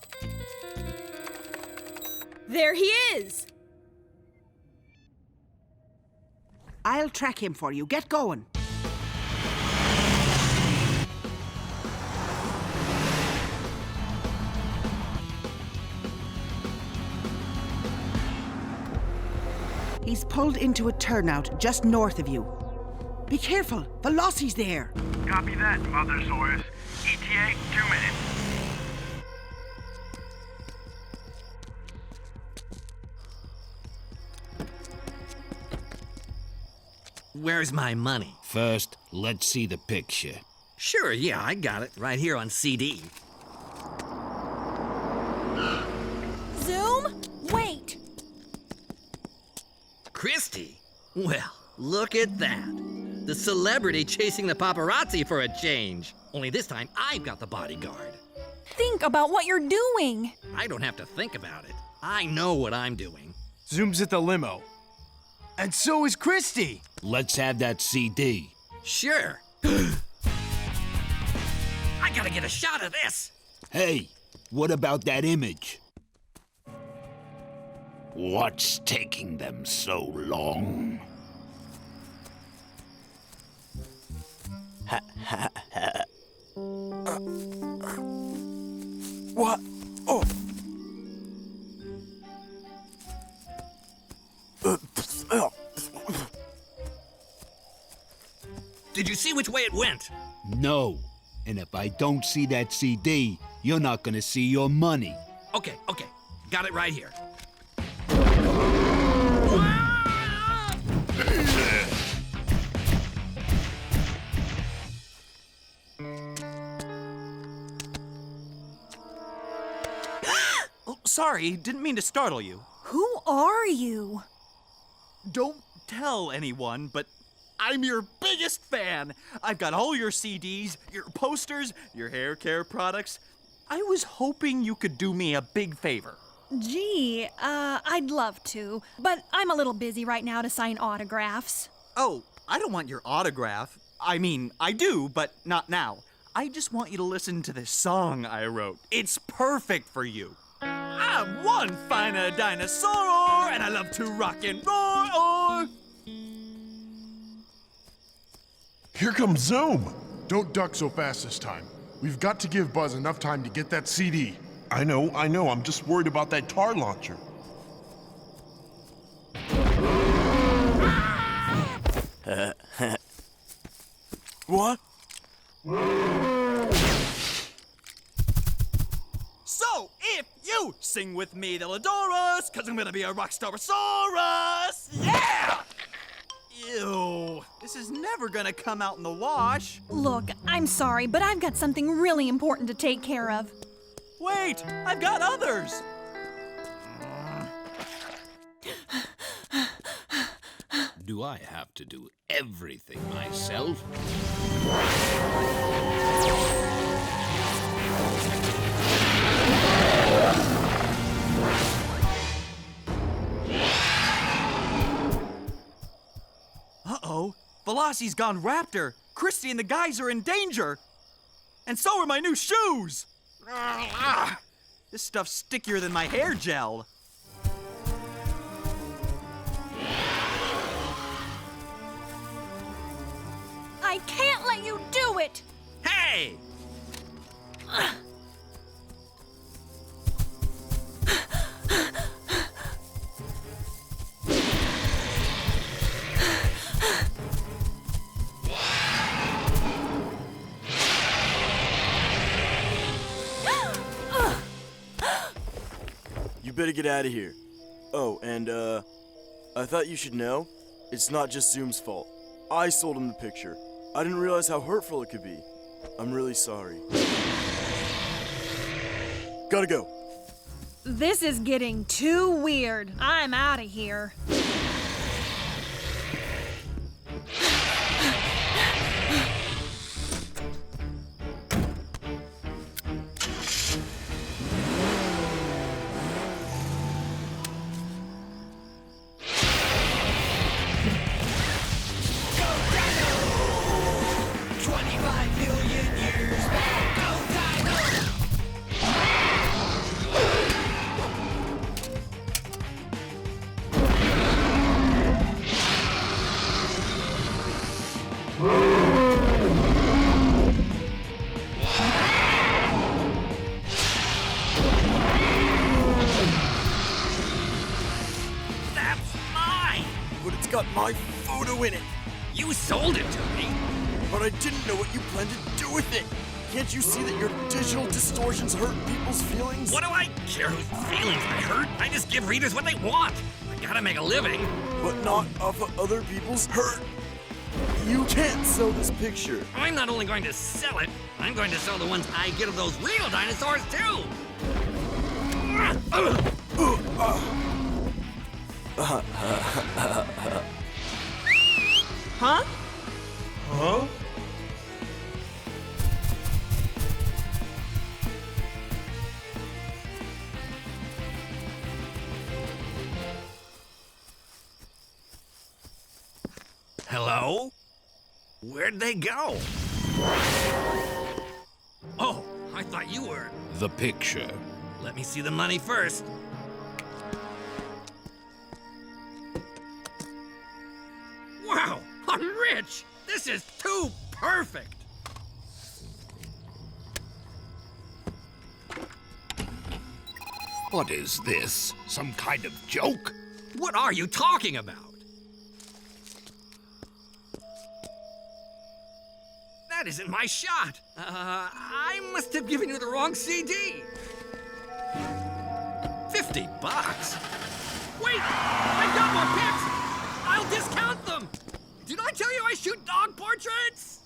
There he is! I'll track him for you. Get going. He's pulled into a turnout just north of you. Be careful. Veloci's there. Copy that, Mothersaurus. ETA, 2 minutes. Where's my money? First, let's see the picture. Sure, yeah, I got it. Right here on CD. Zoom? Wait! Christy? Well, look at that. The celebrity chasing the paparazzi for a change. Only this time, I've got the bodyguard. Think about what you're doing. I don't have to think about it. I know what I'm doing. Zoom's at the limo. And so is Christy. Let's have that CD. Sure. I gotta get a shot of this. Hey, what about that image? What's taking them so long? What? Oh. Did you see which way it went? No. And if I don't see that CD, you're not gonna see your money. Okay. Got it right here. Oh, sorry, didn't mean to startle you. Who are you? Don't tell anyone, but I'm your biggest fan. I've got all your CDs, your posters, your hair care products. I was hoping you could do me a big favor. Gee, I'd love to, but I'm a little busy right now to sign autographs. Oh, I don't want your autograph. I mean, I do, but not now. I just want you to listen to this song I wrote. It's perfect for you. I'm one finer dinosaur, and I love to rock and roar. Here comes Zoom. Don't duck so fast this time. We've got to give Buzz enough time to get that CD. I know. I'm just worried about that tar launcher. What? So, if you sing with me, they'll adore us, 'cause I'm gonna be a rockstar-osaurus! Yeah! Ew, this is never gonna come out in the wash. Look, I'm sorry, but I've got something really important to take care of. Wait, I've got others. Do I have to do everything myself? Uh-oh. Veloci's gone Raptor. Christy and the guys are in danger. And so are my new shoes. This stuff's stickier than my hair gel. I can't let you do it! Hey! You better get out of here. Oh, and I thought you should know, it's not just Zoom's fault. I sold him the picture. I didn't realize how hurtful it could be. I'm really sorry. Gotta go. This is getting too weird. I'm out of here. Got my photo in it. You sold it to me. But I didn't know what you planned to do with it. Can't you see that your digital distortions hurt people's feelings? What do I care whose feelings I hurt? I just give readers what they want. I gotta make a living. But not off of other people's hurt. You can't sell this picture. I'm not only going to sell it, I'm going to sell the ones I get of those real dinosaurs too. Huh? Huh? Hello? Where'd they go? Oh, I thought you were. The picture. Let me see the money first. Wow, I'm rich! This is too perfect! What is this? Some kind of joke? What are you talking about? That isn't my shot. I must have given you the wrong CD. $50? Wait, I've got more pics! I'll discount them! Did I tell you I shoot dog portraits?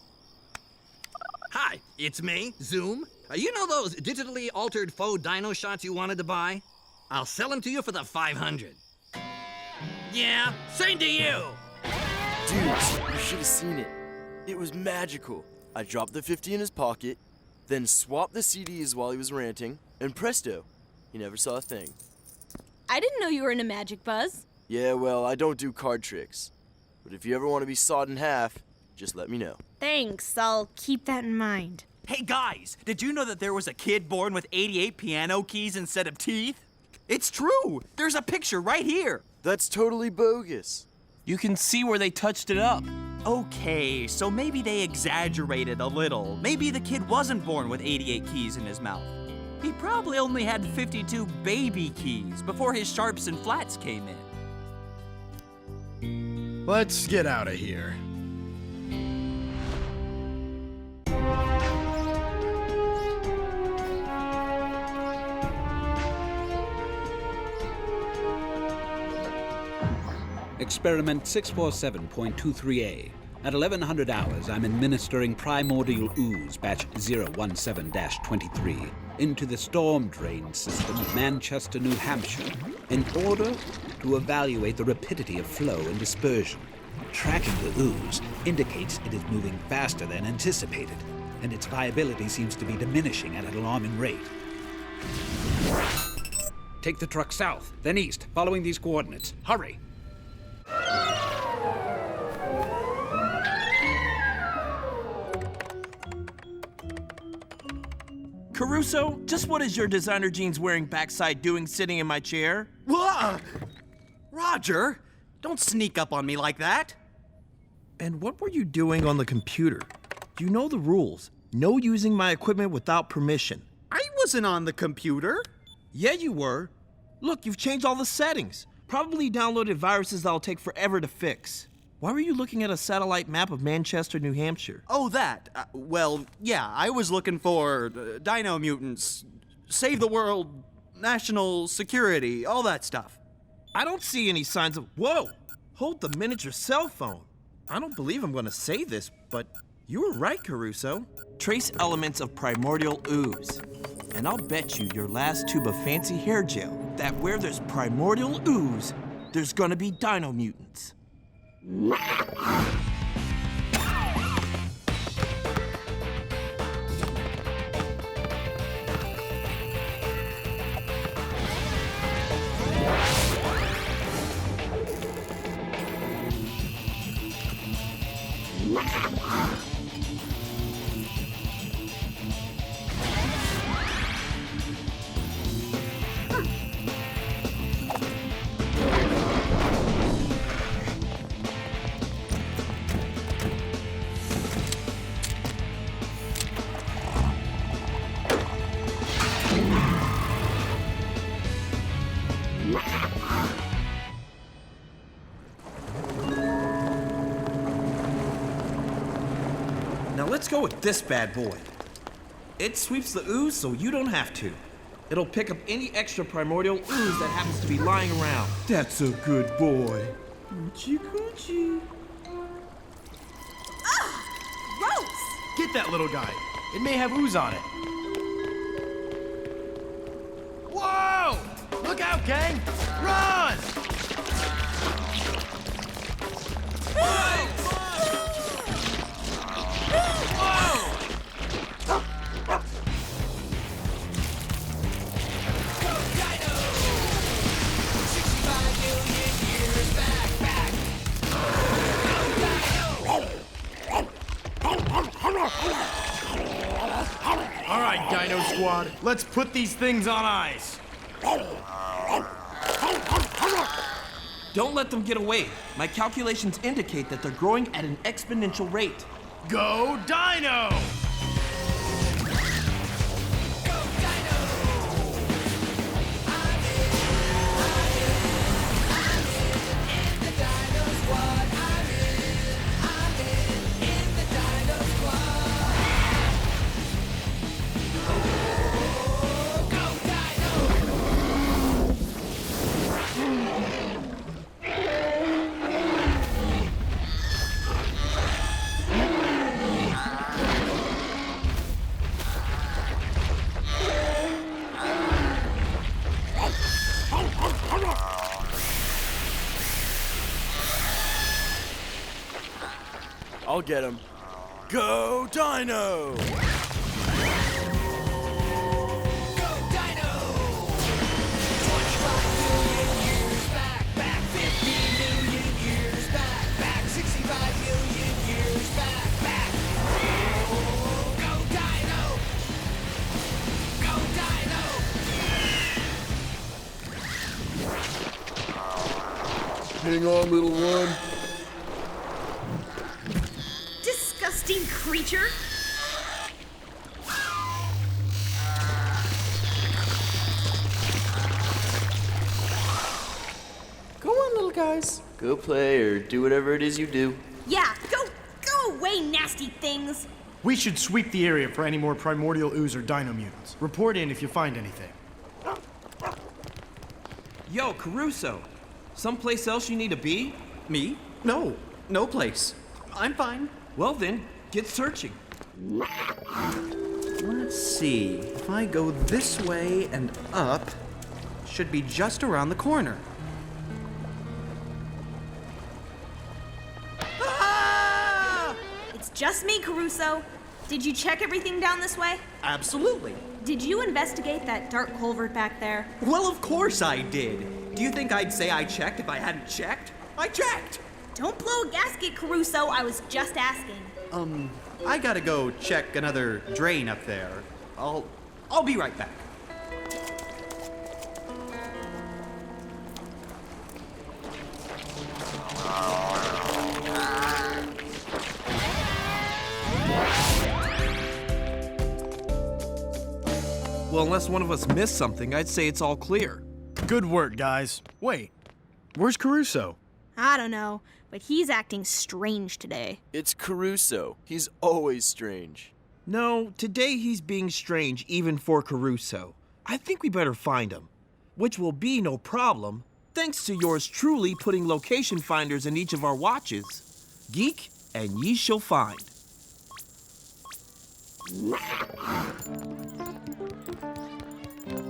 Hi, it's me, Zoom. You know those digitally altered faux dino shots you wanted to buy? I'll sell them to you for the $500. Yeah, same to you! Dudes, you should have seen it. It was magical. I dropped the 50 in his pocket, then swapped the CDs while he was ranting, and presto, he never saw a thing. I didn't know you were into magic, Buzz. Yeah, well, I don't do card tricks. But if you ever want to be sawed in half, just let me know. Thanks, I'll keep that in mind. Hey guys, did you know that there was a kid born with 88 piano keys instead of teeth? It's true! There's a picture right here! That's totally bogus. You can see where they touched it up. Okay, so maybe they exaggerated a little. Maybe the kid wasn't born with 88 keys in his mouth. He probably only had 52 baby keys before his sharps and flats came in. Let's get out of here. Experiment 647.23A. At 1100 hours, I'm administering primordial ooze, batch 017-23. into the storm drain system of Manchester, New Hampshire, in order to evaluate the rapidity of flow and dispersion. Tracking the ooze indicates it is moving faster than anticipated, and its viability seems to be diminishing at an alarming rate. Take the truck south, then east, following these coordinates. Hurry! Caruso, just what is your designer jeans wearing backside doing sitting in my chair? Roger, don't sneak up on me like that. And what were you doing on the computer? You know the rules. No using my equipment without permission. I wasn't on the computer. Yeah, you were. Look, you've changed all the settings. Probably downloaded viruses that'll take forever to fix. Why were you looking at a satellite map of Manchester, New Hampshire? Oh, that. Well, yeah, I was looking for dino mutants, save the world, national security, all that stuff. I don't see any signs of... Whoa! Hold the miniature cell phone. I don't believe I'm going to say this, but you were right, Caruso. Trace elements of primordial ooze. And I'll bet you your last tube of fancy hair gel that where there's primordial ooze, there's gonna be dino mutants. Now let's go with this bad boy. It sweeps the ooze so you don't have to. It'll pick up any extra primordial ooze that happens to be lying around. That's a good boy. Coochie coochie. Gross! Get that little guy. It may have ooze on it. Whoa! Look out, gang! Run! Whoa! All right, Dino Squad, let's put these things on ice. Don't let them get away. My calculations indicate that they're growing at an exponential rate. Go Dino! I'll get him. Go Dino! Hang on, little one. Disgusting creature! Go on, little guys. Go play or do whatever it is you do. Yeah, go away, nasty things! We should sweep the area for any more primordial ooze or dino mutants. Report in if you find anything. Yo, Caruso, someplace else you need to be? Me? No, no place. I'm fine. Well then, get searching. Let's Let's see. If I go this way and up, should be just around the corner. Ah! It's just me, Caruso. Did you check everything down this way? Absolutely. Did you investigate that dark culvert back there? Well, of course I did. Do you think I'd say I checked if I hadn't checked? I checked! Don't blow a gasket, Caruso. I was just asking. I gotta go check another drain up there. I'll be right back. Well, unless one of us missed something, I'd say it's all clear. Good work, guys. Wait, where's Caruso? I don't know, but he's acting strange today. It's Caruso. He's always strange. No, today he's being strange even for Caruso. I think we better find him, which will be no problem, thanks to yours truly putting location finders in each of our watches. Geek, and ye shall find.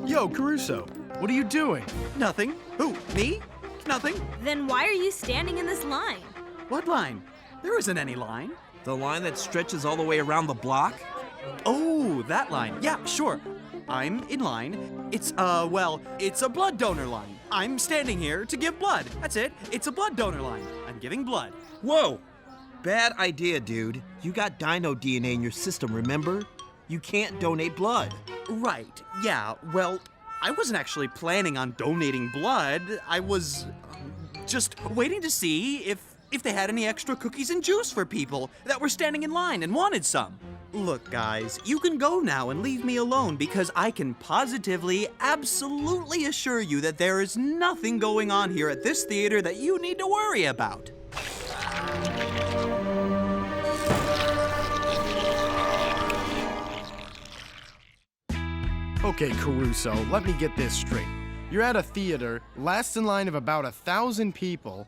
Yo, Caruso, what are you doing? Nothing. Who, me? Nothing. Then why are you standing in this line? What line? There isn't any line. The line that stretches all the way around the block? Oh, that line. Yeah, sure. I'm in line. It's a blood donor line. I'm standing here to give blood. That's it. It's a blood donor line. I'm giving blood. Whoa! Bad idea, dude. You got dino DNA in your system, remember? You can't donate blood. Right. Yeah, well, I wasn't actually planning on donating blood. I was just waiting to see if they had any extra cookies and juice for people that were standing in line and wanted some. Look, guys, you can go now and leave me alone because I can positively, absolutely assure you that there is nothing going on here at this theater that you need to worry about. Okay, Caruso, let me get this straight. You're at a theater, last in line of about 1,000 people.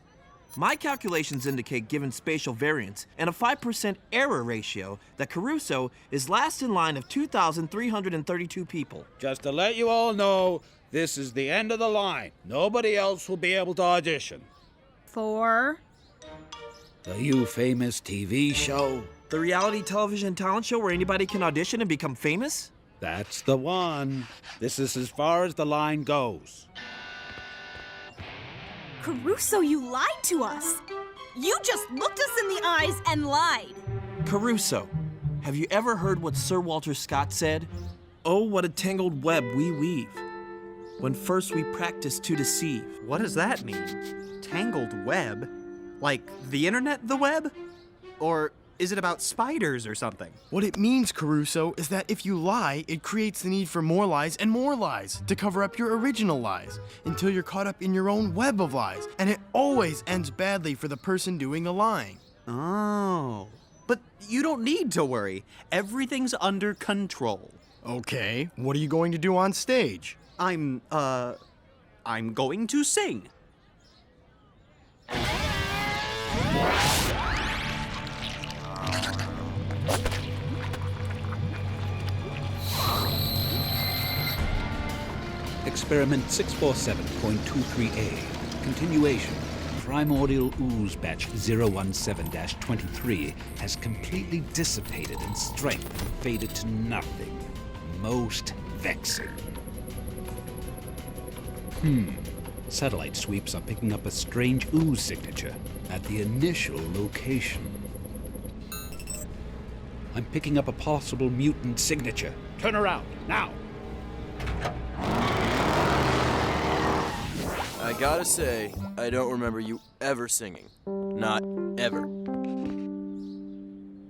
My calculations indicate, given spatial variance and a 5% error ratio, that Caruso is last in line of 2,332 people. Just to let you all know, this is the end of the line. Nobody else will be able to audition. For? The You Famous TV show? The reality television talent show where anybody can audition and become famous? That's the one. This is as far as the line goes. Caruso, you lied to us. You just looked us in the eyes and lied. Caruso, have you ever heard what Sir Walter Scott said? Oh, what a tangled web we weave, when first we practice to deceive. What does that mean? Tangled web? Like the internet, the web? Or is it about spiders or something? What it means, Caruso, is that if you lie, it creates the need for more lies and more lies to cover up your original lies until you're caught up in your own web of lies. And it always ends badly for the person doing the lying. Oh, but you don't need to worry. Everything's under control. Okay, what are you going to do on stage? I'm going to sing. Experiment 647.23A. Continuation. Primordial ooze batch 017-23 has completely dissipated in strength and faded to nothing. Most vexing. Satellite sweeps are picking up a strange ooze signature at the initial location. I'm picking up a possible mutant signature. Turn around, now! I gotta say, I don't remember you ever singing. Not ever.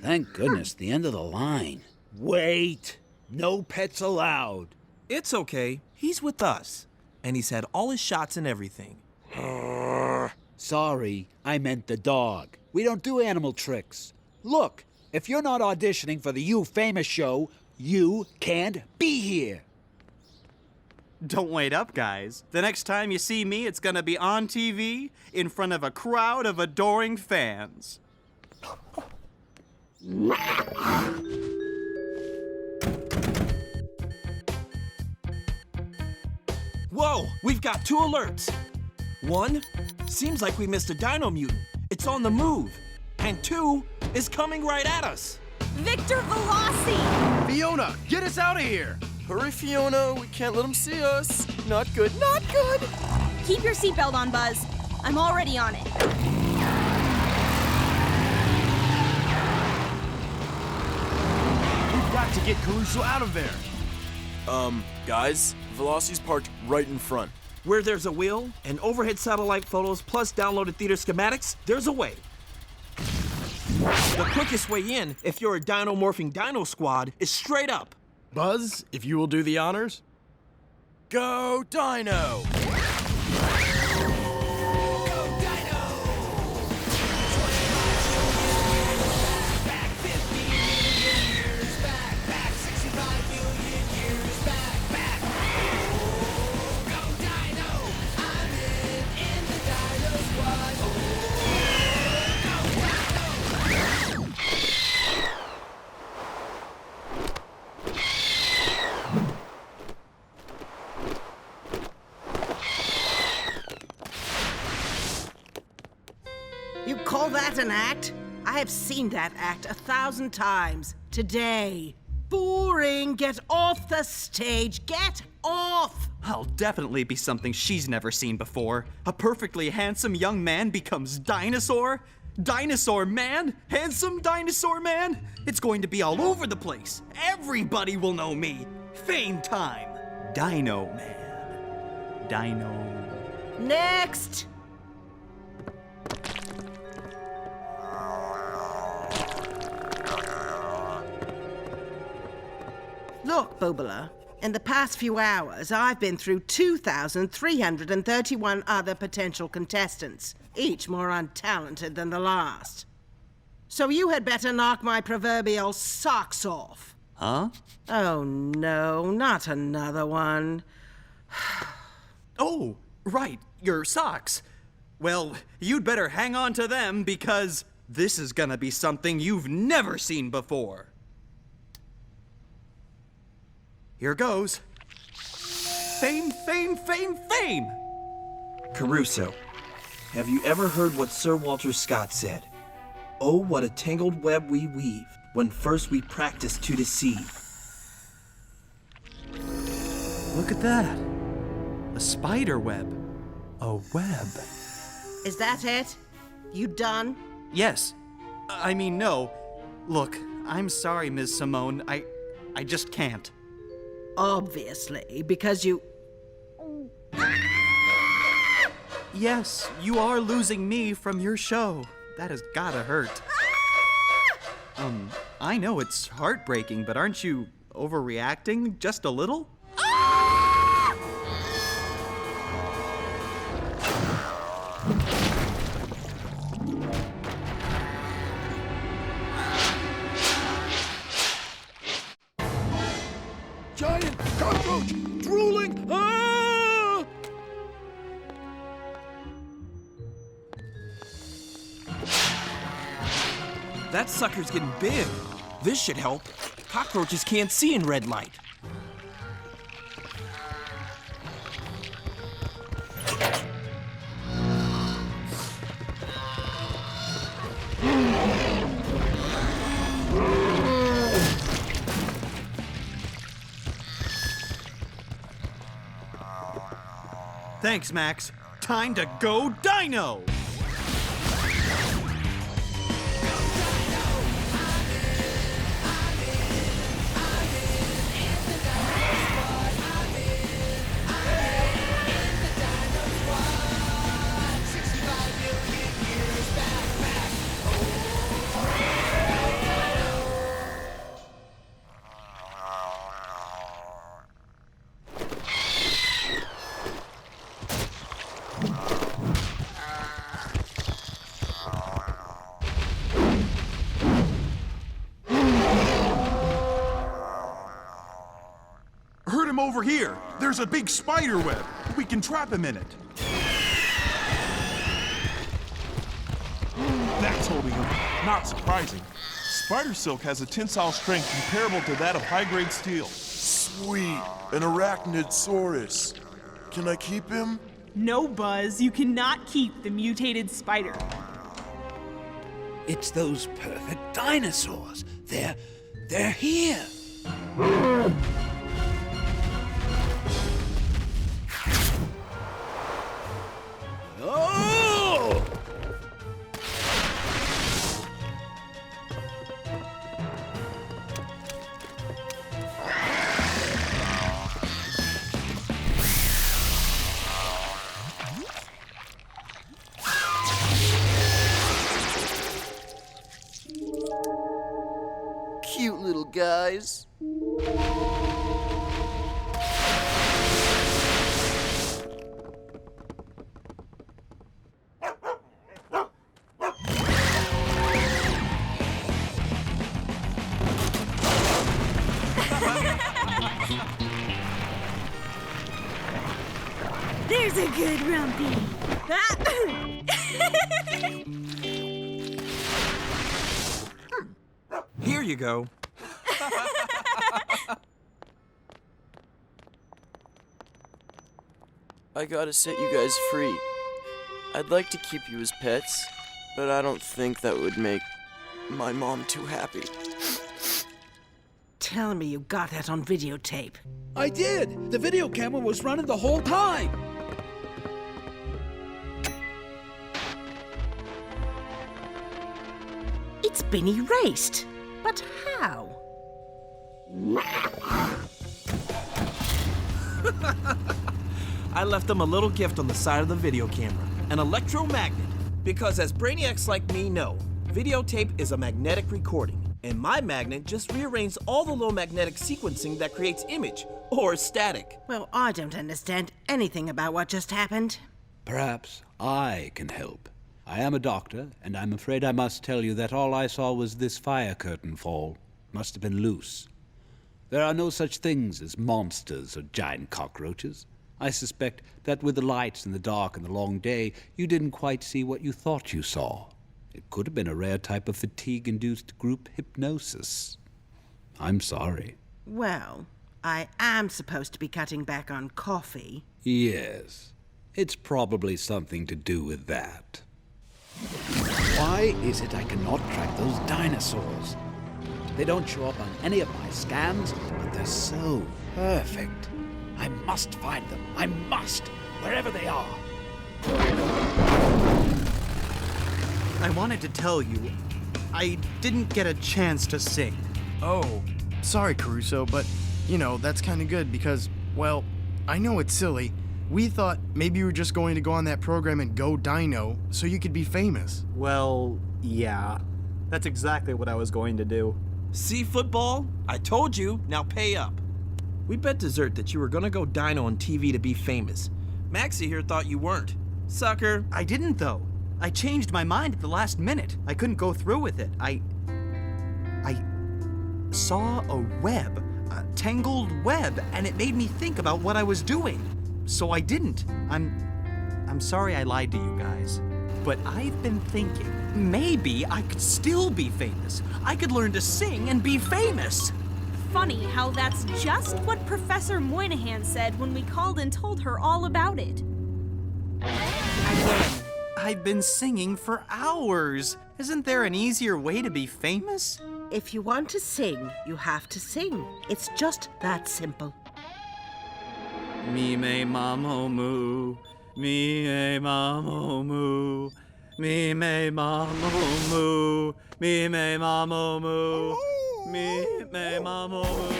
Thank goodness, the end of the line. Wait! No pets allowed. It's okay. He's with us. And he's had all his shots and everything. Sorry, I meant the dog. We don't do animal tricks. Look, if you're not auditioning for the You Famous show, you can't be here. Don't wait up, guys. The next time you see me, it's gonna be on TV in front of a crowd of adoring fans. Whoa, we've got 2 alerts. 1, seems like we missed a dino mutant. It's on the move. And 2, is coming right at us. Victor Veloci! Fiona, get us out of here! Hurry, Fiona, we can't let him see us. Not good, not good. Keep your seatbelt on, Buzz. I'm already on it. We've got to get Caruso out of there. Guys, Veloci's parked right in front. Where there's a wheel and overhead satellite photos plus downloaded theater schematics, there's a way. The quickest way in, if you're a dino-morphing Dino Squad, is straight up. Buzz, if you will do the honors. Go Dino! You call that an act? I have seen that act 1,000 times. Today. Boring. Get off the stage. Get off! I'll definitely be something she's never seen before. A perfectly handsome young man becomes Dinosaur? Dinosaur Man? Handsome Dinosaur Man? It's going to be all over the place. Everybody will know me. Fame time. Dino Man. Dino. Next! Look, Boobala, in the past few hours, I've been through 2,331 other potential contestants, each more untalented than the last. So you had better knock my proverbial socks off. Huh? Oh no, not another one. Oh, right, your socks. Well, you'd better hang on to them because this is gonna be something you've never seen before. Here goes. Fame, fame, fame, fame! Caruso, have you ever heard what Sir Walter Scott said? Oh, what a tangled web we weave when first we practice to deceive. Look at that. A spider web. A web. Is that it? You done? Yes. I mean, no. Look, I'm sorry, Ms. Simone. I just can't. Obviously, because you... Yes, you are losing me from your show. That has gotta hurt. I know it's heartbreaking, but aren't you overreacting just a little? Giant cockroach drooling! Ah! That sucker's getting big. This should help. Cockroaches can't see in red light. Thanks, Max. Time to go Dino! Hurt him over here. There's a big spider web. We can trap him in it. That's holding him. Not surprising. Spider silk has a tensile strength comparable to that of high-grade steel. Sweet, an arachnidsaurus. Can I keep him? No, Buzz, you cannot keep the mutated spider. It's those perfect dinosaurs. They're here. Oh! Cute little guys. There's a good rumpy. Here you go. I gotta set you guys free. I'd like to keep you as pets, but I don't think that would make my mom too happy. Tell me you got that on videotape. I did. The video camera was running the whole time. It's been erased. But how? I left them a little gift on the side of the video camera, an electromagnet. Because as brainiacs like me know, videotape is a magnetic recording, and my magnet just rearranges all the low magnetic sequencing that creates image, or static. Well, I don't understand anything about what just happened. Perhaps I can help. I am a doctor, and I'm afraid I must tell you that all I saw was this fire curtain fall. Must have been loose. There are no such things as monsters or giant cockroaches. I suspect that with the lights in the dark and the long day, you didn't quite see what you thought you saw. It could have been a rare type of fatigue-induced group hypnosis. I'm sorry. Well, I am supposed to be cutting back on coffee. Yes, it's probably something to do with that. Why is it I cannot track those dinosaurs? They don't show up on any of my scans, but they're so perfect. I must find them. I must, wherever they are. I wanted to tell you, I didn't get a chance to sing. Oh, sorry, Caruso, but, you know, that's kind of good because, well, I know it's silly. We thought maybe you were just going to go on that program and go Dino so you could be famous. Well, yeah. That's exactly what I was going to do. See, football? I told you, now pay up. We bet dessert that you were gonna go Dino on TV to be famous. Maxie here thought you weren't. Sucker. I didn't, though. I changed my mind at the last minute. I couldn't go through with it. I saw a web, a tangled web, and it made me think about what I was doing. So I didn't. I'm sorry I lied to you guys. But I've been thinking, maybe I could still be famous. I could learn to sing and be famous. Funny how that's just what Professor Moynihan said when we called and told her all about it. I've been singing for hours. Isn't there an easier way to be famous? If you want to sing, you have to sing. It's just that simple. Me me mamo moo, me me mamo moo, me me mamo moo, me me mamo moo, me me mamo moo.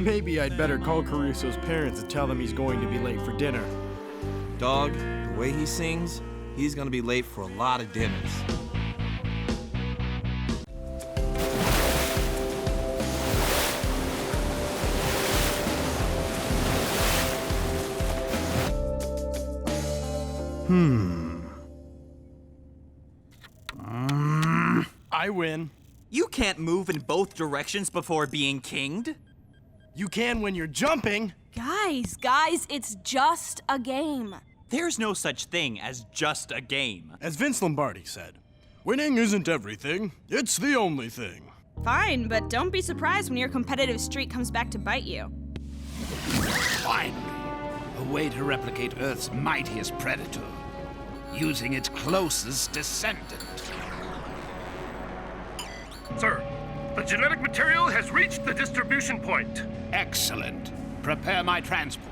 Maybe I'd better call Caruso's parents and tell them he's going to be late for dinner. Dog, the way he sings, he's gonna be late for a lot of dinners. I win. You can't move in both directions before being kinged. You can when you're jumping. Guys, it's just a game. There's no such thing as just a game. As Vince Lombardi said, winning isn't everything, it's the only thing. Fine, but don't be surprised when your competitive streak comes back to bite you. Finally, a way to replicate Earth's mightiest predator, using its closest descendant. Sir, the genetic material has reached the distribution point. Excellent. Prepare my transport.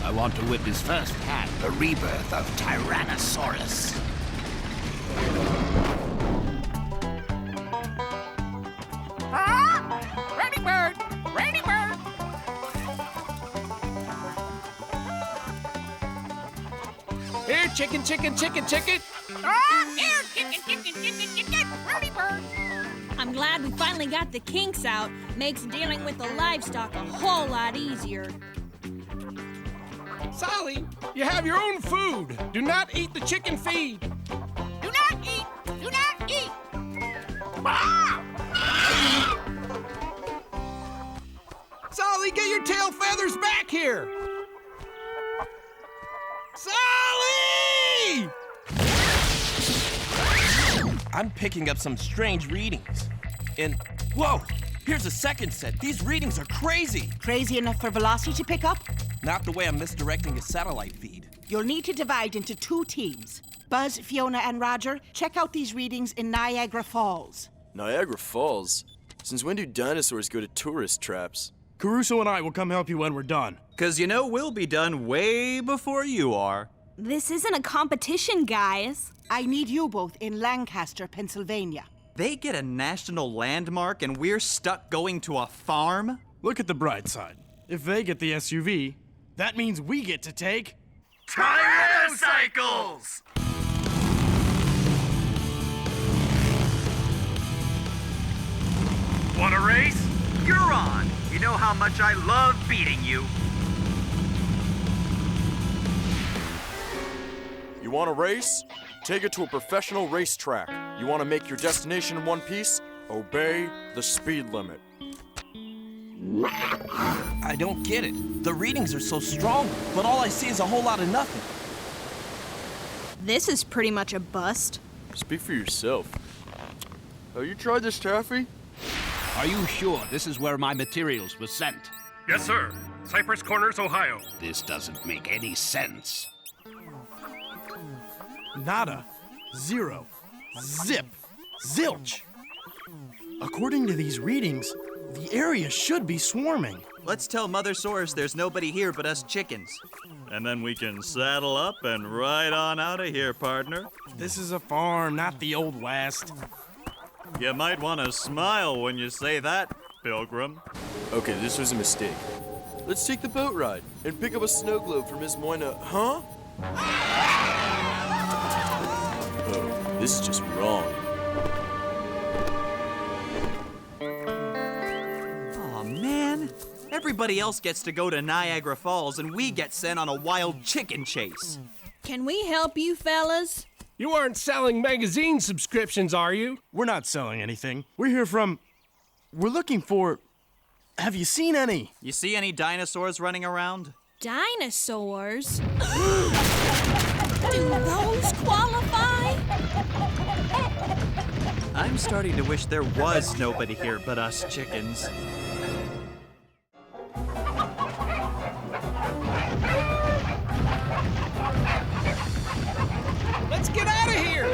I want to witness firsthand the rebirth of Tyrannosaurus. Ready, bird! Ready, bird! Here, chicken, chicken, chicken, chicken. Here, chicken, chicken, chicken, chicken! Ready, bird! I'm glad we finally got the kinks out. Makes dealing with the livestock a whole lot easier. Sally, you have your own food. Do not eat the chicken feed. Do not eat! Do not eat! Sally, get your tail feathers back here. Sally! I'm picking up some strange readings. And, whoa, here's a second set. These readings are crazy. Crazy enough for Veloci to pick up? Not the way I'm misdirecting a satellite feed. You'll need to divide into 2 teams. Buzz, Fiona, and Roger, check out these readings in Niagara Falls. Niagara Falls? Since when do dinosaurs go to tourist traps? Caruso and I will come help you when we're done. 'Cause you know we'll be done way before you are. This isn't a competition, guys. I need you both in Lancaster, Pennsylvania. They get a national landmark and we're stuck going to a farm? Look at the bright side. If they get the SUV, that means we get to take... Tyrannocycles! Want a race? You're on. You know how much I love beating you. You want a race? Take it to a professional racetrack. You want to make your destination in one piece? Obey the speed limit. I don't get it. The readings are so strong, but all I see is a whole lot of nothing. This is pretty much a bust. Speak for yourself. Have you tried this taffy? Are you sure this is where my materials were sent? Yes, sir. Cypress Corners, Ohio. This doesn't make any sense. Nada. Zero. Zip. Zilch. According to these readings, the area should be swarming. Let's tell Mother Source there's nobody here but us chickens. And then we can saddle up and ride on out of here, partner. This is a farm, not the Old West. You might want to smile when you say that, Pilgrim. Okay, this was a mistake. Let's take the boat ride and pick up a snow globe for Ms. Moynihan. Huh? Oh, this is just wrong. Aw, man. Everybody else gets to go to Niagara Falls and we get sent on a wild chicken chase. Can we help you, fellas? You aren't selling magazine subscriptions, are you? We're not selling anything. We're here from... We're looking for... Have you seen any? You see any dinosaurs running around? Dinosaurs? Do those qualify? I'm starting to wish there was nobody here but us chickens. Let's get out of here!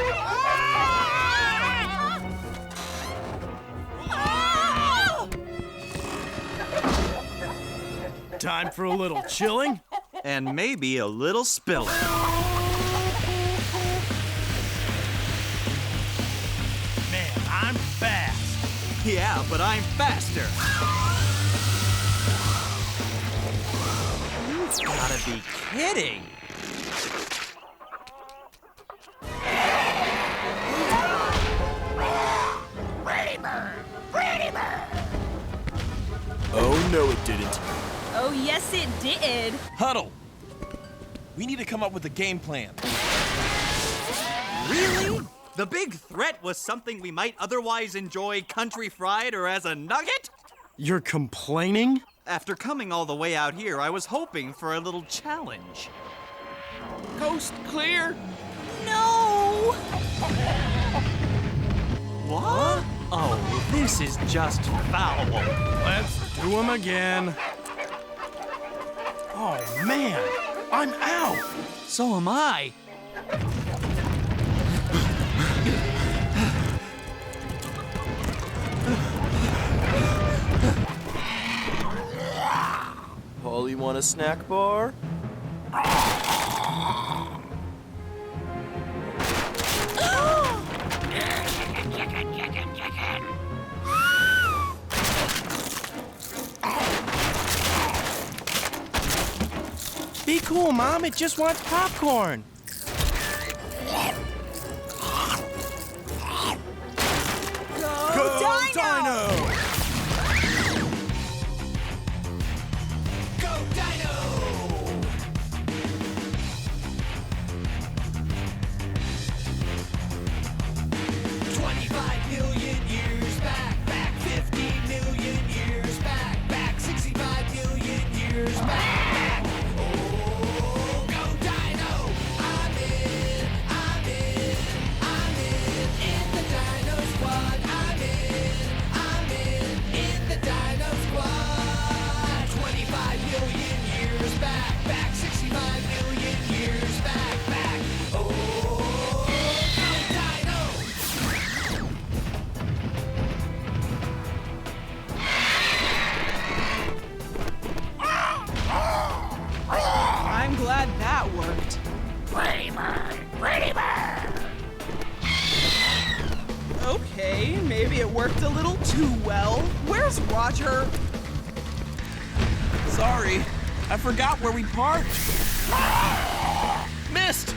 Time for a little chilling? And maybe a little spilling. Man, I'm fast. Yeah, but I'm faster. You've gotta be kidding. Oh, no, it didn't. Oh, yes, it did. Huddle. We need to come up with a game plan. Really? The big threat was something we might otherwise enjoy country fried or as a nugget? You're complaining? After coming all the way out here, I was hoping for a little challenge. Coast clear? No! What? Oh, this is just foul. Let's do them again. Oh, man. I'm out. So am I. Polly, want a snack bar? Be cool, Mom. It just wants popcorn. Go Dino! Go Dino! $25 million years back, back 50 million years back, back 65 million years back. Oh, go Dino! I'm in the Dino Squad. I'm in the Dino Squad. 25 million years back, back 65 million years back, back. Oh, go Dino! I'm glad that worked. Okay, maybe it worked a little too well. Where's Roger? Sorry, I forgot where we parked. Missed!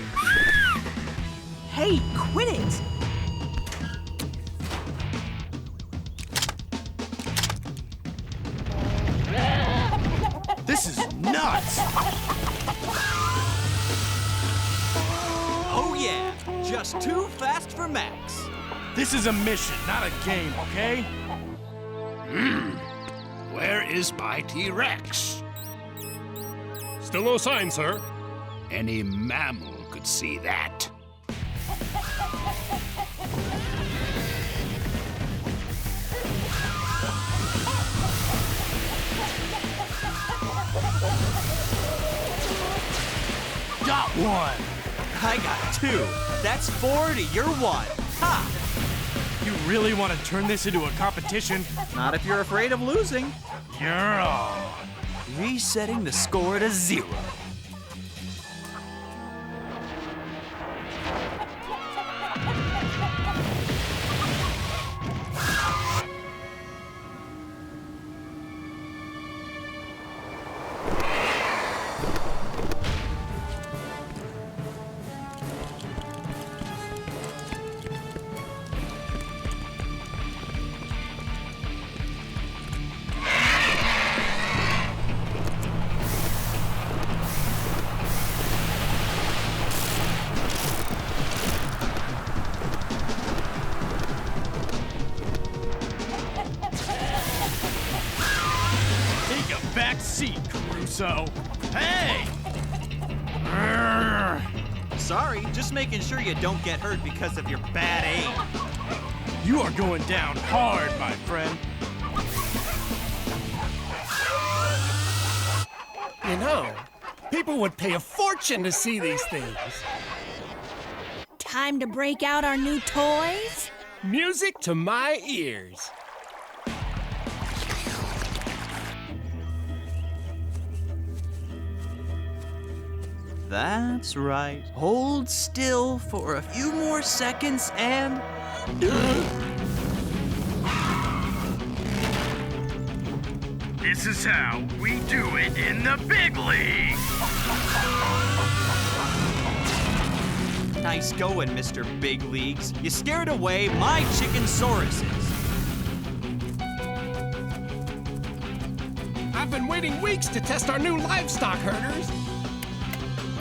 Hey, quit it! This is nuts. Oh yeah, just too fast for Max. This is a mission, not a game, okay? Where is my T-Rex? Still no sign, sir. Any mammal could see that. Got one. I got 2. That's 4 to your 1. Ha! You really want to turn this into a competition? Not if you're afraid of losing. You're on. Resetting the score to 0. Take a back seat, Caruso. Hey! Sorry, just making sure you don't get hurt because of your bad aim. You are going down hard, my friend. You know, people would pay a fortune to see these things. Time to break out our new toys? Music to my ears. That's right. Hold still for a few more seconds and... This is how we do it in the big league. Nice going, Mr. Big Leagues. You scared away my chickensauruses. I've been waiting weeks to test our new livestock herders.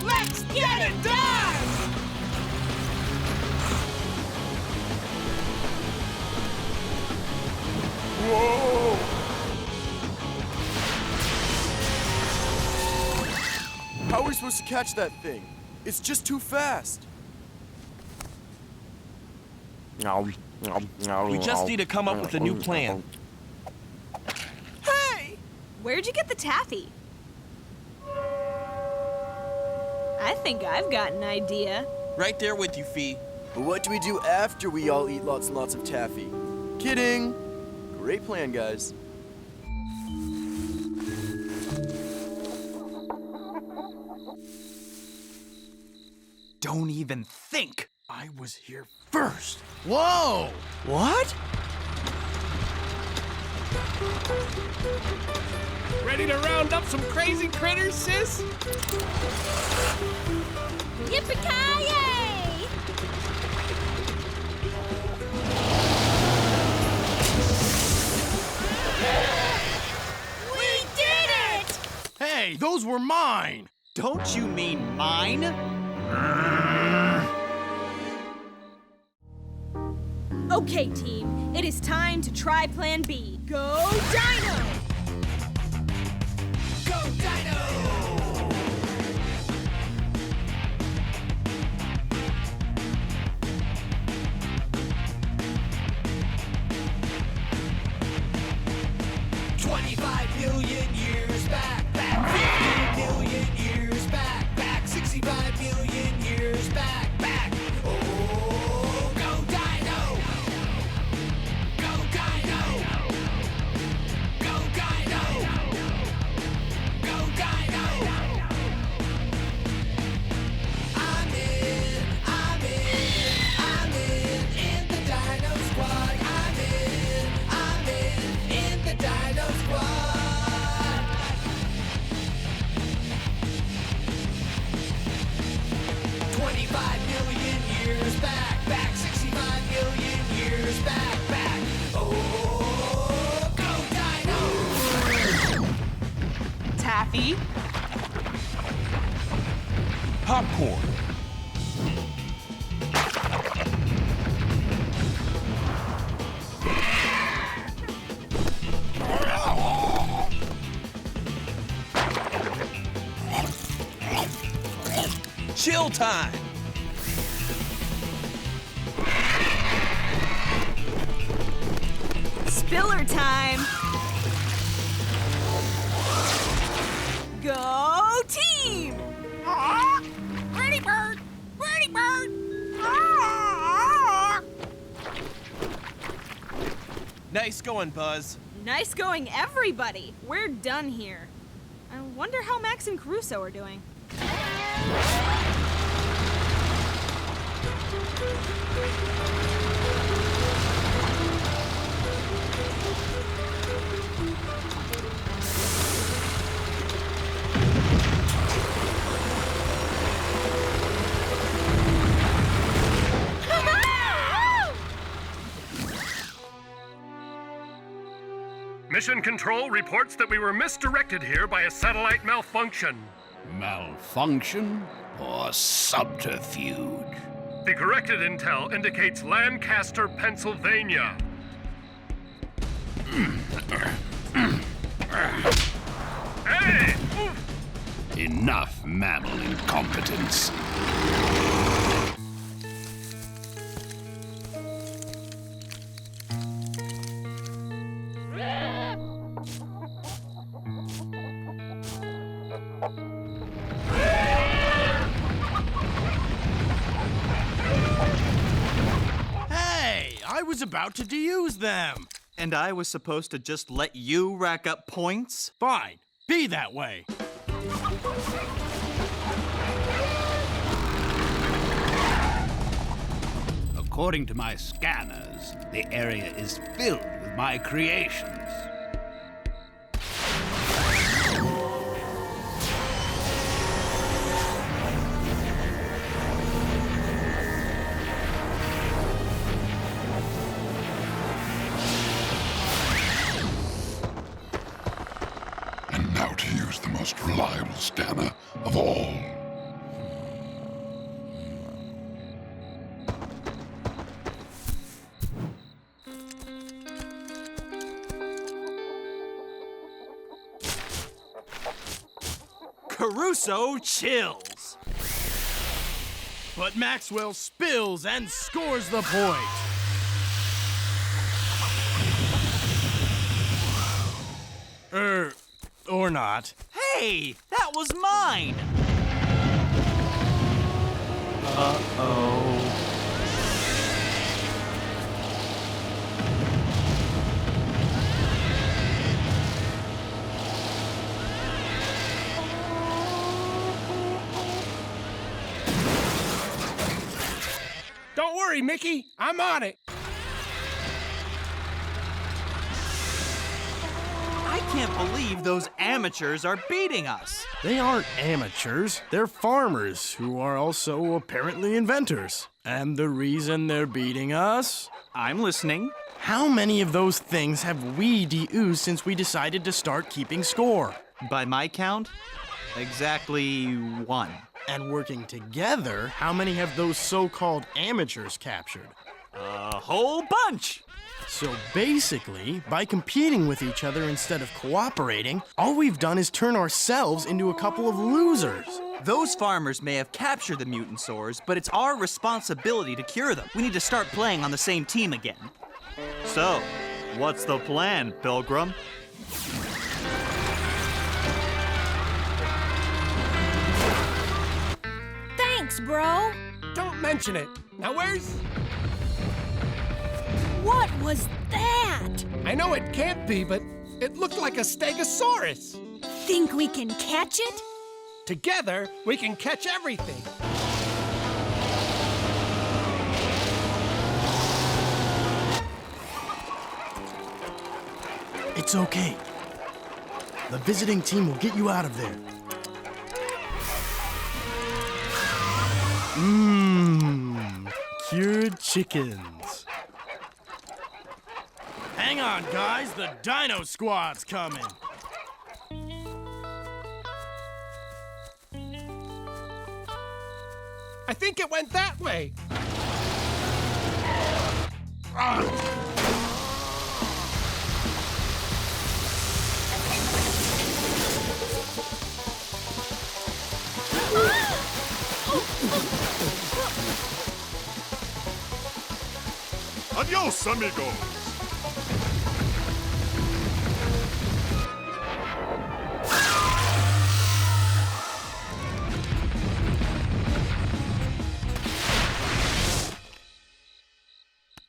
Let's get it done! Whoa! How are we supposed to catch that thing? It's just too fast. We just need to come up with a new plan. Hey! Where'd you get the taffy? I think I've got an idea. Right there with you, Fee. But what do we do after we all eat lots and lots of taffy? Kidding! Great plan, guys. Don't even think I was here first. Whoa! What? Ready to round up some crazy critters, sis? Yippee-ki-yay! We did it! Hey, those were mine! Don't you mean mine? Okay, team, it is time to try Plan B. Go Dino! Go Dino! 25 million years back, back 50 million years back, back 65 million years back, back. Oh, go Dino! Go Dino! Go Dino! Go Dino! I'm in the Dino Squad. I'm in the Dino Squad. 25 million years back, back 65 million years back, back. Oh, go Dino! Taffy? Popcorn. Chill time. Spiller time! Go team! Pretty bird! Pretty bird! Nice going, Buzz. Nice going, everybody! We're done here. I wonder how Max and Caruso are doing. Mission Control reports that we were misdirected here by a satellite malfunction. Malfunction or subterfuge? The corrected intel indicates Lancaster, Pennsylvania. Hey! Enough mammal incompetence. Hey, I was about to deuse them. And I was supposed to just let you rack up points? Fine, be that way. According to my scanners, the area is filled with my creations. And now to use the most reliable scanner of all. Caruso chills. But Maxwell spills and scores the point. Or not. Hey, that was mine! Uh-oh. Don't worry, Mickey. I'm on it. I can't believe those amateurs are beating us. They aren't amateurs. They're farmers who are also apparently inventors. And the reason they're beating us? I'm listening. How many of those things have we de-oozed since we decided to start keeping score? By my count, exactly 1. And working together, how many have those so-called amateurs captured? A whole bunch! So basically, by competing with each other instead of cooperating, all we've done is turn ourselves into a couple of losers. Those farmers may have captured the mutasaurs, but it's our responsibility to cure them. We need to start playing on the same team again. So, what's the plan, Pilgrim? Thanks, bro. Don't mention it. Now where's... What was that? I know it can't be, but it looked like a stegosaurus. Think we can catch it? Together, we can catch everything. It's okay. The visiting team will get you out of there. Mmm, cured chickens. Hang on, guys. The Dino Squad's coming. I think it went that way. Adios, amigos.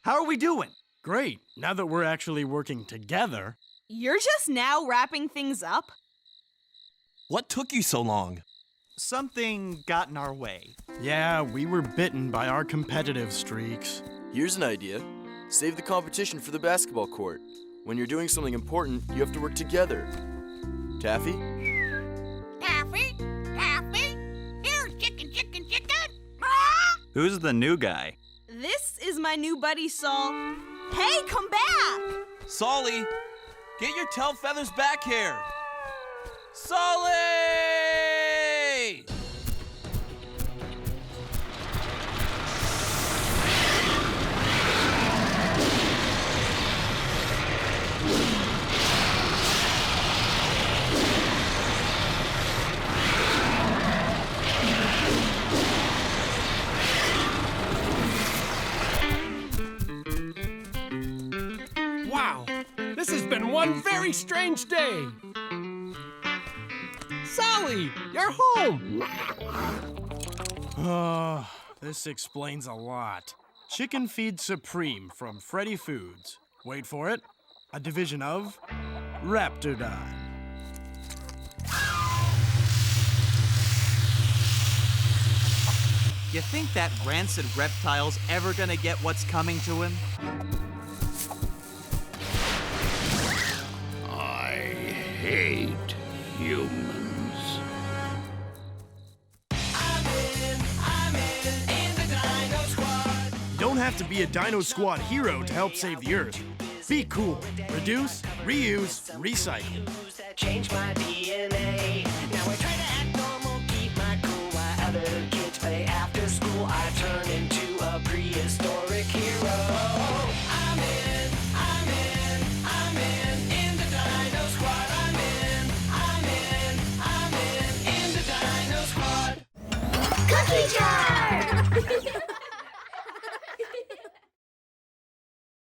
How are we doing? Great. Now that we're actually working together. You're just now wrapping things up? What took you so long? Something got in our way. Yeah, we were bitten by our competitive streaks. Here's an idea. Save the competition for the basketball court. When you're doing something important, you have to work together. Taffy? Taffy? Taffy? Here, chicken, chicken, chicken! Who's the new guy? This is my new buddy, Saul. Hey, come back! Solly, get your tail feathers back here. Solly! Wow, this has been one very strange day. Solly, you're home. This explains a lot. Chicken Feed Supreme from Freddy Foods. Wait for it. A division of Raptor Dyne. You think that rancid reptile's ever gonna get what's coming to him? I hate humans. I'm in the Dino Squad. You don't have to be a Dino Squad hero to help save the Earth. Be cool. Reduce, reuse, recycle. Change my DNA.